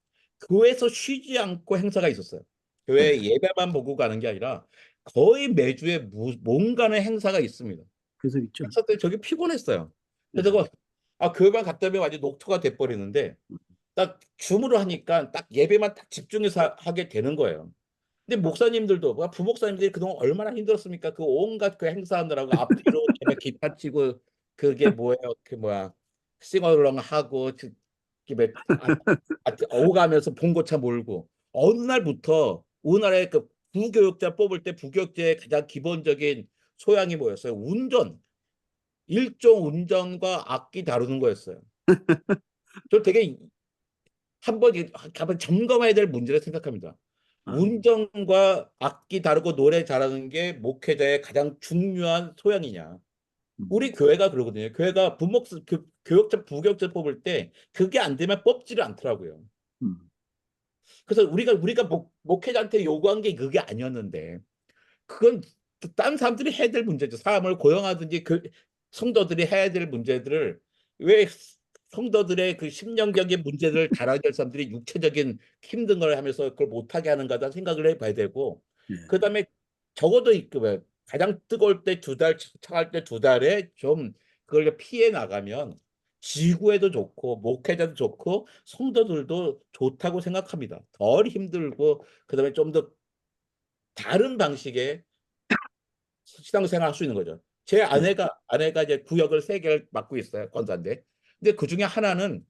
교회에서 쉬지 않고 행사가 있었어요. 교회 네. 예배만 보고 가는 게 아니라 거의 매주에 뭔가는 행사가 있습니다. 그래서 있죠. 행사 때 저기 피곤했어요. 네. 그래서 교회만 갔다 오면 완전 녹토가 돼버리는데 딱 줌으로 하니까 딱 예배만 딱 집중해서 하게 되는 거예요. 근데 목사님들도 부목사님들이 그동안 얼마나 힘들었습니까? 그 온갖 그 행사하느라고 앞뒤로 그냥 기타 치고 그게 뭐예요? 그 뭐야 싱어롱 하고 오가면서 봉고차 몰고 어느 날부터 우리나라의 그 부교육자 뽑을 때 부교육자의 가장 기본적인 소양이 뭐였어요? 운전, 일종 운전과 악기 다루는 거였어요. 저 되게 한번 점검해야 될 문제를 생각합니다. 운전과 악기 다루고 노래 잘하는 게 목회자의 가장 중요한 소양이냐. 우리 교회가 그러거든요. 교회가 교육자, 부교육자 뽑을 때 그게 안 되면 뽑지를 않더라고요. 그래서 우리가 목회자한테 요구한 게 그게 아니었는데 그건 다른 사람들이 해야 될 문제죠. 사람을 고용하든지 그 성도들이 해야 될 문제들을 왜 성도들의 그 심령적인 문제들을 다뤄야 될 사람들이 육체적인 힘든 걸 하면서 그걸 못하게 하는가다 생각을 해봐야 되고 그다음에 적어도 가장 뜨거울 때 2달, 차갈 때 2달에 좀 그걸 피해 나가면 지구에도 좋고 목회자도 좋고 성도들도 좋다고 생각합니다. 덜 힘들고 그다음에 좀 더 다른 방식의 신앙생활 할 수 있는 거죠. 제 아내가 이제 구역을 3개를 맡고 있어요. 권사인데. 근데 그 중에 하나는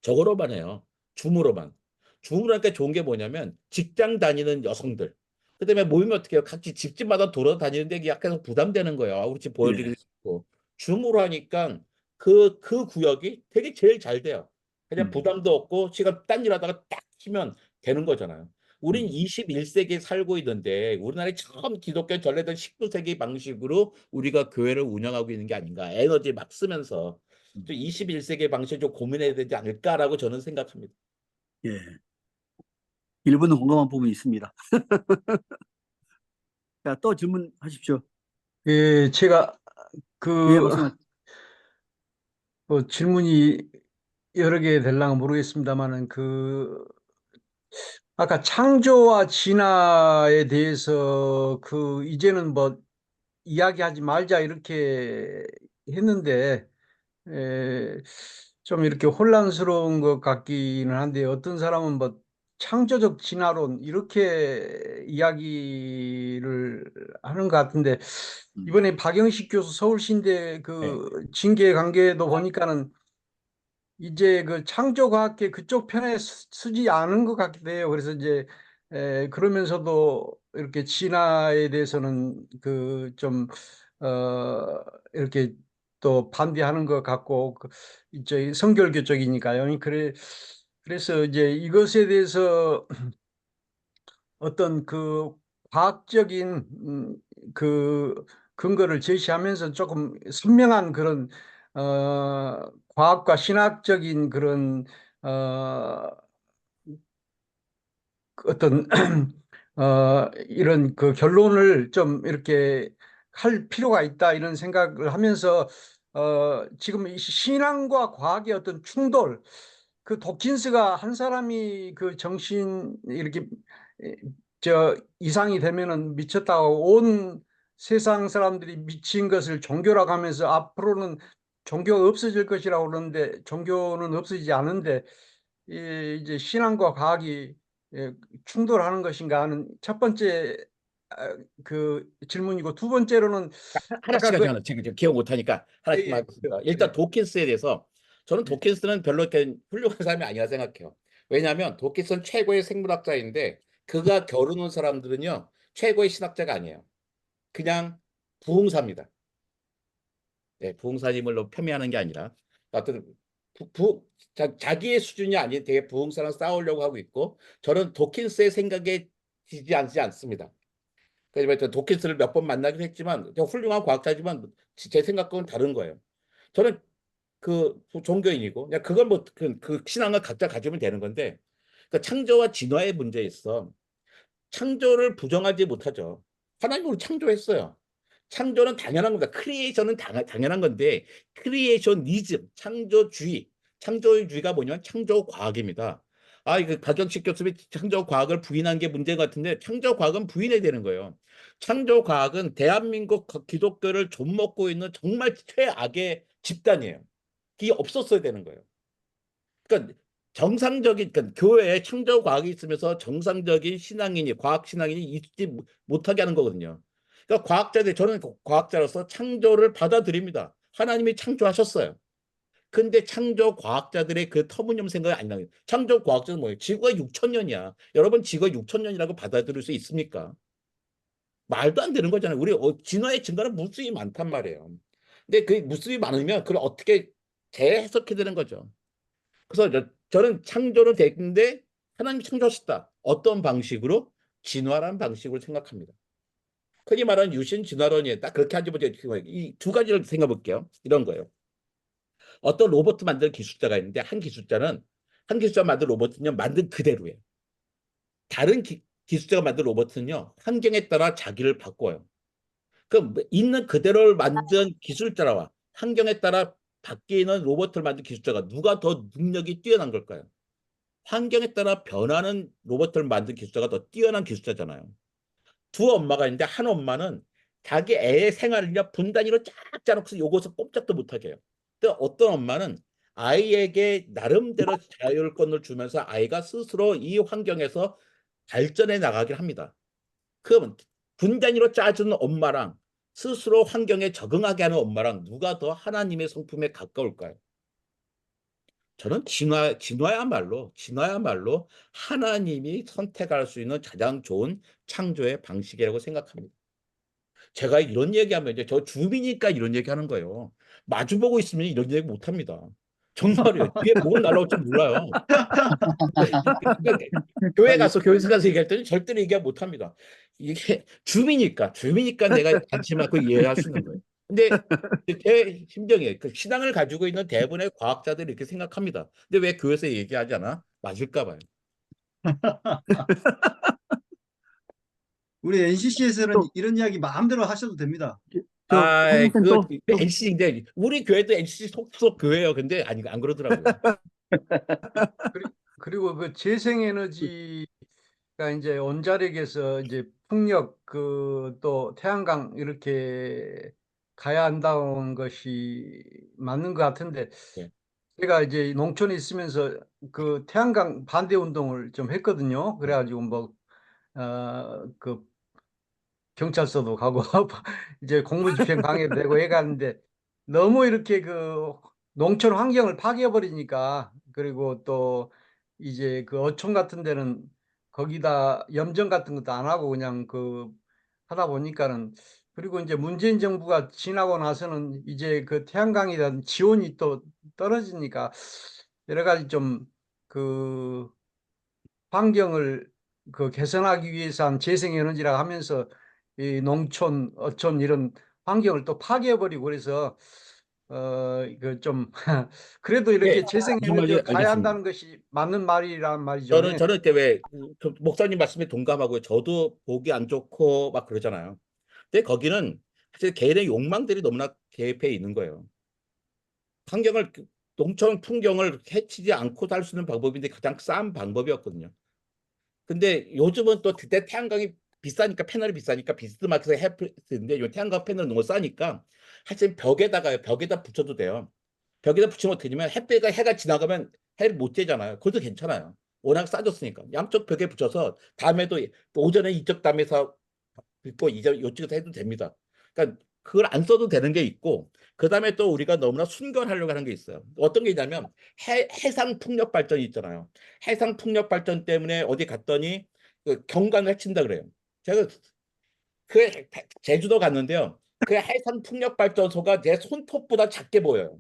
저거로만 해요. 줌으로만. 줌으로 하니까 좋은 게 뭐냐면 직장 다니는 여성들. 그다음에 모이면 어떻게 해요? 각지 집집마다 돌아다니는데 이게 약간 부담되는 거예요. 우리 집 보여드리고 싶고. 줌으로 하니까 그 구역이 되게 제일 잘 돼요. 그냥 부담도 없고 시간 딴 일 하다가 딱 키면 되는 거잖아요. 우린 21세기에 살고 있는데 우리나라에 처음 기독교 전래된 19세기 방식으로 우리가 교회를 운영하고 있는 게 아닌가. 에너지 막 쓰면서. 21세기 방식을 좀 고민해야 되지 않을까라고 저는 생각합니다. 예. 일부는 공감한 부분이 있습니다. 자, 또 질문하십시오. 예, 제가 예, 말씀하십시오. 질문이 여러 개 될랑가 모르겠습니다만은 아까 창조와 진화에 대해서 이제는 뭐 이야기하지 말자 이렇게 했는데 좀 이렇게 혼란스러운 것 같기는 한데 어떤 사람은 뭐 창조적 진화론 이렇게 이야기를 하는 것 같은데 이번에 박영식 교수 서울신대 징계 관계도 보니까는 이제 창조과학계 그쪽 편에 쓰지 않은 것 같기도 해요. 그래서 이제 그러면서도 이렇게 진화에 대해서는 좀 이렇게 또 반대하는 것 같고 이제 성결교 쪽이니까요. 그래서 이제 이것에 대해서 어떤 과학적인 근거를 제시하면서 조금 선명한 그런 과학과 신학적인 그런 어떤 이런 결론을 좀 이렇게 할 필요가 있다 이런 생각을 하면서 지금 이 신앙과 과학의 어떤 충돌 도킨스가 한 사람이 정신 이렇게 이상이 되면은 미쳤다고 온 세상 사람들이 미친 것을 종교라고 하면서 앞으로는 종교가 없어질 것이라고 그러는데 종교는 없어지지 않은데 이제 신앙과 과학이 충돌하는 것인가 하는 첫 번째 그 질문이고, 두 번째로는 하나씩 아까 하죠. 하나. 지금 기억 못하니까 하나씩 예, 예. 하겠습니다. 일단 네. 도킨스에 대해서 저는 네. 도킨스는 별로 이렇게 훌륭한 사람이 아니라 생각해요. 왜냐하면 도킨스는 최고의 생물학자인데 그가 겨루는 사람들은요 최고의 신학자가 아니에요. 그냥 부흥사입니다. 네, 부흥사님을 폄훼하는 게 아니라 어떤 자기의 수준이 아닌 되게 부흥사랑 싸우려고 하고 있고, 저는 도킨스의 생각에 지지 않습니다. 그래서 도킨스를 몇 번 만나긴 했지만 훌륭한 과학자지만 제 생각과는 다른 거예요. 저는 그 종교인이고 그냥 그건 뭐 그 신앙을 각자 가지면 되는 건데, 그 창조와 진화의 문제에 있어 창조를 부정하지 못하죠. 하나님이 우리 창조했어요. 창조는 당연한 겁니다. 크리에이션은 당연한 건데, 크리에이션니즘, 창조주의가 뭐냐면 창조과학입니다. 아, 이거 박영식 교수님이 창조과학을 부인한 게 문제인 것 같은데, 창조과학은 부인해야 되는 거예요. 창조과학은 대한민국 기독교를 좀먹고 있는 정말 최악의 집단이에요. 그게 없었어야 되는 거예요. 그러니까 정상적인, 그러니까 교회에 창조과학이 있으면서 정상적인 과학신앙인이 있지 못하게 하는 거거든요. 그러니까 저는 과학자로서 창조를 받아들입니다. 하나님이 창조하셨어요. 근데 창조과학자들의 그 터무니없는 생각이 안 나요. 창조과학자는 뭐예요? 지구가 6천 년이야. 여러분, 지구가 6천 년이라고 받아들일 수 있습니까? 말도 안 되는 거잖아요. 우리 진화의 증거는 무수히 많단 말이에요. 근데 그 무수히 많으면 그걸 어떻게 재해석해야 되는 거죠. 그래서 저는 창조는 됐는데 하나님이 창조하셨다. 어떤 방식으로? 진화라는 방식으로 생각합니다. 흔히 말하는 유신 진화론이에요. 딱 그렇게 한지 보죠. 이 두 가지를 생각해 볼게요. 이런 거예요. 어떤 로봇 만드는 기술자가 있는데 한 기술자 만든 로봇은요 만든 그대로예요. 다른 기술자가 만든 로봇은요 환경에 따라 자기를 바꿔요. 그럼 있는 그대로를 만든 기술자와 환경에 따라 바뀌는 로봇을 만든 기술자가 누가 더 능력이 뛰어난 걸까요? 환경에 따라 변하는 로봇을 만든 기술자가 더 뛰어난 기술자잖아요. 두 엄마가 있는데 한 엄마는 자기 애의 생활을요 분단위로 쫙 짜놓고서 요것을 꼼짝도 못하게 해요. 또 어떤 엄마는 아이에게 나름대로 자율권을 주면서 아이가 스스로 이 환경에서 발전해 나가길 합니다. 그러면 분단위로 짜주는 엄마랑 스스로 환경에 적응하게 하는 엄마랑 누가 더 하나님의 성품에 가까울까요? 저는 진화야말로 하나님이 선택할 수 있는 가장 좋은 창조의 방식이라고 생각합니다. 제가 이런 얘기하면 이제 저 주민이니까 이런 얘기하는 거예요. 마주보고 있으면 이런 얘기 못합니다. 정말이에요. 뒤에 뭐가 날라올지 몰라요. 그러니까 교회에서 가서 얘기할 때는 절대로 얘기 못합니다. 이게 주민이니까 내가 안심하고 이해할 수 있는 거예요. 근데 제 심정이에요. 그 신앙을 가지고 있는 대부분의 과학자들이 이렇게 생각합니다. 근데 왜 교회에서 얘기하지 않아? 맞을까 봐요. 우리 NCC에서는 또, 이런 이야기 마음대로 하셔도 됩니다. 한 목사님 또, NCC인데 우리 교회도 NCC 속속 교회예요. 근데 아니 안 그러더라고요. 그리고 그 재생에너지가 이제 원자력에서 이제 풍력 그 또 태양광 이렇게 가야 한다는 것이 맞는 것 같은데, 네. 제가 이제 농촌에 있으면서 그 태양광 반대 운동을 좀 했거든요. 그래가지고 그 경찰서도 가고 이제 공무집행 방해도 되고 해가는데, 너무 이렇게 그 농촌 환경을 파괴해버리니까, 그리고 또 이제 그 어촌 같은 데는 거기다 염전 같은 것도 안 하고 그냥 그 하다 보니까는, 그리고 이제 문재인 정부가 지나고 나서는 이제 그 태양광에 대한 지원이 또 떨어지니까 여러 가지 좀 그 환경을 그 개선하기 위해서 한 재생에너지라 하면서 이 농촌, 어촌 이런 환경을 또 파괴해버리고 그래서 그 좀 그래도 이렇게 네, 무슨 재생에너지로 말인지 가야 알겠습니다. 한다는 것이 맞는 말이란 말이죠. 저는 이때 왜 목사님 말씀에 동감하고요. 저도 보기 안 좋고 막 그러잖아요. 근데 거기는 사실 개인의 욕망들이 너무나 개입해 있는 거예요. 환경을 농촌 풍경을 해치지 않고 살 수 있는 방법인데 가장 싼 방법이었거든요. 근데 요즘은 또 그때 태양광이 비싸니까 패널이 비싸니까 비스마트에서 했는데 요 태양광 패널 너무 싸니까 사실 벽에다 붙여도 돼요. 벽에다 붙이면 어떻게 되냐면 해가 지나가면 해를 못 쬐잖아요. 그것도 괜찮아요. 워낙 싸졌으니까 양쪽 벽에 붙여서 다음에도 또 오전에 이쪽 담에서 있고 이제 이쪽에서 해도 됩니다. 그러니까 그걸 안 써도 되는 게 있고 그다음에 또 우리가 너무나 순결하려고 하는 게 있어요. 어떤 게 있냐면 해상 풍력 발전이 있잖아요. 해상 풍력 발전 때문에 어디 갔더니 그 경관을 해친다 그래요. 제가 그 제주도 갔는데요. 그 해상 풍력 발전소가 제 손톱보다 작게 보여요.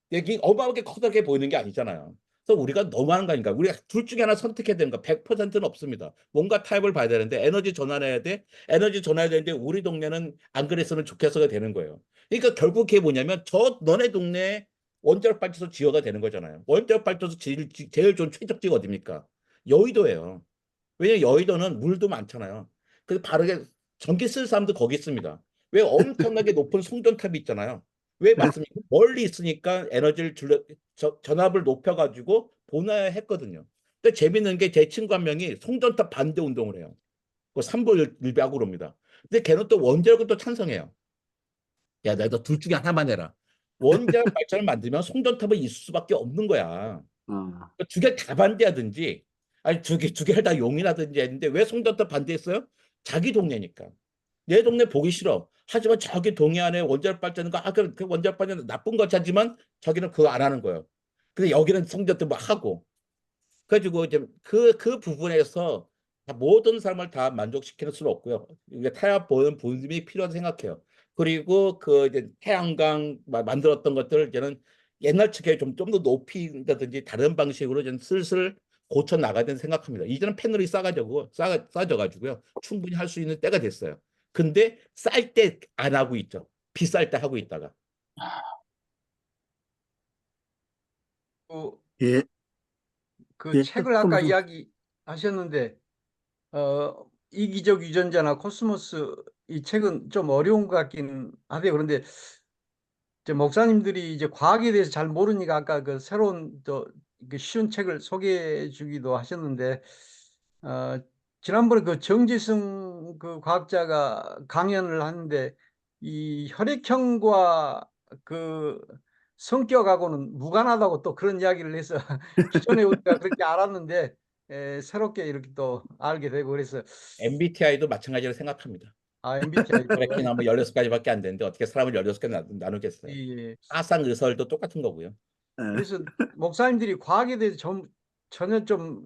이게 어마어마하게 커다랗게 보이는 게 아니잖아요. 그래서 우리가 너무하는 거 아닌가? 우리가 둘 중에 하나 선택해야 되는 거 100%는 없습니다. 뭔가 타협을 봐야 되는데 에너지 전환해야 돼. 에너지 전환해야 되는데 우리 동네는 안 그랬으면 좋겠어가 되는 거예요. 그러니까 결국 그게 뭐냐면 너네 동네에 원자력 발전소 지어가 되는 거잖아요. 원자력 발전소 제일 좋은 최적지가 어딥니까? 여의도예요. 왜냐면 여의도는 물도 많잖아요. 그래서 바르게 전기 쓸 사람도 거기 있습니다. 왜 엄청나게 높은 송전탑이 있잖아요. 왜 맞습니까? 멀리 있으니까 전압을 높여가지고 보내했거든요. 근데 재밌는 게 제 친구 한 명이 송전탑 반대 운동을 해요. 그 삼보일배학으로입니다. 근데 걔는 또 원자력을 또 찬성해요. 야, 너 둘 중에 하나만 해라. 원자력 발전을 만들면 송전탑은 있을 수밖에 없는 거야. 어. 두 개 다 반대하든지 아니 두 개를 다 용인하든지 했는데 왜 송전탑 반대했어요? 자기 동네니까. 내 동네 보기 싫어. 하지만 저기 동해안에 원자력 발전은 그 원자력 발전은 나쁜 것 같지만 저기는 그거 안 하는 거예요. 근데 여기는 송전탑 뭐 하고. 그래가지고 이제 그 부분에서 모든 사람을 다 만족시키는 수는 없고요. 이게 타협 보는 분이 필요하다고 생각해요. 그리고 그 이제 태양광 만들었던 것들을 이제는 옛날 측에 좀 더 높인다든지 다른 방식으로 좀 슬슬 고쳐 나가야 된다고 생각합니다. 이제는 패널이 싸져가지고요. 충분히 할 수 있는 때가 됐어요. 근데 쌀 때 안 하고 있죠. 비쌀 때 하고 있다가. 그, 예, 그 예, 책을 또 아까 말씀. 이야기하셨는데 이기적 유전자나 코스모스 이 책은 좀 어려운 것 같긴 하대요. 그런데 이제 목사님들이 이제 과학에 대해서 잘 모르니까 아까 그 새로운 그 쉬운 책을 소개해 주기도 하셨는데 어, 지난번에 그 정지승 그 과학자가 강연을 하는데 이 혈액형과 그 성격하고는 무관하다고 또 그런 이야기를 해서 기존에 우리가 그렇게 알았는데 새롭게 이렇게 또 알게 되고 그래서 MBTI도 마찬가지로 생각합니다. MBTI도 혈액형은 뭐 16가지밖에 안 되는데 어떻게 사람을 16개 나누겠어요. 예. 사상 의설도 똑같은 거고요. 예. 그래서 목사님들이 과학에 대해서 전혀 좀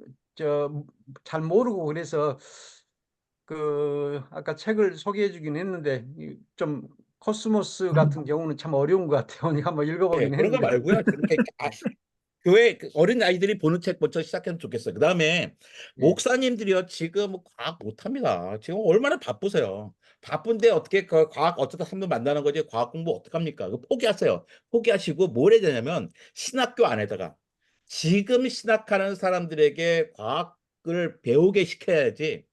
잘 모르고 그래서 그 아까 책을 소개해 주긴 했는데 좀 코스모스 같은 경우는 참 어려운 것 같아요. 한번 예, 읽어보긴 그런 거 했는데 말고요. 그렇게 교회 어린 아이들이 보는 책부터 시작해도 좋겠어요. 그다음에 예. 목사님들이요 지금 과학 못합니다. 지금 얼마나 바쁘세요. 바쁜데 어떻게 그 과학 어쩌다 한번 만나는 거지 과학 공부 어떡합니까? 그거 포기하세요. 포기하시고 뭘 해야 되냐면 신학교 안에다가 지금 신학하는 사람들에게 과학을 배우게 시켜야지.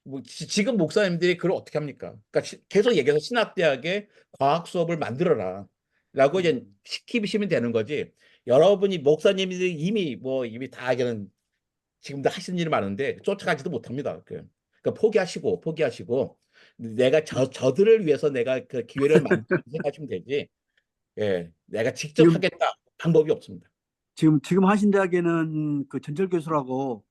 뭐 지금 목사님들이 그걸 어떻게 합니까? 그러니까 계속 얘기해서 신학대학에 과학 수업을 만들어라. 라고 이제 시키시면 되는 거지. 여러분이 목사님들이 이미 다 이제는 지금도 하시는 일이 많은데 쫓아가지도 못합니다. 그러니까 포기하시고 내가 저들을 위해서 내가 그 기회를 만들고 생각하시면 되지. 예, 내가 직접 지금 하겠다 방법이 없습니다. 지금 하신 대학에는 그 전철 교수라고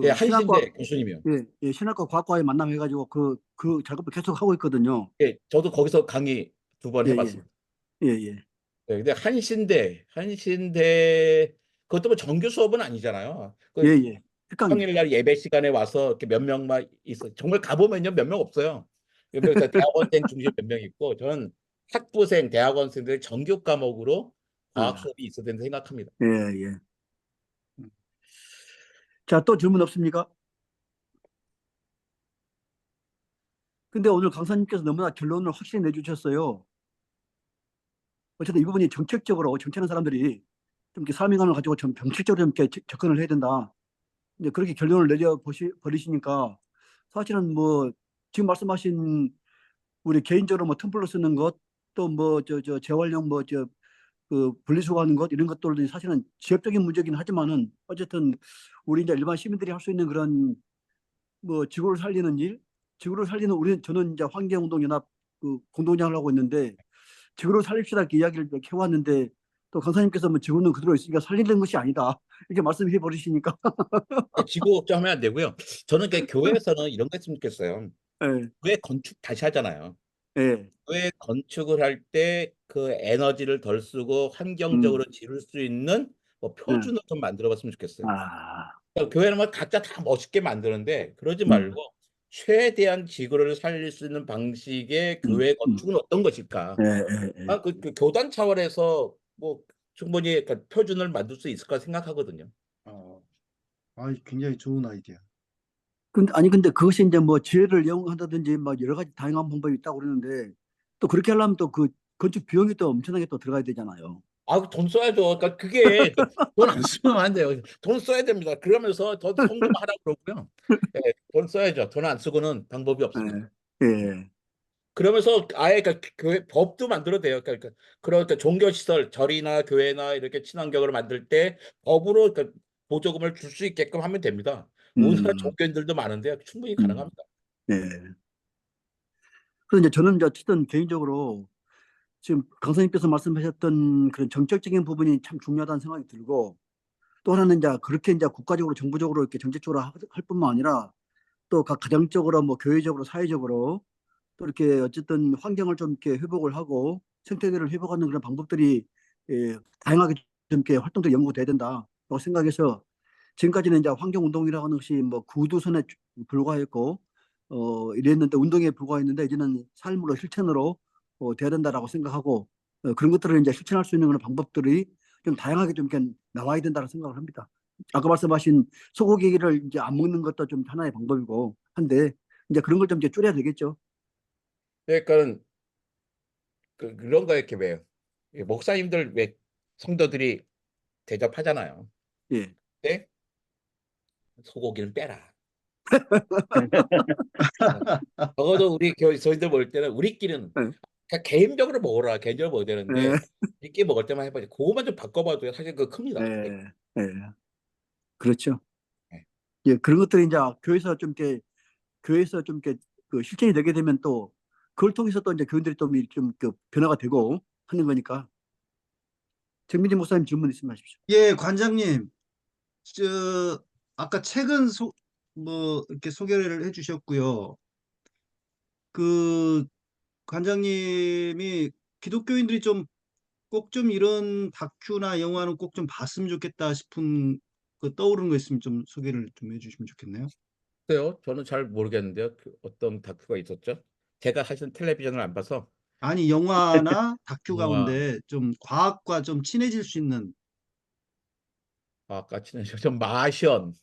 예, 그 신학과, 한신대 교수님이요. 예, 신학과 과학과에 만남해가지고 그 작업을 계속 하고 있거든요. 예, 저도 거기서 강의 2번 예, 예, 해봤습니다. 예, 예, 네, 근데 한신대 그것도 뭐 정규 수업은 아니잖아요. 예, 그 예. 특강이죠. 평일날 예배 시간에 와서 이렇게 몇 명만 있어. 정말 가보면요 몇 명 없어요. 몇 명, 대학원생 중심 몇 명 있고 저는 학부생, 대학원생들 정규 과목으로 과학 아, 수업이 있어야 된다 생각합니다. 예, 예. 자, 또 질문 없습니까? 근데 오늘 강사님께서 너무나 결론을 확실히 내주셨어요. 어쨌든 이 부분이 정치하는 사람들이 좀 이렇게 사명감을 가지고 좀 정책적으로 좀 이렇게 접근을 해야 된다. 이제 그렇게 결론을 버리시니까 사실은 뭐 지금 말씀하신 우리 개인적으로 뭐 텀블러 쓰는 것 또 뭐 저 재활용 뭐 저 그 분리수거하는 것 이런 것들도 사실은 지역적인 문제긴 하지만은 어쨌든 우리 이제 일반 시민들이 할 수 있는 그런 뭐 지구를 살리는 일, 지구를 살리는 저는 이제 환경운동연합 그 공동장을 하고 있는데 지구를 살립시다 이렇게 이야기를 이렇게 해왔는데 또 강사님께서 뭐 지구는 그대로 있으니까 살리는 것이 아니다 이렇게 말씀해 버리시니까 지구 걱정하면 안 되고요. 저는 그 교회에서는 이런 거 했으면 좋겠어요. 예, 교회 건축 다시 하잖아요. 예, 교회 건축을 할 때 그 에너지를 덜 쓰고 환경적으로 지을 수 있는 뭐 예. 표준을 좀 만들어 봤으면 좋겠어요. 아, 그러니까 교회는 뭐 각자 다 멋있게 만드는데 그러지 음, 말고 최대한 지구를 살릴 수 있는 방식의 교회 음. 건축은 어떤 것일까? 예, 예, 예. 그 교단 차원에서 뭐 충분히 그 표준을 만들 수 있을 까 생각하거든요. 굉장히 좋은 아이디어. 근데 그것이 이제 뭐 지혜를 이용한다든지 막 여러 가지 다양한 방법이 있다고 그러는데 또 그렇게 하려면 또 그 건축 비용이 또 엄청나게 또 들어가야 되잖아요. 돈 써야죠. 그러니까 그게 돈 안 쓰면 안 돼요. 돈 써야 됩니다. 그러면서 더 성공하라고 그러고요. 예, 돈 써야죠. 돈 안 쓰고는 방법이 없습니다. 예, 예, 그러면서 아예 그 교회 법도 만들어도 돼요. 그러니까 그런 종교 시설, 절이나 교회나 이렇게 친환경으로 만들 때 법으로 그 보조금을 줄 수 있게끔 하면 됩니다. 우리나라 음, 종교인들도 많은데 충분히 음, 가능합니다. 예. 그래서 이제 저는 이제 어쨌든 개인적으로 지금 강사님께서 말씀하셨던 그런 정책적인 부분이 참 중요하다는 생각이 들고 또 하나는 이제 그렇게 이제 국가적으로 정부적으로 이렇게 정책적으로 할 뿐만 아니라 또 각 가정적으로 뭐 교회적으로 사회적으로 또 이렇게 어쨌든 환경을 좀 이렇게 회복을 하고 생태계를 회복하는 그런 방법들이 다양하게 좀 이렇게 활동들이 연구돼야 된다고 생각해서 지금까지는 이제 환경운동이라고 하는 것이 뭐 구두선에 불과했고 이랬는데 운동에 불과했는데 이제는 삶으로 실천으로 돼야 된다라고 생각하고 그런 것들을 이제 실천할 수 있는 그런 방법들이 좀 다양하게 좀 이렇게 나와야 된다고 생각을 합니다. 아까 말씀하신 소고기를 이제 안 먹는 것도 좀 하나의 방법이고 한데 이제 그런 걸 좀 이제 줄여야 되겠죠. 그러니까 그런 거 이렇게 왜 목사님들 왜 성도들이 대접하잖아요. 예. 근데 소고기는 빼라. 적어도 우리 저희들 먹을 때는 우리끼리는 예. 그냥 개인적으로 먹어라. 개인적으로 먹어야 되는데 예. 이렇게 먹을 때만 해봐야지. 그거만 좀 바꿔봐도 사실 그거 큽니다. 예. 예. 그렇죠. 네. 예, 그런 것들이 이제 교회에서 좀 이렇게 그 실천이 되게 되면 또 그걸 통해서 또 이제 교인들이 좀그 변화가 되고 하는 거니까. 정민지 목사님 질문 있으면 하십시오. 예, 관장님, 아까 책은 뭐 이렇게 소개를 해주셨고요. 그 관장님이 기독교인들이 꼭 좀 이런 다큐나 영화는 꼭 좀 봤으면 좋겠다 싶은 그 떠오르는 거 있으면 좀 소개를 좀 해주시면 좋겠네요. 글쎄요, 저는 잘 모르겠는데요. 어떤 다큐가 있었죠? 제가 사실 텔레비전을 안 봐서. 아니, 영화나 다큐 영화 가운데 좀 과학과 좀 친해질 수 있는, 아까 친해서 좀 마션.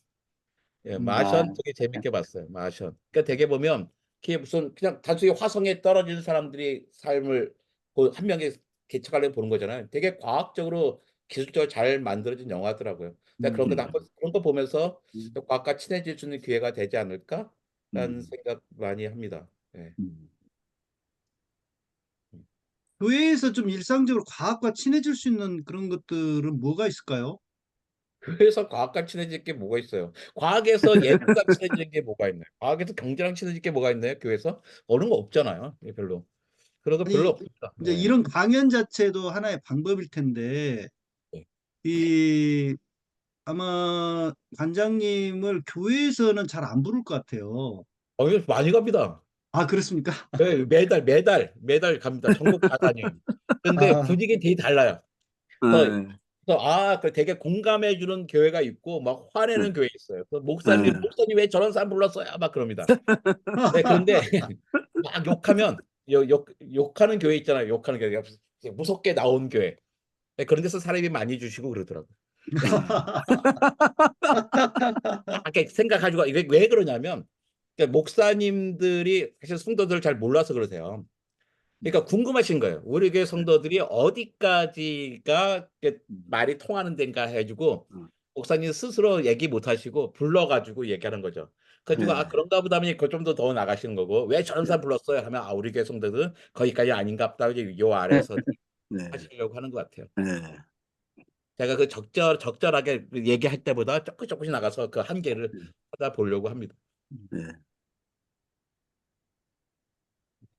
예, 아, 마션 되게 재밌게 봤어요. 마션. 그러니까 되게 보면 그게 무슨 그냥 단순히 화성에 떨어지는 사람들이 삶을 한 명의 개척하려고 보는 거잖아요. 되게 과학적으로 기술적으로 잘 만들어진 영화더라고요. 근데 그런 거 음, 한번 그런 거 보면서 음, 과학과 친해질 수 있는 기회가 되지 않을까라는 음, 생각 많이 합니다. 예. 음. 교회에서 좀 일상적으로 과학과 친해질 수 있는 그런 것들은 뭐가 있을까요? 그래서 과학과 친해질 게 뭐가 있어요? 과학에서 예술과 친해지는 게 뭐가 있나요? 과학에서 경제랑 친해질 게 뭐가 있나요? 교회에서 어느 거 없잖아요. 예, 별로. 그런 거 별로 아니, 없습니다. 이제 네. 이런 강연 자체도 하나의 방법일 텐데, 네. 이 아마 관장님을 교회에서는 잘 안 부를 것 같아요. 이거 많이 갑니다. 아, 그렇습니까? 네, 매달 갑니다. 전국 다 다녀요. 근데 아, 분위기 되게 달라요. 그래서, 예, 그 되게 공감해 주는 교회가 있고 막 예, 화내는 교회 있어요. 예. 목사님 왜 저런 사람 불렀어요? 막 그럽니다. 네, 그런데 막 욕하는 교회 있잖아요. 욕하는 교회. 무섭게 나온 교회. 네, 그런 데서 사람이 많이 주시고 그러더라고요. 이렇게 생각하시고 이게 왜 그러냐면 그러니까 목사님들이 사실 성도들을 잘 몰라서 그러세요. 그러니까 궁금하신 거예요. 우리 교회 성도들이 어디까지가 말이 통하는 데인가 해가지고 목사님 스스로 얘기 못 하시고 불러가지고 얘기하는 거죠. 그래가지고 예. 그런가 보다 보니 그 좀 더 나가시는 거고 왜 저런 사람 불렀어요 하면 우리 교회 성도들은 거기까지 아닌가 보다 요 아래에서 네. 하시려고 하는 것 같아요. 네. 제가 그 적절하게 얘기할 때보다 조금씩 나가서 그 한계를 찾아보려고 합니다. 네.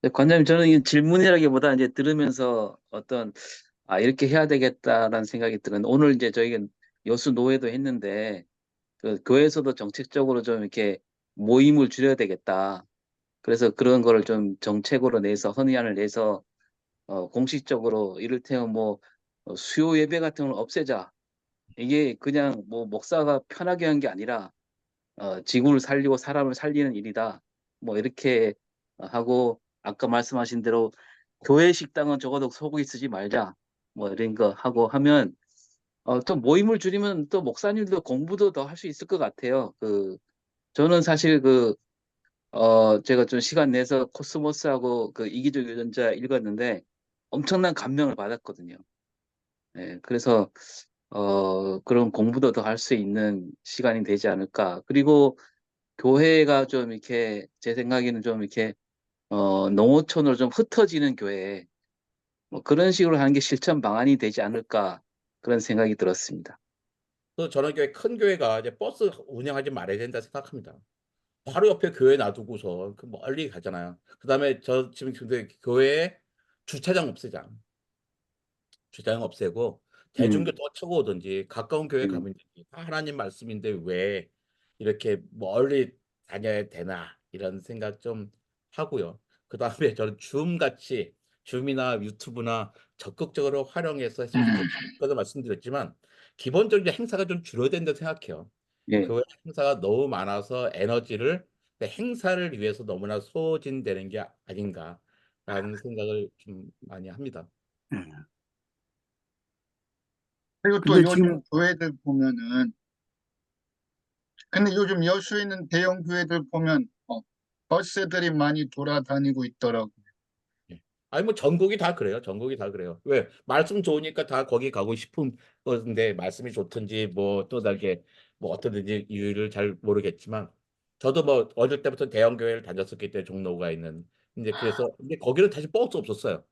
네, 관장님, 저는 이 질문이라기보다 이제 들으면서 이렇게 해야 되겠다라는 생각이 드는, 오늘 이제 저희가 여수 노회도 했는데, 그 교회에서도 정책적으로 좀 이렇게 모임을 줄여야 되겠다. 그래서 그런 거를 좀 정책으로 내서, 헌의안을 내서, 공식적으로 이를테면 수요 예배 같은 걸 없애자. 이게 그냥 목사가 편하게 한 게 아니라, 지구를 살리고 사람을 살리는 일이다. 이렇게 하고, 아까 말씀하신 대로 교회 식당은 적어도 소고기 쓰지 말자. 이런 거 하고 하면, 또 모임을 줄이면 또 목사님도 공부도 더 할 수 있을 것 같아요. 저는 사실 제가 좀 시간 내서 코스모스하고 그 이기적 유전자 읽었는데 엄청난 감명을 받았거든요. 네, 그래서, 그런 공부도 더 할 수 있는 시간이 되지 않을까. 그리고 교회가 좀 이렇게, 제 생각에는 좀 이렇게, 농어촌으로 좀 흩어지는 교회, 그런 식으로 하는 게 실천 방안이 되지 않을까. 그런 생각이 들었습니다. 또 저는 큰 교회가 이제 버스 운영하지 말아야 된다 생각합니다. 바로 옆에 교회 놔두고서 그 멀리 가잖아요. 그다음에 저 지금 근데 교회에 주차장 없애자. 주차장 없애고 대중교통 타고 오든지 가까운 교회 가면 되지. 다 하나님 말씀인데 왜 이렇게 멀리 다녀야 되나 이런 생각 좀 하고요. 그다음에 저는 줌이나 유튜브나 적극적으로 활용해서 했으면 좋겠다. 아까도 말씀드렸지만 기본적인 행사가 좀 줄어야 된다고 생각해요. 예. 교회 행사가 너무 많아서 에너지를 그 행사를 위해서 너무나 소진되는 게 아닌가라는 생각을 좀 많이 합니다. 네. 그리고 또 근데 요즘 지금 교회들 보면은, 근데 요즘 여수에 있는 대형 교회들 보면 버스들이 많이 돌아다니고 있더라고. 예. 아니 뭐 전국이 다 그래요. 전국이 다 그래요. 왜 말씀 좋으니까 다 거기 가고 싶은 건데 말씀이 좋든지 뭐 또 다르게 뭐 어떤지 이유를 잘 모르겠지만 저도 뭐 어릴 때부터 대형 교회를 다녔었기 때문에 종로가 있는 이제 그래서 근데 거기는 다시 버스 없었어요.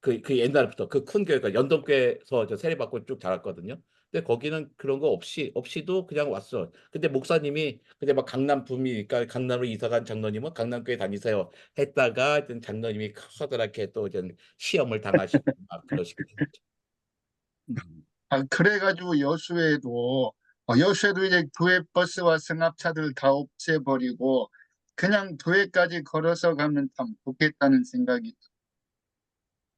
그 옛날부터 그 큰 교회가 연동교회에서 저 세례받고 쭉 자랐거든요. 근데 거기는 그런 거 없이도 그냥 왔어. 근데 목사님이 근데 막 강남 붐이니까 강남으로 이사 간 장로님은 강남교회 다니세요 했다가 하여튼 장로님이 커다랗게 또 이제 시험을 당하시고 막 그러시고 그래가지고 여수에도 이제 교회 버스와 승합차들 다 없애버리고 그냥 교회까지 걸어서 가면 참 좋겠다는 생각이.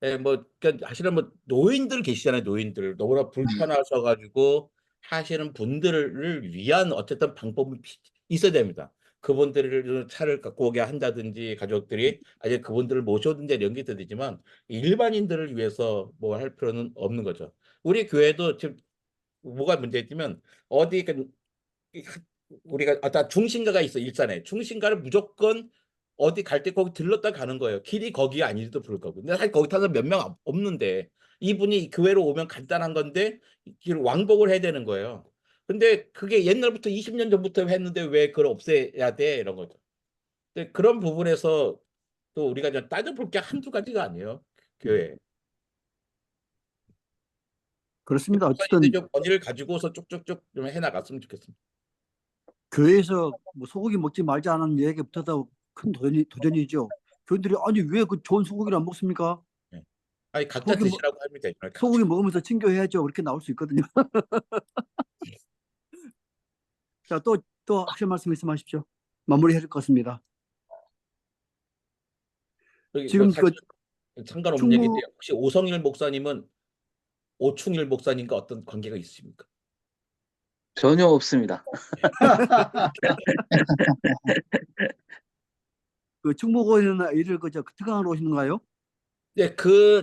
예, 뭐, 그러니까 사실은 뭐 노인들 계시잖아요. 노인들 너무나 불편하셔가지고 하시는 분들을 위한 어쨌든 방법은 있어야 됩니다. 그분들을 차를 갖고 오게 한다든지 가족들이 아니 그분들을 모셔든지 이런 게 되지만 일반인들을 위해서 뭐 할 필요는 없는 거죠. 우리 교회도 지금 뭐가 문제였냐면 어디 우리가 아까 중심가가 있어 일산에 중심가를 무조건 어디 갈 때 거기 들렀다 가는 거예요. 길이 거기 아닐지도 불구하고. 근데 사실 거기 타서 몇 명 없는데 이분이 교회로 오면 간단한 건데 길 왕복을 해야 되는 거예요. 근데 그게 옛날부터 20년 전부터 했는데 왜 그걸 없애야 돼 이런 거죠. 근데 그런 부분에서 또 우리가 좀 따져볼 게 한두 가지가 아니에요. 교회. 그렇습니다. 목사님들이 어쨌든 좀 권위를 가지고서 쭉쭉쭉 좀 해나갔으면 좋겠습니다. 교회에서 소고기 먹지 말자는 얘기부터도 큰 도전이죠. 교인들이 아니 왜 그 좋은 소고기를 안 먹습니까? 예. 아니 각자 소고기 먹 드시라고 합니다. 소고기 먹으면서 친교해야죠. 그렇게 나올 수 있거든요. 자, 또 하실 말씀 있으면 하십시오. 마무리해야 될 것 같습니다. 여기 뭐 지금 사실 상관없는 얘기인데 충무 혹시 오성일 목사님은 오충일 목사님과 어떤 관계가 있으십니까? 전혀 없습니다. 그 충무고에는 일을 그저 특강하러 오시는가요? 네,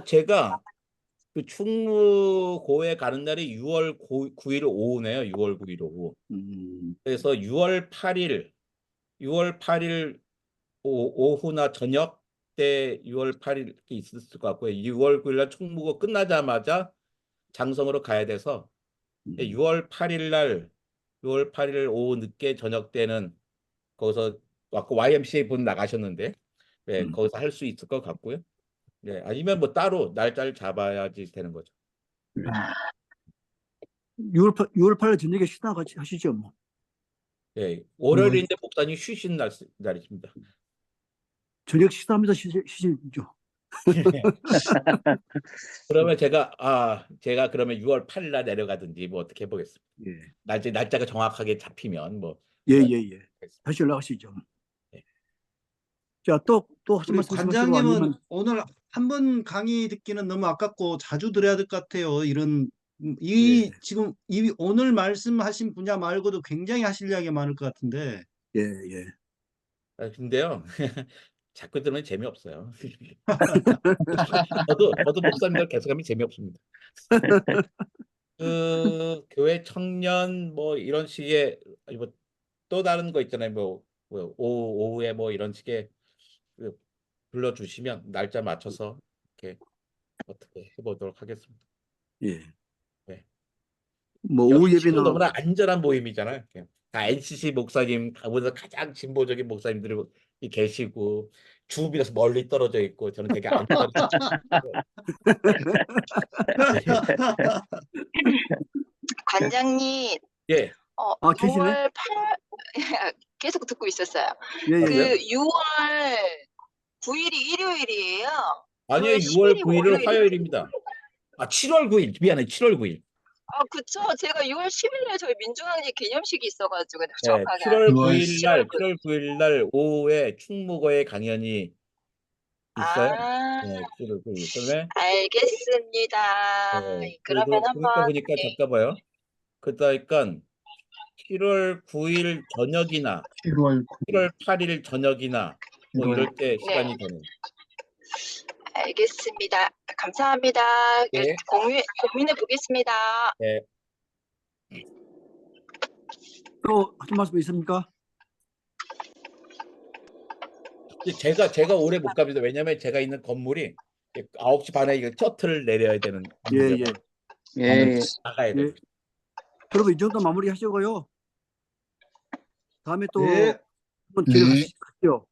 제가 그 충무고에 가는 날이 6월 9일 오후네요. 6월 9일 오후. 그래서 6월 8일 오후나 저녁 때 6월 8일 있을 것 같고요. 6월 9일 날 충무고 끝나자마자 장성으로 가야 돼서 6월 8일 날 6월 8일 오후 늦게 저녁 때는 거기서 왔고 YMCA 분 나가셨는데 네, 거기서 할 수 있을 것 같고요. 예, 아니면 뭐 따로 날짜를 잡아야지 되는 거죠. 6월 8일 저녁에 식사 같이 하시죠, 뭐. 예, 월요일인데 목사님 쉬신 날이십니다. 저녁 식사하면서 쉬시죠. 그러면 제가 그러면 6월 8일 날 내려가든지 뭐 어떻게 해보겠습니다. 예, 날짜가 정확하게 잡히면 뭐. 예, 예, 예. 다시 연락하시죠. 네. 자, 또 하신 우리 말씀 하시고 관장님은 아니면 오늘 한 번 강의 듣기는 너무 아깝고 자주 들어야 될 것 같아요. 예, 지금 오늘 말씀하신 분야 말고도 굉장히 하실 이야기가 많을 것 같은데. 예, 예. 근데요, 자꾸 들으면 재미없어요. 저도 목사님들 계속하면 재미없습니다. 그 교회 청년 뭐 이런 식의 뭐 또 다른 거 있잖아요. 뭐 오후에 뭐 이런 식의 그 불러주시면 날짜 맞춰서 이렇게 어떻게 해보도록 하겠습니다. 예. 네. 뭐 오후 여기 지금 예배나 너무나 안전한 모임이잖아요. 다 NCC 목사님, 가보다 가장 진보적인 목사님들이 계시고 주비라서 멀리 떨어져 있고 저는 되게 안전한. 관장님, 예, 계시네? 6월 8 계속 듣고 있었어요. 예, 예, 그 예. 6월 9일이 일요일이에요. 아니에요. 6월 6월 10일이 9일은 월요일이에요. 화요일입니다. 7월 9일 미안해. 7월 9일. 그쵸. 제가 6월 10일에 저희 민중앙제 기념식이 있어가지고 네, 정확하게 7월 6월 9일 날 오후에 충무고에 강연이 있어요. 아, 네, 7월 9일. 그다음에 알겠습니다. 그러면 그러니까 한번 보니까 잠깐만요. 그러니까 7월 9일 저녁이나 7월 9일, 7월 8일 저녁이나 뭐 7월 이럴 때 시간이 되는. 알겠습니다. 감사합니다. 예. 고민해 보겠습니다. 네. 또 하신 말씀 있습니까? 제가 오래 못 갑니다. 왜냐면 제가 있는 건물이 9시 반에 이거 셔틀을 내려야 되는 예, 예. 건물이라서 예, 나가야 예. 돼요. 그러면 이 정도 마무리 하시고요. 다음에 또 네. 한번 기회 네. 가시죠.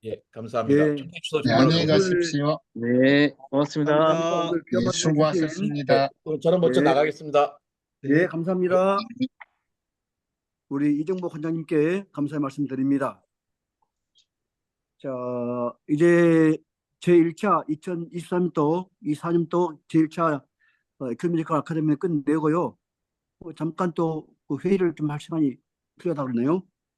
예, 감사합니다. 예. 초대해 주셔서 네, 정말 안녕히 감사합니다. 가십시오. 네, 고맙습니다. 감사합니다. 오늘 네, 귀한 말씀 해주신 수고하셨습니다. 그럼 저는 먼저 예. 나가겠습니다. 예, 감사합니다. 우리 이정복 관장님께 감사의 말씀 드립니다. 자, 이제 제1차 2023년도 24년도 제1차 에큐메니컬 아카데미 끝내고요. 잠깐 또 그 회의를 좀 할 시간이 필요하다고 그러네요.